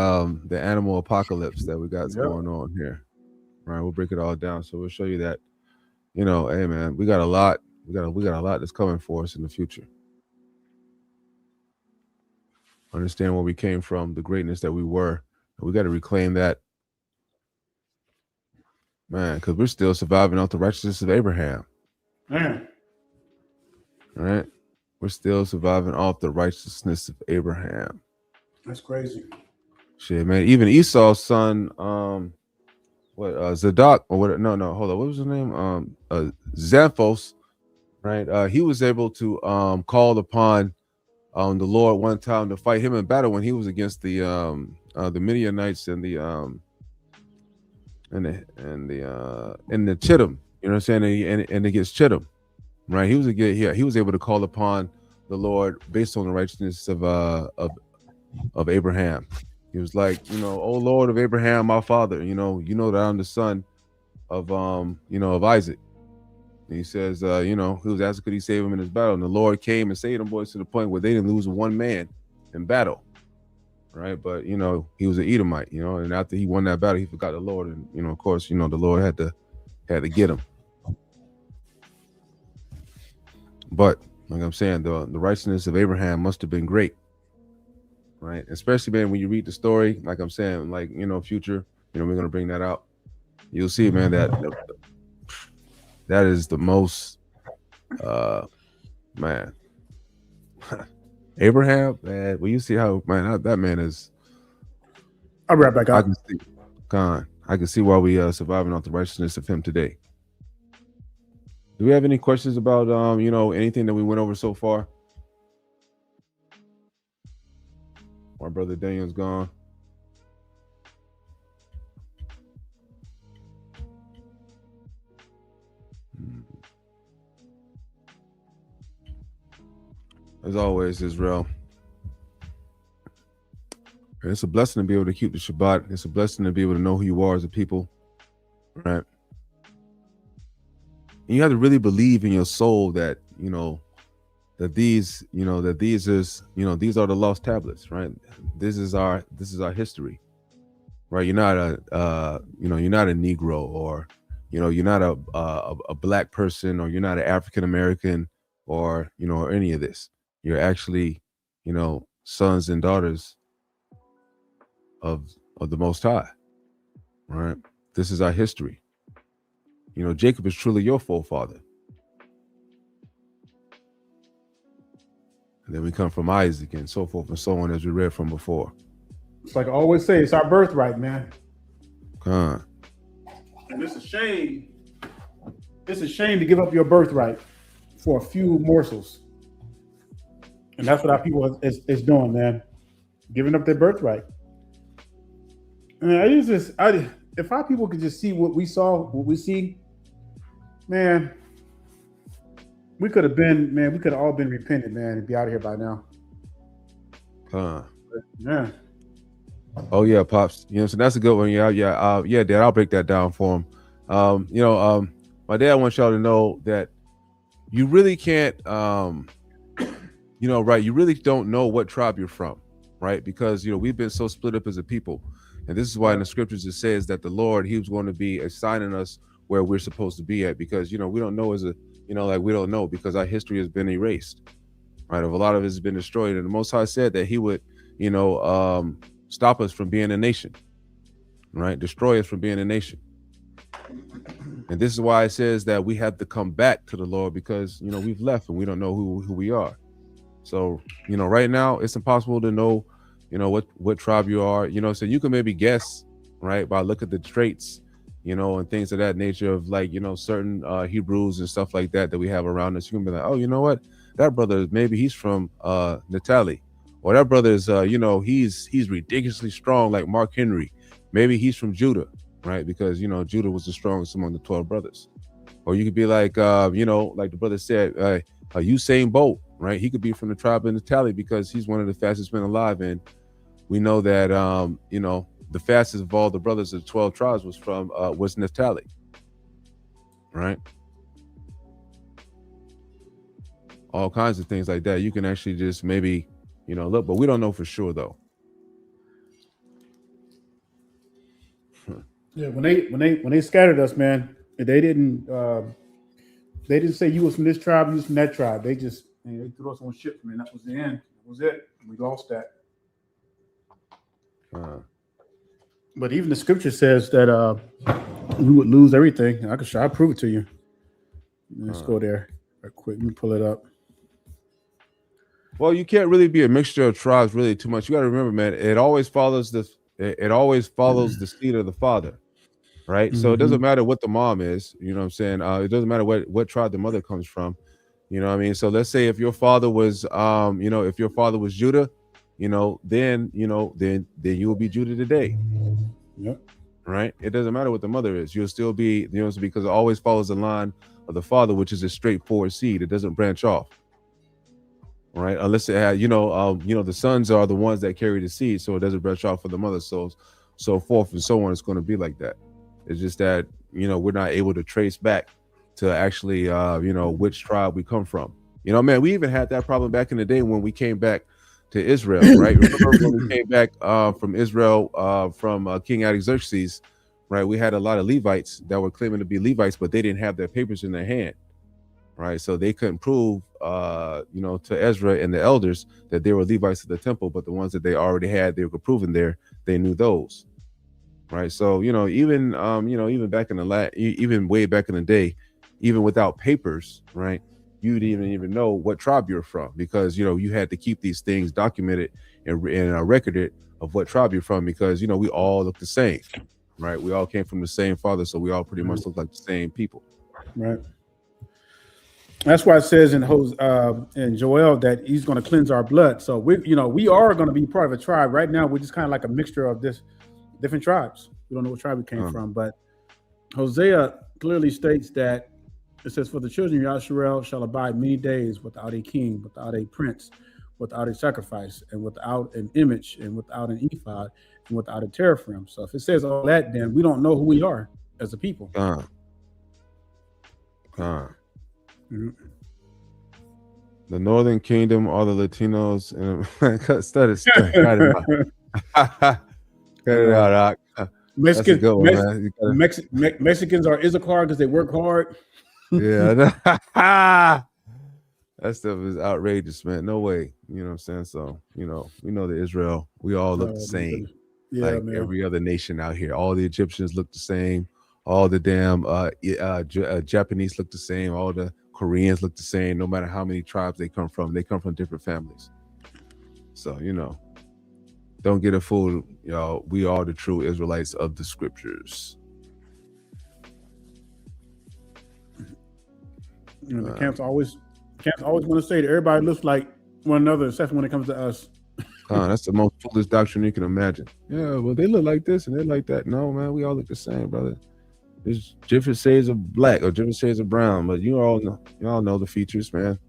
animal apocalypse that we got going on here. Right, we'll break it all down. So we'll show you that, hey man, we got a lot. We got a lot that's coming for us in the future. Understand where we came from, the greatness that we were, and we got to reclaim that, man, because we're still surviving off the righteousness of Abraham. Man. Right? We're still surviving off the righteousness of Abraham. That's crazy. Shit, man. Even Esau's son, Zadok, or what? No, hold on. What was his name? Xanthos, right? He was able to call upon the Lord one time to fight him in battle when he was against the Midianites and the Chittim. You know what I'm saying? And against Chittim. Right, he was able to call upon the Lord based on the righteousness of Abraham. He was like, "O Lord of Abraham, my father, you know that I'm the son of of Isaac." And he says, he was asking could he save him in his battle, and the Lord came and saved them boys to the point where they didn't lose one man in battle. Right, but he was an Edomite, and after he won that battle, he forgot the Lord, and of course, the Lord had to get him. But like I'm saying, the righteousness of Abraham must have been great, right? Especially, man, when you read the story, like I'm saying, like future, we're gonna bring that out. You'll see, man, that is the most, man, Abraham, man. Well, you see how, man, that man is. I'll be right back up. I can see why we surviving off the righteousness of him today. Do we have any questions about anything that we went over so far? My brother Daniel's gone. as always, Israel. And it's a blessing to be able to keep the Shabbat. It's a blessing to be able to know who you are as a people, right? And you have to really believe in your soul that, that these are the lost tablets, right? This is our history, right? You're not a Negro, or, you're not a black person, or you're not an African American, or, or any of this. You're actually, sons and daughters of the Most High, right? This is our history. Jacob is truly your forefather. And then we come from Isaac and so forth and so on, as we read from before. It's like I always say, it's our birthright, man. And it's a shame. It's a shame to give up your birthright for a few morsels. And that's what our people is doing, man. Giving up their birthright. Man, if our people could just see what we saw, what we see, man, we could have all been repentant, man, and be out of here by now. Yeah. Oh yeah, Pops. So that's a good one. Yeah, Dad, I'll break that down for him. My dad wants y'all to know that you really can't, right? You really don't know what tribe you're from, right? Because we've been so split up as a people, and this is why in the scriptures it says that the Lord, He was going to be assigning us where we're supposed to be at, because we don't know we don't know, because our history has been erased, right? A lot of it has been destroyed, and the Most High said that He would, stop us from being a nation, right? Destroy us from being a nation. And this is why it says that we have to come back to the Lord, because we've left and we don't know who we are. So right now it's impossible to know what tribe you are. So you can maybe guess, right, by look at the traits, and things of that nature of certain Hebrews and stuff like that we have around us. You can be like, oh, you know what, that brother, maybe he's from Naphtali, or that brother is he's ridiculously strong like Mark Henry. Maybe he's from Judah, right? Because Judah was the strongest among the 12 brothers. Or you could be like like the brother said, Usain Bolt, right? He could be from the tribe of Naphtali, because he's one of the fastest men alive, and we know that the fastest of all the brothers of the 12 tribes was Naphtali, right? All kinds of things like that. You can actually just maybe look, but we don't know for sure though. Yeah, when they scattered us, man, they didn't say you was from this tribe, you was from that tribe. They just they threw us on ships, man. That was the end. That was it. We lost that. But even the scripture says that we would lose everything. I'll prove it to you. Let's go there right quick. Let me pull it up. Well, you can't really be a mixture of tribes really too much. You got to remember, man, it always follows the seed of the father, right? So it doesn't matter what the mom is, you know what I'm saying? It doesn't matter what tribe the mother comes from, you know what I mean? So let's say if your father was Judah, then you will be Judah today. Yep. Right? It doesn't matter what the mother is. You'll still be, because it always follows the line of the father, which is a straightforward seed. It doesn't branch off. Right, unless it had, the sons are the ones that carry the seed, so it doesn't branch off for the mother, so forth and so on. It's going to be like that. It's just that we're not able to trace back to actually which tribe we come from. Man, we even had that problem back in the day when we came back to Israel, right? Remember when we came back from Israel from King Artaxerxes, right? We had a lot of Levites that were claiming to be Levites, but they didn't have their papers in their hand. Right, so they couldn't prove, to Ezra and the elders that they were Levites of the temple, but the ones that they already had, they were proven there. They knew those, right? So even back in even way back in the day, even without papers, right, you didn't even know what tribe you're from, because you had to keep these things documented and recorded of what tribe you're from, because we all look the same, right? We all came from the same father, so we all pretty much look like the same people, right? That's why it says in Joel that He's going to cleanse our blood. So we are going to be part of a tribe. Right now, we're just kind of like a mixture of this different tribes. We don't know what tribe we came from, but Hosea clearly states that It says, for the children of Yasharel shall abide many days without a king, without a prince, without a sacrifice, and without an image, and without an ephod, and without a teraphim. So if it says all that, then we don't know who we are as a people. The Northern Kingdom are the Latinos, and cut it out. Mexicans are Issachar because they work hard. Yeah, that stuff is outrageous, man. No way. You know what I'm saying? So, we know the Israel, we all look the same. Yeah, like man. every other nation out here. All the Egyptians look the same. All the damn Japanese look the same. All the Koreans look the same. No matter how many tribes they come from different families. So, don't get a fool, y'all. We are the true Israelites of the scriptures. The camps always want to say that everybody looks like one another, except when it comes to us. That's the most foolish doctrine you can imagine. Yeah, well, they look like this and they like that. No, man, we all look the same, brother. There's different shades of black or different shades of brown, but y'all know the features, man.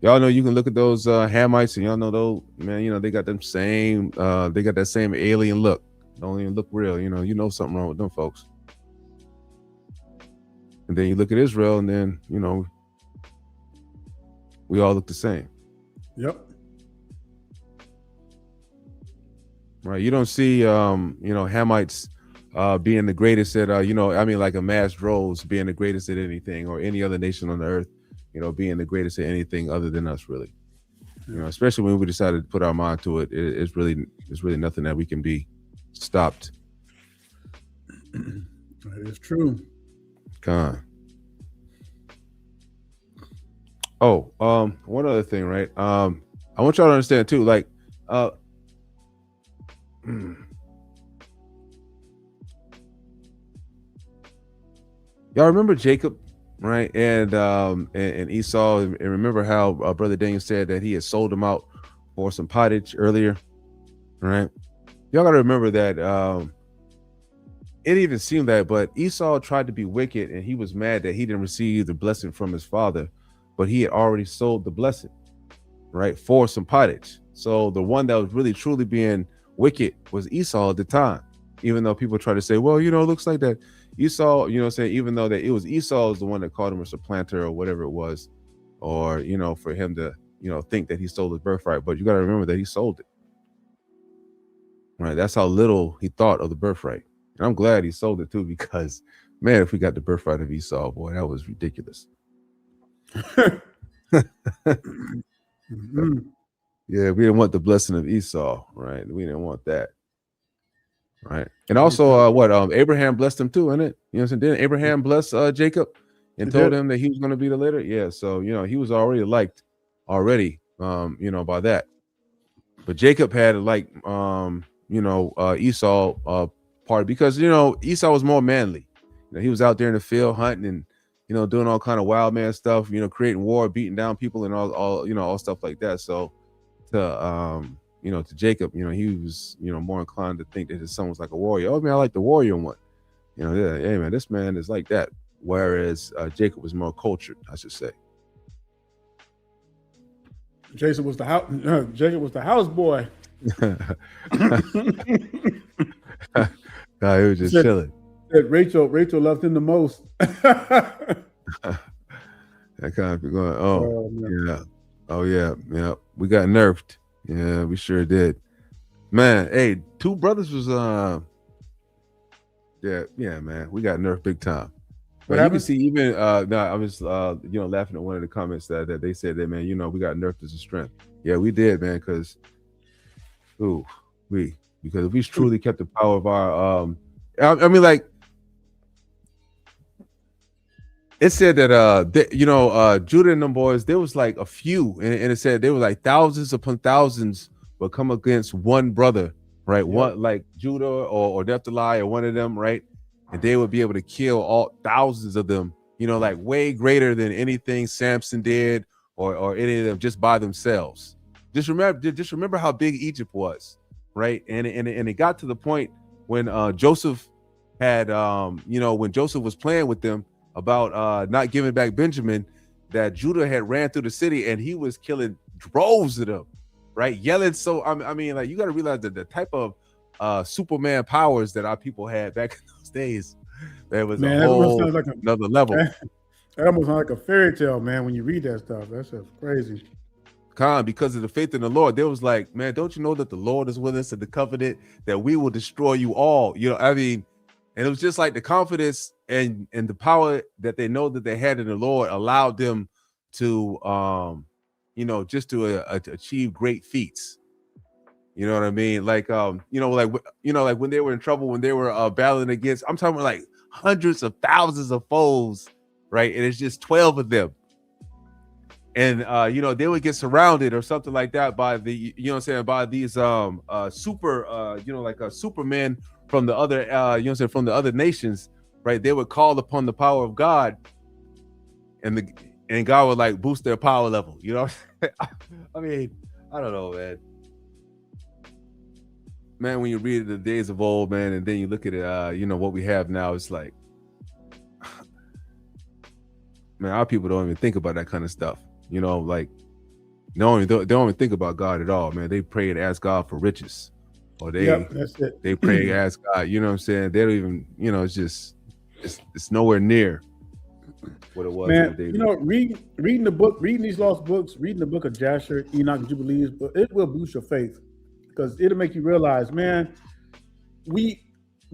Y'all know you can look at those Hamites and y'all know those, man, they got them same, they got that same alien look. Don't even look real, you know something wrong with them folks. And then you look at Israel and then, we all look the same. Yep. Right. You don't see, Hamites being the greatest at, like a mass droves being the greatest at anything, or any other nation on the earth, being the greatest at anything other than us, really. Especially when we decided to put our mind to it, it's really nothing that we can be stopped. That is true. Oh, one other thing, right? I want y'all to understand too, like, y'all remember Jacob, right? And Esau, and remember how Brother Daniel said that he had sold him out for some pottage earlier, right? Y'all got to remember that it even seemed that, but Esau tried to be wicked, and he was mad that he didn't receive the blessing from his father, but he had already sold the blessing, right, for some pottage. So the one that was really truly being wicked was Esau at the time, even though people try to say, well, it looks like that Esau, even though that it was Esau was the one that called him a supplanter or whatever it was, or, for him to, think that he stole his birthright. But you got to remember that he sold it. Right. That's how little he thought of the birthright. And I'm glad he sold it too, because, man, if we got the birthright of Esau, boy, that was ridiculous. Mm-hmm. Yeah, we didn't want the blessing of Esau, right? We didn't want that, right? And also, Abraham blessed him too, innit? You know what I'm saying? Didn't Abraham bless Jacob and told him that he was going to be the leader? Yeah, so he was already liked, by that. But Jacob had Esau part, because Esau was more manly. He was out there in the field hunting and doing all kind of wild man stuff, creating war, beating down people, and all stuff like that. So to Jacob, he was more inclined to think that his son was like a warrior. Oh man, I like the warrior one. Hey man, this man is like that. Whereas Jacob was more cultured, I should say. Jacob was the house boy. No, he was just chilling. Rachel loved him the most. That kind of going, yeah. We got nerfed. Yeah, we sure did. Man, hey, two brothers was man, we got nerfed big time. But you can see even I was laughing at one of the comments that they said that, man, we got nerfed as a strength. Yeah, we did, man, because if we truly kept the power of our it said that Judah and them boys, there was like a few, and it said there were like thousands upon thousands would come against one brother, right? Yep. One like Judah or Naphtali or one of them, right? And they would be able to kill all thousands of them, like way greater than anything Samson did or any of them just by themselves. Just remember how big Egypt was, right? And it got to the point when Joseph had when Joseph was playing with them, about not giving back Benjamin, that Judah had ran through the city and he was killing droves of them, right? Yelling. So I mean, like, you got to realize that the type of Superman powers that our people had back in those days, there was Man, a that almost whole sounds like another level. That almost sounds like a fairy tale, man, when you read that stuff. That's just crazy. Because of the faith in the Lord, they was like, man, don't you know that the Lord is with us in the covenant, that we will destroy you all? You know, I mean, and it was just like the confidence and the power that they know that they had in the Lord allowed them to, just to achieve great feats. You know what I mean? Like, like when they were in trouble, when they were battling against, I'm talking about like hundreds of thousands of foes, right? And it's just 12 of them. And they would get surrounded or something like that by by these supermen from the other from the other nations, right? They would call upon the power of God, and God would like boost their power level, you know. I mean, I don't know, man, when you read the days of old, man, and then you look at it, what we have now, it's like, man, our people don't even think about that kind of stuff. You know, like, they don't even think about God at all, man. They pray and ask God for riches, or that's it. they pray and ask God. You know what I'm saying? They don't even, it's just, it's nowhere near what it was. Man, reading the book, reading these lost books, reading the book of Jasher, Enoch, and Jubilees, but it will boost your faith, because it'll make you realize, man, we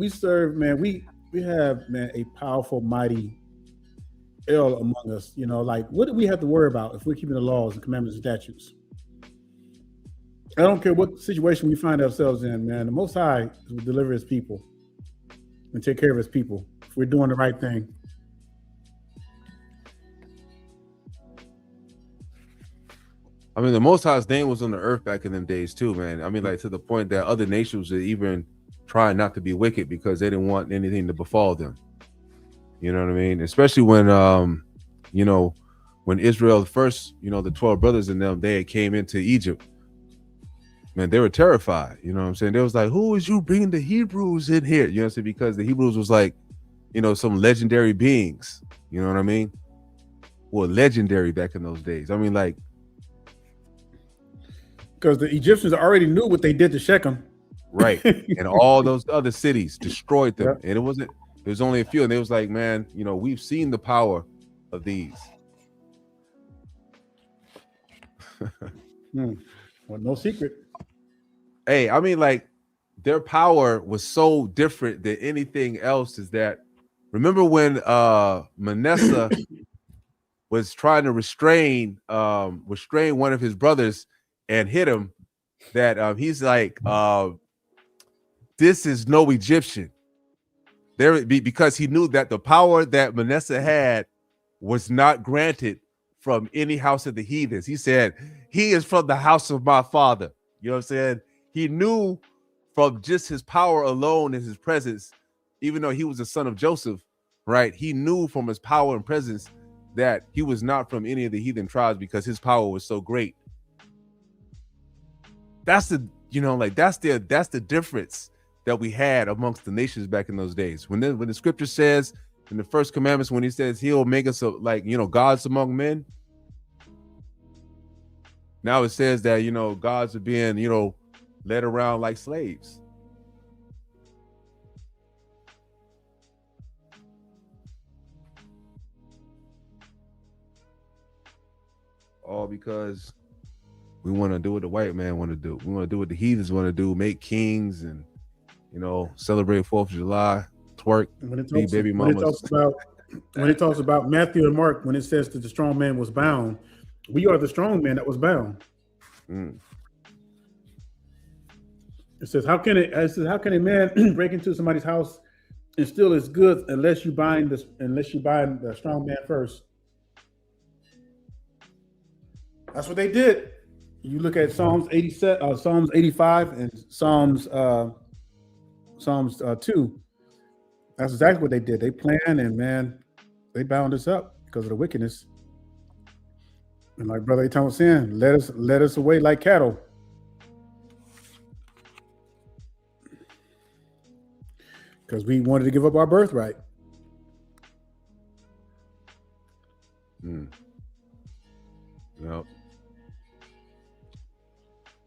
serve, man, we have, man, a powerful, mighty El among us. You know, like, what do we have to worry about if we're keeping the laws and commandments and statutes? I don't care what situation we find ourselves in, man. The Most High will deliver his people and take care of his people if we're doing the right thing. I mean, the Most High's name was on the earth back in them days too, man. I mean, like, to the point that other nations were even trying not to be wicked because they didn't want anything to befall them. You know what I mean? Especially when, when Israel first, the 12 brothers and them, they came into Egypt. Man, they were terrified. You know what I'm saying? They was like, who is you bringing the Hebrews in here? You know what I'm saying? Because the Hebrews was like, some legendary beings. You know what I mean? Well, legendary back in those days. I mean, like, because the Egyptians already knew what they did to Shechem. Right. And all those other cities destroyed them. Yeah. And it was only a few. And they was like, man, we've seen the power of these. Well, no secret. Hey, I mean, like, their power was so different than anything else. Is that, remember when Manasseh was trying to restrain one of his brothers and hit him, that he's like, this is no Egyptian. Because he knew that the power that Manasseh had was not granted from any house of the heathens. He said, he is from the house of my father. You know what I'm saying? He knew from just his power alone and his presence, even though he was the son of Joseph, right? He knew from his power and presence that he was not from any of the heathen tribes because his power was so great. That's the difference that we had amongst the nations back in those days. When the scripture says in the first commandments, when he says he'll make us gods among men, now it says that gods are being led around like slaves. All because we want to do what the white man want to do. We want to do what the heathens want to do, make kings and celebrate 4th of July, twerk, be baby mamas. When it talks about Matthew and Mark, when it says that the strong man was bound, we are the strong man that was bound. It says, how can a man break into somebody's house and steal his goods unless you bind the strong man first? That's what they did. You look at Psalms 87, Psalms 85, and Psalms 2. That's exactly what they did. They planned, and man, they bound us up because of the wickedness. And like Brother Eitan was saying, led us away like cattle. Because we wanted to give up our birthright. Yep.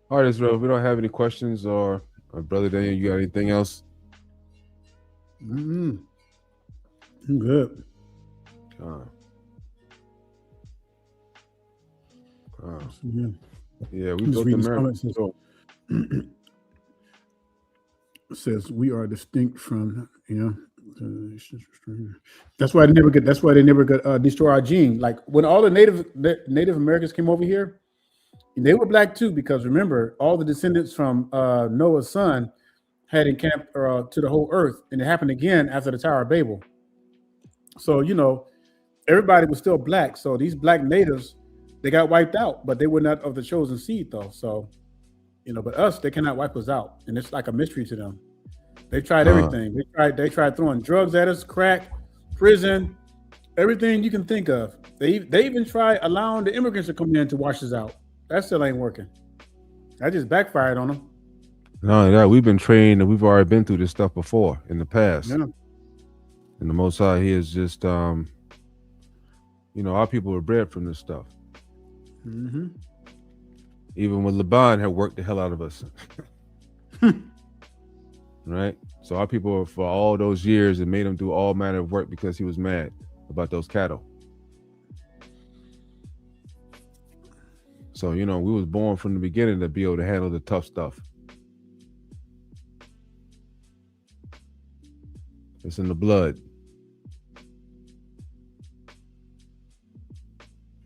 All right, Israel, if we don't have any questions, or Brother Daniel, you got anything else? I'm good. Yeah, we Just built reading America. comments. Says we are distinct from, that's why they never get. That's why they never got destroy our gene. Like when all the Native Americans came over here, they were black too, because remember, all the descendants from Noah's son had encamped to the whole earth, and it happened again after the Tower of Babel. So everybody was still black. So these black natives, they got wiped out, but they were not of the chosen seed, though. So, but us, they cannot wipe us out, and it's like a mystery to them. They tried everything. They tried throwing drugs at us, crack, prison, everything you can think of. They even tried allowing the immigrants to come in to wash us out. That still ain't working. That just backfired on them. No, that we've been trained, and we've already been through this stuff before in the past. Yeah. And the Most High, He is just, our people were bred from this stuff. Mm-hmm. Even when Laban had worked the hell out of us. Right? So our people, for all those years, it made him do all manner of work because he was mad about those cattle. So, we was born from the beginning to be able to handle the tough stuff. It's in the blood.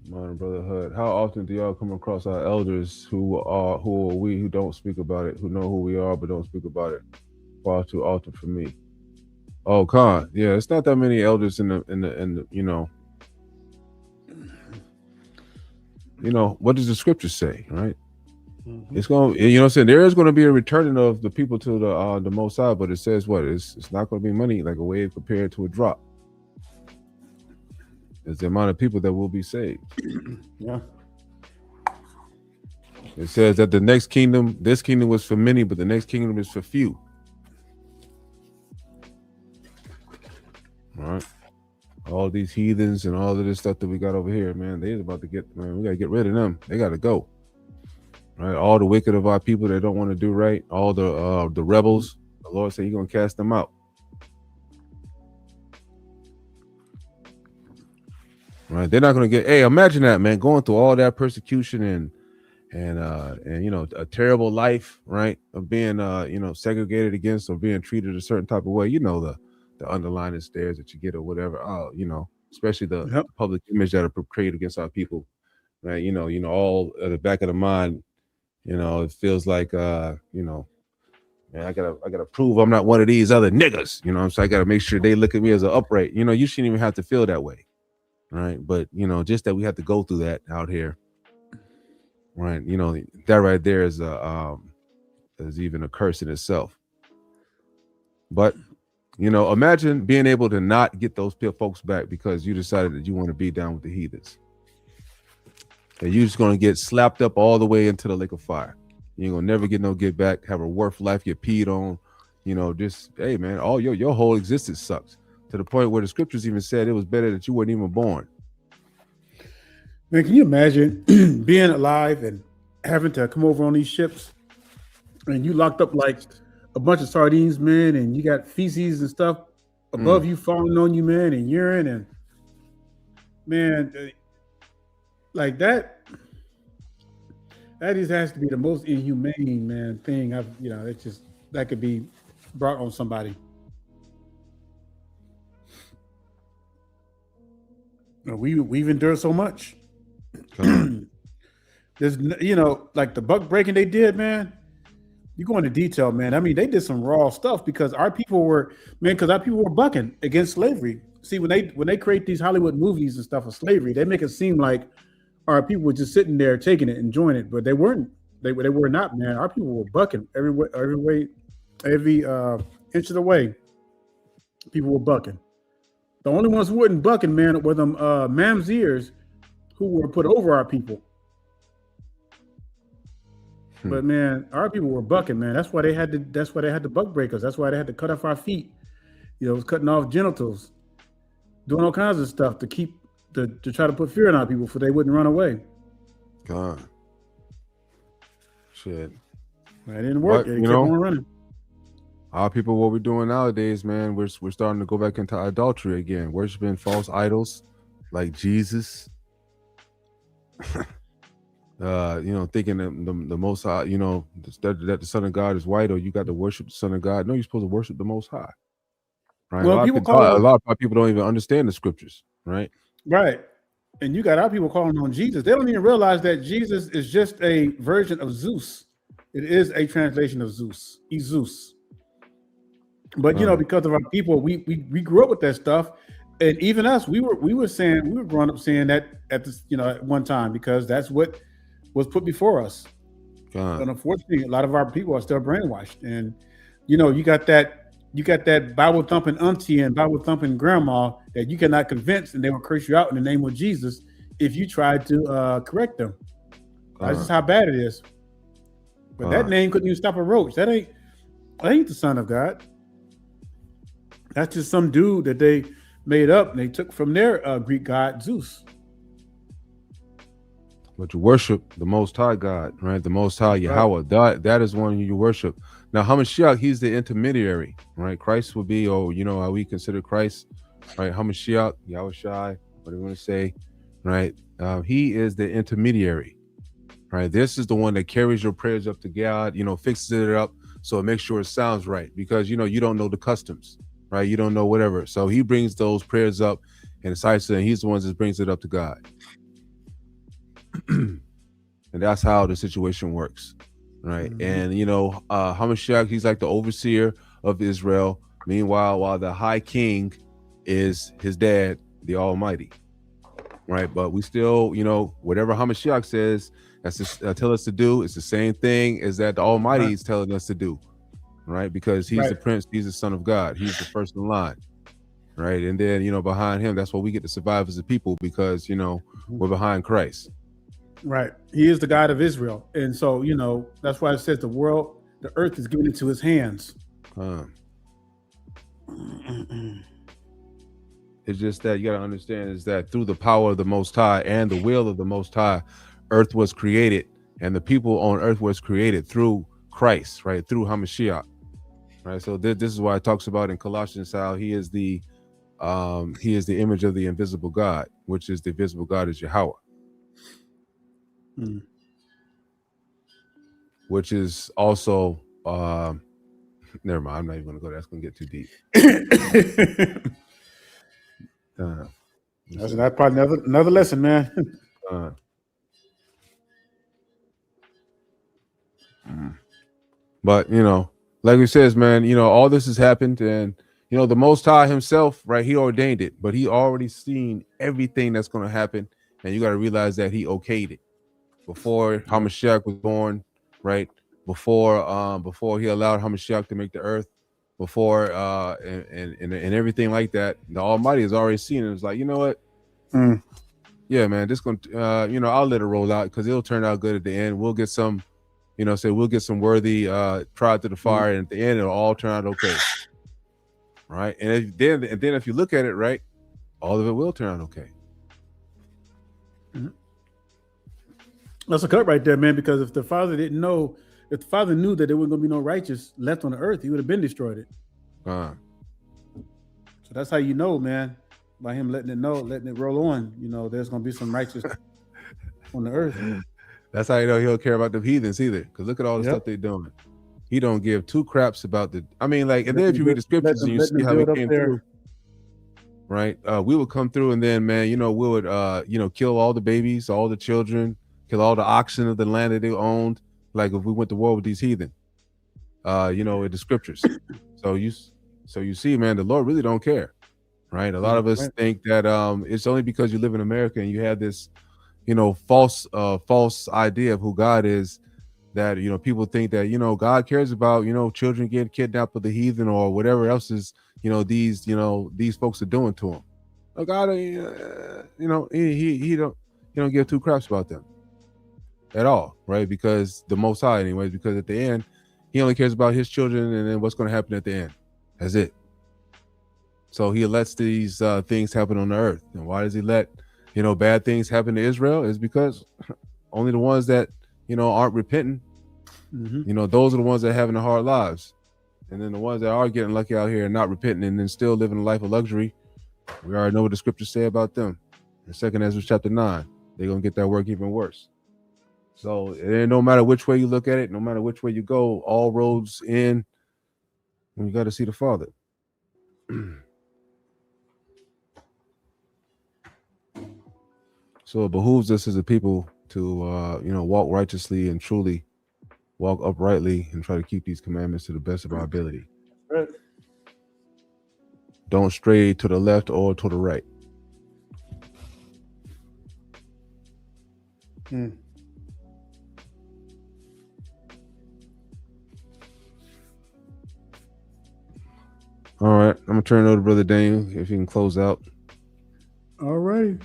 Modern Brotherhood. How often do y'all come across our elders who are we who don't speak about it, who know who we are but don't speak about it? Far too often for me. Oh, Khan. Yeah, it's not that many elders in the what does the scripture say, right? Mm-hmm. It's going to, there is going to be a returning of the people to the Most High, but it says what? It's not going to be money like a wave compared to a drop. It's the amount of people that will be saved. Yeah. It says that this kingdom was for many, but the next kingdom is for few. All right. All these heathens and all of this stuff that we got over here, man, we got to get rid of them. They got to go. Right? All the wicked of our people that don't want to do right, all the rebels, the Lord said He's going to cast them out. Right? They're not going to get. Hey, imagine that, man, going through all that persecution and a terrible life, right, of being segregated against or being treated a certain type of way. The underlying stares that you get or whatever. Especially the public image that are portrayed against our people, right? All at the back of the mind. It feels like man, I gotta prove I'm not one of these other niggas. So I gotta make sure they look at me as an upright. You shouldn't even have to feel that way, right? But just that we have to go through that out here, right? That right there is even a curse in itself. But imagine being able to not get those folks back because you decided that you want to be down with the heathens. And you're just going to get slapped up all the way into the lake of fire. You ain't going to never get no get back, have a worth life, get peed on. Just, hey, man, all your whole existence sucks. To the point where the scriptures even said it was better that you weren't even born. Man, can you imagine being alive and having to come over on these ships and you locked up like a bunch of sardines, man, and you got feces and stuff above you falling on you, man, and urine, and man, like that just has to be the most inhumane, man, thing it's just that could be brought on somebody. We've endured so much. There's like the buck breaking they did, man. You go into detail, man. I mean, they did some raw stuff because our people were bucking against slavery. See, when they create these Hollywood movies and stuff of slavery, they make it seem like our people were just sitting there taking it, enjoying it, but they weren't. They were not, man. Our people were bucking every inch of the way. People were bucking. The only ones who weren't bucking, man, were them mamzeers who were put over our people. But man, our people were bucking, man. That's why they had to buck break us. That's why they had to cut off our feet. It was cutting off genitals, doing all kinds of stuff to keep to try to put fear in our people, for they wouldn't run away. God. Shit. It didn't work. But, They kept on running. Our people, what we're doing nowadays, man, we're starting to go back into adultery again, worshiping false idols like Jesus. Thinking that the Most High, that the Son of God is white, or you got to worship the Son of God. No, you're supposed to worship the Most High, right? Well, a lot of people don't even understand the scriptures, right? Right. And you got our people calling on Jesus. They don't even realize that Jesus is just a version of Zeus. It is a translation of Zeus. He's Zeus. But because of our people, we grew up with that stuff, and even us, we were growing up saying that at this, at one time, because that's what was put before us. God. But unfortunately, a lot of our people are still brainwashed, and you got that Bible thumping auntie and Bible thumping grandma that you cannot convince, and they will curse you out in the name of Jesus if you try to correct them. That's just how bad it is. But that name couldn't even stop a roach. That ain't the Son of God. That's just some dude that they made up and they took from their Greek god Zeus. But you worship the Most High God, right? The Most High Yahweh. That is one you worship. Now, Hamashiach, he's the intermediary, right? Christ will be, how we consider Christ, right? Hamashiach, Yahushai, whatever you want to say, right? He is the intermediary, right? This is the one that carries your prayers up to God, fixes it up so it makes sure it sounds right, because you don't know the customs, right? You don't know whatever. So he brings those prayers up and decides to, and he's the one that brings it up to God. And that's how the situation works, right? Mm-hmm. And Hamashiach, he's like the overseer of Israel. Meanwhile, while the high king is his dad, the Almighty, right? But we still, whatever Hamashiach says, tell us to do, it's the same thing as that the Almighty is telling us to do, right? Because he's the prince, he's the Son of God, he's the first in line, right? And then behind him, that's why we get to survive as a people, because we're behind Christ. Right. He is the God of Israel. And so, that's why it says the earth is given into his hands. It's just that you got to understand is that through the power of the Most High and the will of the Most High, earth was created, and the people on earth was created through Christ, right? Through Hamashiach, right? So this is why it talks about in Colossians how he is the image of the invisible God, which is the visible God is Yahweh. Which is also never mind, I'm not even gonna go there. That's gonna get too deep. That's probably another lesson, man. But like we says, man, all this has happened, and the Most High himself, right? He ordained it, but he already seen everything that's gonna happen, and you got to realize that he okayed it before Hamashiach was born, right? Before he allowed Hamashiach to make the earth, before and everything like that, the Almighty has already seen it. It's like, you know what? Yeah, man, this gonna I'll let it roll out because it'll turn out good at the end. We'll get some, we'll get some worthy tried to the fire, and at the end it'll all turn out okay, right? And then if you look at it, right, all of it will turn out okay. That's a cut right there, man, because if the Father knew that there wasn't going to be no righteous left on the earth, he would have been destroyed it. So that's how man, by him letting it roll on, there's going to be some righteous on the earth. That's how he don't care about the heathens either, because look at all the stuff they're doing. He don't give two craps about and then if you read the scriptures and you see how they came through, right? We would come through, and then, man, we would kill all the babies, all the children, kill all the oxen of the land that they owned, like if we went to war with these heathen, in the scriptures. So you see, man, the Lord really don't care, right? A lot of us think that it's only because you live in America and you have this, false idea of who God is, that people think that God cares about children getting kidnapped with the heathen or whatever else is these folks are doing to them. God, he don't give two craps about them at all, right? Because the Most High, anyways, because at the end, he only cares about his children and then what's going to happen at the end. That's it. So he lets these things happen on the earth. And why does he let bad things happen to Israel is because only the ones that, aren't repenting, those are the ones that are having the hard lives. And then the ones that are getting lucky out here and not repenting and then still living a life of luxury, we already know what the scriptures say about them. In 2 Ezra chapter 9, they're going to get that work even worse. So no matter which way you look at it, no matter which way you go, all roads end when you got to see the Father. So it behooves us as a people to, walk righteously and truly walk uprightly and try to keep these commandments to the best of our ability. Right. Don't stray to the left or to the right. All right, I'm gonna turn it over to Brother Daniel if you can close out. All right.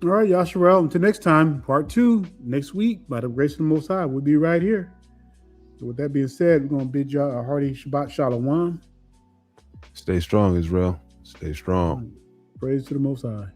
All right, Yasharel. Until next time, part 2 next week. By the grace of the Most High, we'll be right here. So with that being said, we're gonna bid y'all a hearty Shabbat Shalom. Stay strong, Israel. Stay strong. Praise to the Most High.